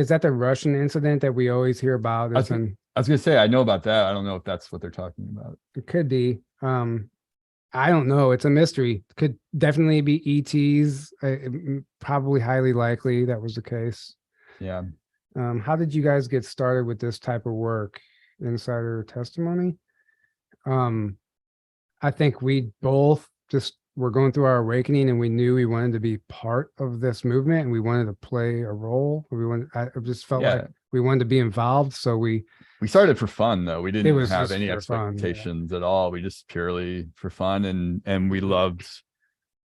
S1: that the Russian incident that we always hear about?
S2: I was gonna say, I know about that. I don't know if that's what they're talking about.
S1: It could be. I don't know. It's a mystery. Could definitely be ETs. Probably highly likely that was the case.
S2: Yeah.
S1: How did you guys get started with this type of work? Insider testimony? I think we both just were going through our awakening, and we knew we wanted to be part of this movement, and we wanted to play a role. I just felt like we wanted to be involved. So we
S2: started for fun, though. We didn't have any expectations at all. We just purely for fun, and we loved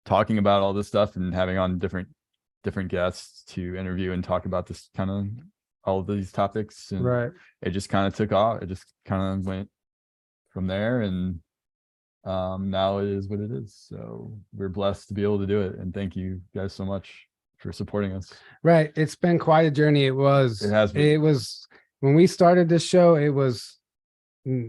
S2: talking about all this stuff and having on different guests to interview and talk about this kind of all of these topics. And it just kind of took off. It just kind of went from there, and now it is what it is. So we're blessed to be able to do it, and thank you guys so much for supporting us. Right.
S1: It's been quite a journey. It has been. It was when we started this show, it was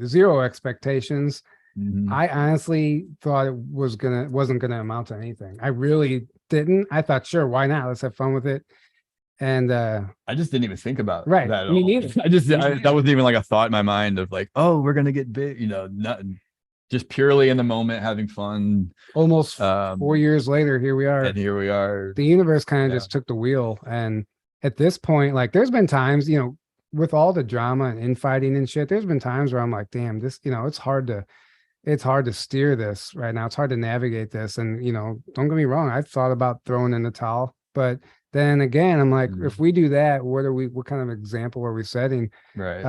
S1: zero expectations. Mm-hmm. I honestly thought it wasn't gonna amount to anything. I really didn't. I thought, sure, why not? Let's have fun with it. And I just didn't even think about that at all. Me neither. That wasn't even like a thought in my mind of like, oh, we're gonna get big, nothing. Just purely in the moment, having fun. Almost 4 years later, here we are. And here we are. The universe kind of just took the wheel. And at this point, like, there's been times, with all the drama and infighting and shit, there's been times where I'm like, damn, this, it's hard to steer this right now. It's hard to navigate this. And, don't get me wrong, I've thought about throwing in the towel, but then again, I'm like, if we do that, what kind of example are we setting? Right.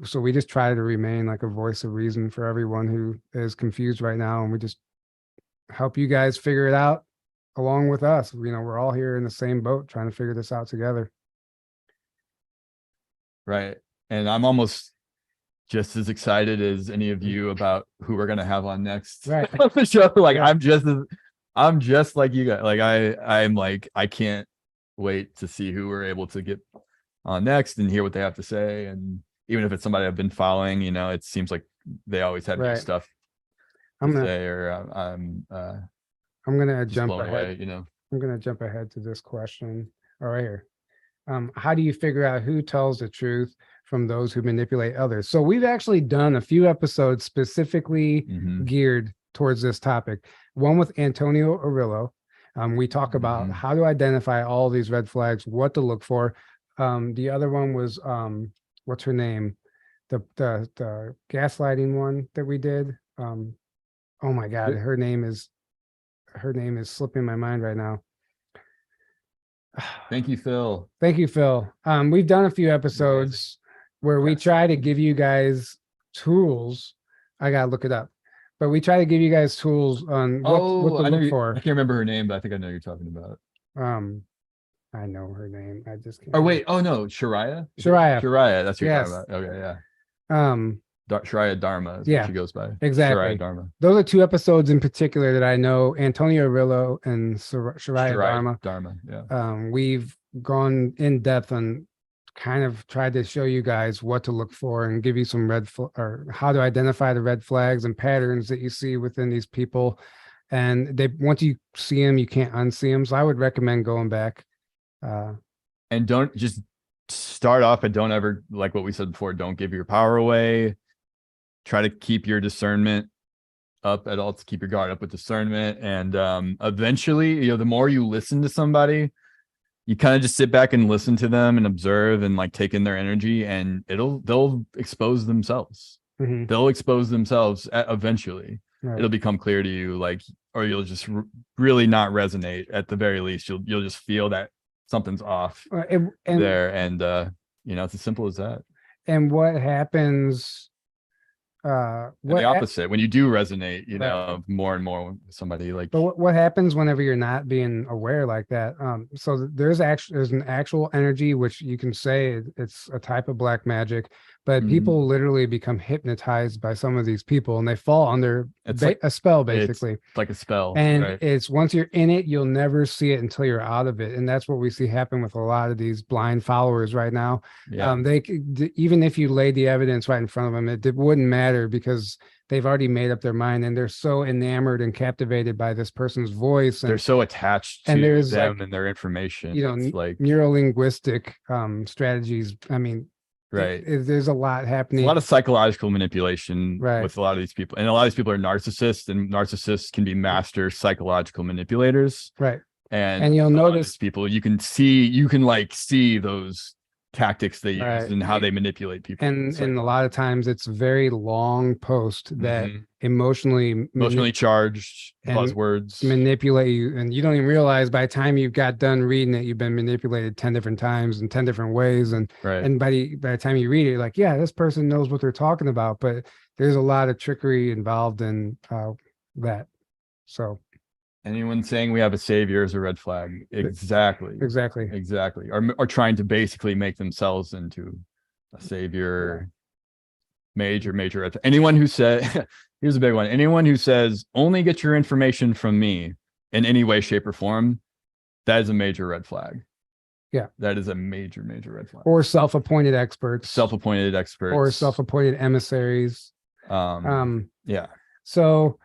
S1: So we just try to remain like a voice of reason for everyone who is confused right now. And we just help you guys figure it out along with us. We're all here in the same boat trying to figure this out together. Right. And I'm almost just as excited as any of you about who we're going to have on next on the show. Like, I'm just like you guys. Like, I'm like, I can't wait to see who we're able to get on next and hear what they have to say. And even if it's somebody I've been following, it seems like they always have new stuff to say, or I'm going to jump ahead. I'm going to jump ahead to this question. All right, here. How do you figure out who tells the truth from those who manipulate others? So we've actually done a few episodes specifically geared towards this topic. One with Antonio Arillo. We talk about how to identify all these red flags, what to look for. The other one was what's her name? The gaslighting one that we did. Oh my God, her name is slipping my mind right now.
S2: Thank you, Phil.
S1: Thank you, Phil. We've done a few episodes where we try to give you guys tools. I gotta look it up, but we try to give you guys tools on what to look for.
S2: I can't remember her name, but I think I know who you're talking about.
S1: I know her name. I just can't.
S2: Oh wait, oh no, Shariah.
S1: Shariah.
S2: That's who you're talking about. Okay, yeah. Shariah Dharma is what she goes by.
S1: Exactly.
S2: Shariah Dharma.
S1: Those are two episodes in particular that I know, Antonio Arillo and Shariah Dharma.
S2: Yeah.
S1: We've gone in depth and kind of tried to show you guys what to look for and give you some or how to identify the red flags and patterns that you see within these people. And once you see them, you can't unsee them. So I would recommend going back.
S2: And don't just start off, and don't ever, like what we said before, don't give your power away. Try to keep your discernment up at all, to keep your guard up with discernment. And eventually, the more you listen to somebody, you kind of just sit back and listen to them and observe and like take in their energy, and they'll expose themselves. They'll expose themselves eventually. Right. It'll become clear to you, like, or you'll just really not resonate. At the very least, you'll just feel that something's off there. And it's as simple as that. And
S1: what happens
S2: the opposite, when you do resonate, more and more with somebody, like,
S1: but what happens whenever you're not being aware like that? So there's an actual energy, which you can say it's a type of black magic, but people literally become hypnotized by some of these people, and they fall under a spell, basically.
S2: It's like a spell.
S1: And it's, once you're in it, you'll never see it until you're out of it. And that's what we see happen with a lot of these blind followers right now.
S2: Yeah.
S1: Even if you lay the evidence right in front of them, it wouldn't matter, because they've already made up their mind, and they're so enamored and captivated by this person's voice. And
S2: they're so attached to them and their information.
S1: It's like neuro-linguistic strategies. I mean, there's a lot happening.
S2: A lot of psychological manipulation with a lot of these people. And a lot of these people are narcissists, and narcissists can be master psychological manipulators.
S1: Right.
S2: And
S1: you'll notice
S2: people, you can see those tactics they use and how they manipulate people.
S1: And a lot of times it's very long post that emotionally
S2: charged buzzwords
S1: manipulate you, and you don't even realize by the time you've got done reading it, you've been manipulated 10 different times in 10 different ways. And by the time you read it, you're like, yeah, this person knows what they're talking about, but there's a lot of trickery involved in that. So
S2: anyone saying we have a savior is a red flag. Exactly. Or trying to basically make themselves into a savior. Major red flag. Anyone who said, here's a big one. Anyone who says only get your information from me in any way, shape, or form, that is a major red flag.
S1: Yeah.
S2: That is a major red flag.
S1: Or self-appointed experts.
S2: Or
S1: self-appointed emissaries.
S2: Yeah.
S1: So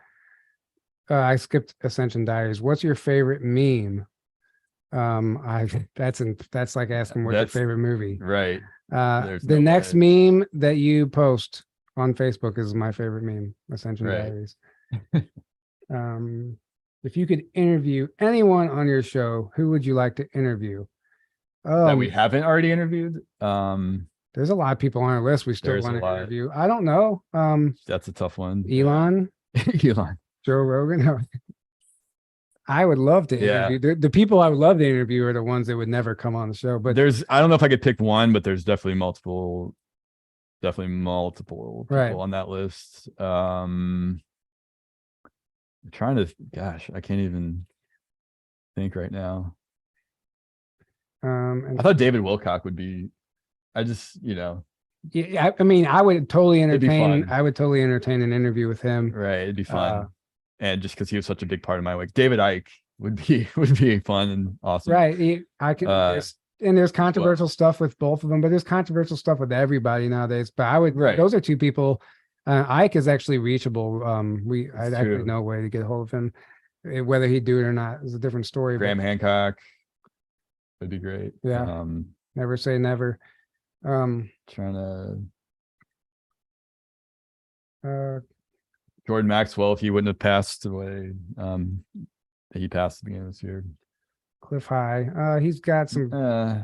S1: I skipped Ascension Diaries. What's your favorite meme? That's like asking what's your favorite movie.
S2: Right.
S1: The next meme that you post on Facebook is my favorite meme, Ascension Diaries. If you could interview anyone on your show, who would you like to interview?
S2: That we haven't already interviewed.
S1: There's a lot of people on our list we still want to interview. I don't know.
S2: That's a tough one.
S1: Elon. Joe Rogan. I would love to interview. The people I would love to interview are the ones that would never come on the show. But
S2: I don't know if I could pick one, but there's definitely multiple people on that list. I'm trying to, I can't even think right now. I thought David Wilcock would be,
S1: yeah, I mean, I would totally entertain an interview with him.
S2: Right. It'd be fun. And just because he was such a big part of my week. David Icke would be fun and awesome.
S1: Right. There's controversial stuff with both of them, but there's controversial stuff with everybody nowadays. But those are two people. Ike is actually reachable. I'd actually no way to get a hold of him. Whether he'd do it or not is a different story.
S2: Graham Hancock would be great.
S1: Yeah. Never say never.
S2: Trying to
S1: Uh,
S2: Jordan Maxwell, if he wouldn't have passed away, he passed at the beginning of this year.
S1: Cliff High. He's got some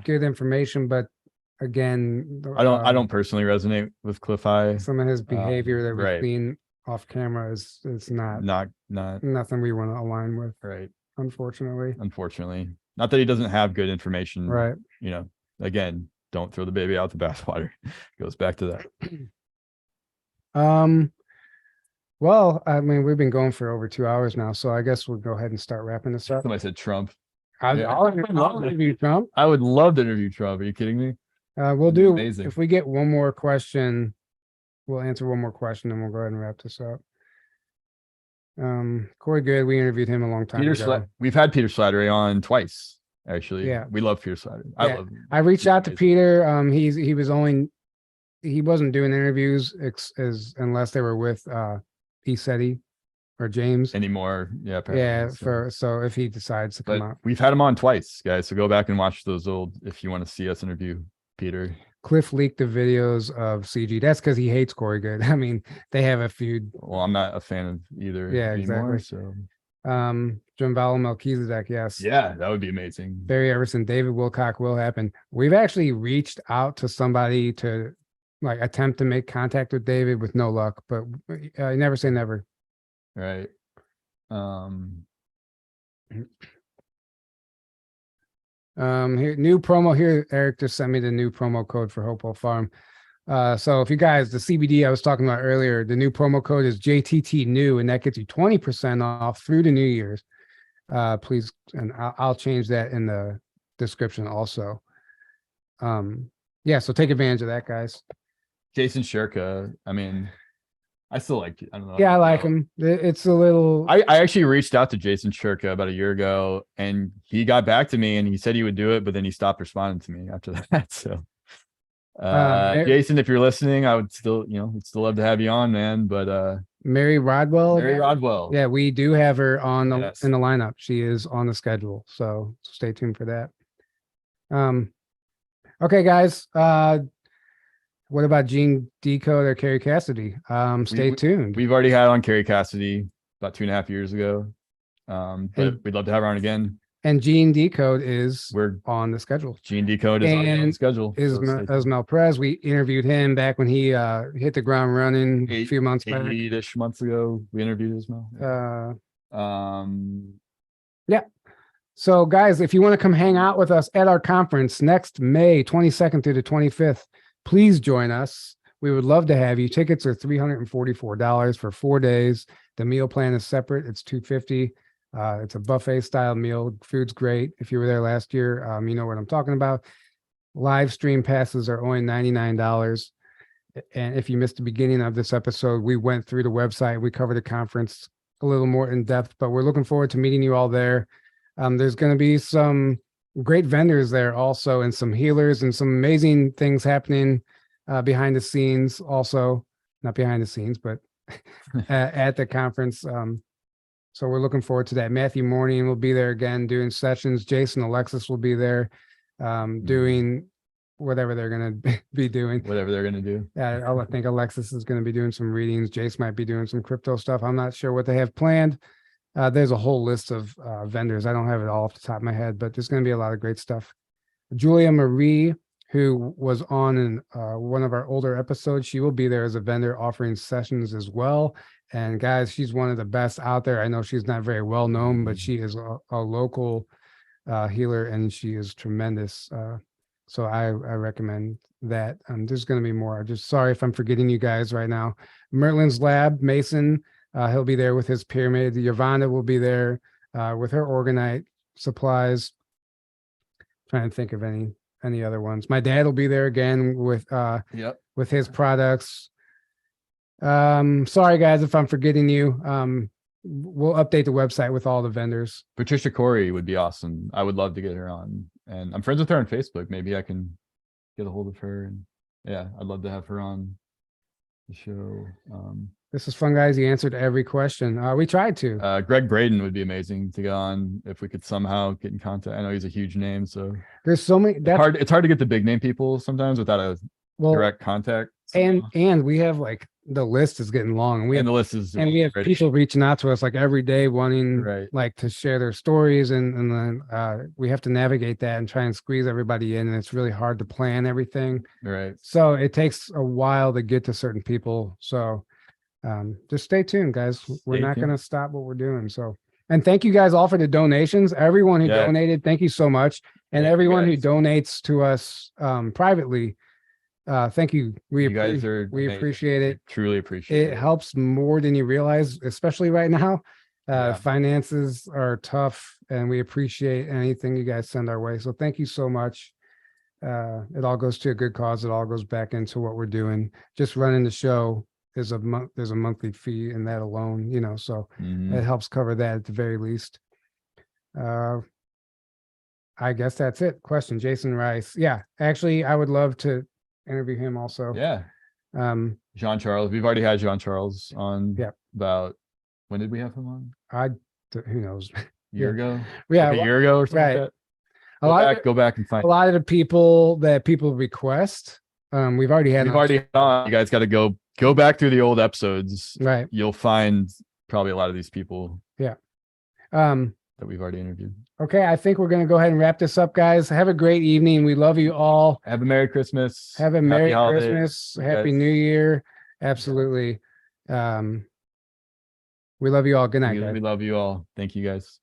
S1: good information, but again,
S2: I don't personally resonate with Cliff High.
S1: some of his behavior that we've
S2: right.
S1: seen off camera is not nothing we want to align with.
S2: Right.
S1: Unfortunately.
S2: Not that he doesn't have good information.
S1: Right.
S2: You know, again, don't throw the baby out the bathwater. Goes back to that.
S1: Well, I mean, we've been going for over 2 hours now, so I guess we'll go ahead and start wrapping this up.
S2: Somebody said Trump.
S1: I'll interview Trump.
S2: I would love to interview Trump. Are you kidding me?
S1: We'll do,
S2: amazing.
S1: If we get one more question, we'll answer one more question and we'll go ahead and wrap this up. Corey Good, we interviewed him a long time ago.
S2: We've had Peter Slattery on twice, actually.
S1: Yeah.
S2: We love Peter Slattery.
S1: I reached out to Peter. He wasn't doing interviews unless they were with Esetti or James
S2: anymore. Yeah.
S1: So if he decides to come out.
S2: We've had him on twice, guys. So go back and watch those old if you want to see us interview Peter.
S1: Cliff leaked the videos of CG. That's because he hates Corey Good. I mean, they have a feud.
S2: Well, I'm not a fan of either anymore.
S1: Exactly. So Jambala Melchizedek, yes.
S2: Yeah, that would be amazing.
S1: Barry Everson, David Wilcock will happen. We've actually reached out to somebody to like attempt to make contact with David with no luck, but never say never.
S2: Right.
S1: Here, new promo here. Eric just sent me the new promo code for Hopewell Farm. So if you guys, the CBD I was talking about earlier, the new promo code is JTT new, and that gets you 20% off through the New Year's. Please, and I'll change that in the description also. Yeah, so take advantage of that, guys.
S2: Jason Shirka, I mean, I still like it. I don't know.
S1: Yeah, I like him. It's a little.
S2: I actually reached out to Jason Shirka about a year ago, and he got back to me, and he said he would do it, but then he stopped responding to me after that. So, Jason, if you're listening, I would still, love to have you on, man. But
S1: Mary Rodwell.
S2: Yeah,
S1: we do have her on in the lineup. She is on the schedule, so stay tuned for that. Okay, guys. What about Gene Decode or Carrie Cassidy? Stay tuned.
S2: We've already had on Carrie Cassidy about 2.5 years ago. But we'd love to have her on again.
S1: And Gene Decode we're on the schedule.
S2: Gene Decode is on the schedule.
S1: Ismael Perez, we interviewed him back when he hit the ground running a few months back.
S2: 8-ish months ago, we interviewed Ismael.
S1: Yeah. So guys, if you want to come hang out with us at our conference next May 22nd through the 25th, please join us. We would love to have you. Tickets are $344 for 4 days. The meal plan is separate. It's $250. It's a buffet style meal. Food's great. If you were there last year, you know what I'm talking about. Live stream passes are only $99. And if you missed the beginning of this episode, we went through the website. We covered the conference a little more in depth, but we're looking forward to meeting you all there. There's going to be some great vendors there also, and some healers and some amazing things happening behind the scenes also, not behind the scenes, but at the conference. So we're looking forward to that. Matthew Morning will be there again doing sessions. Jayse and Alexis will be there doing whatever they're going to be doing.
S2: Whatever they're going to do.
S1: I think Alexis is going to be doing some readings. Jayse might be doing some crypto stuff. I'm not sure what they have planned. There's a whole list of vendors. I don't have it all off the top of my head, but there's going to be a lot of great stuff. Julia Marie, who was on in one of our older episodes, she will be there as a vendor offering sessions as well. And guys, she's one of the best out there. I know she's not very well known, but she is a local healer, and she is tremendous. So I recommend that. There's going to be more. Just sorry if I'm forgetting you guys right now. Merlin's Lab, Mason, he'll be there with his pyramid. Yvonne will be there with her organite supplies. Trying to think of any other ones. My dad will be there again with his products. Sorry guys if I'm forgetting you. We'll update the website with all the vendors.
S2: Patricia Corey would be awesome. I would love to get her on, and I'm friends with her on Facebook. Maybe I can get a hold of her, and yeah, I'd love to have her on the show.
S1: This is fun, guys. You answered every question. We tried to.
S2: Greg Braden would be amazing to go on if we could somehow get in contact. I know he's a huge name, so
S1: There's so many. That's
S2: it's hard to get the big name people sometimes without a direct contact.
S1: And we have like the list is getting long, and we have
S2: the list is
S1: and we have people reaching out to us like every day wanting like to share their stories, and then we have to navigate that and try and squeeze everybody in, and it's really hard to plan everything.
S2: Right.
S1: So it takes a while to get to certain people. So just stay tuned, guys. We're not going to stop what we're doing. So, and thank you guys all for the donations. Everyone who donated, thank you so much. And everyone who donates to us privately, thank you. We appreciate it.
S2: Truly appreciate it.
S1: It helps more than you realize, especially right now. Finances are tough, and we appreciate anything you guys send our way. So thank you so much. It all goes to a good cause. It all goes back into what we're doing. Just running the show. There's a monthly fee in that alone, you know, so it helps cover that at the very least. I guess that's it. Question, Jason Rice. Yeah, actually, I would love to interview him also.
S2: Yeah. Jean Charles. We've already had Jean Charles on.
S1: Yeah.
S2: About when did we have him on?
S1: Who knows?
S2: A year ago.
S1: Yeah,
S2: like a year ago or something. Like that. Go back and find
S1: a lot of the people that people request. We've already had.
S2: On. You guys got to go back through the old episodes.
S1: Right.
S2: You'll find probably a lot of these people.
S1: Yeah.
S2: That we've already interviewed.
S1: Okay, I think we're going to go ahead and wrap this up, guys. Have a great evening. We love you all.
S2: Have a Merry Christmas.
S1: Have a Merry Christmas. Happy New Year. Absolutely. We love you all. Good night, guys.
S2: We love you all. Thank you, guys.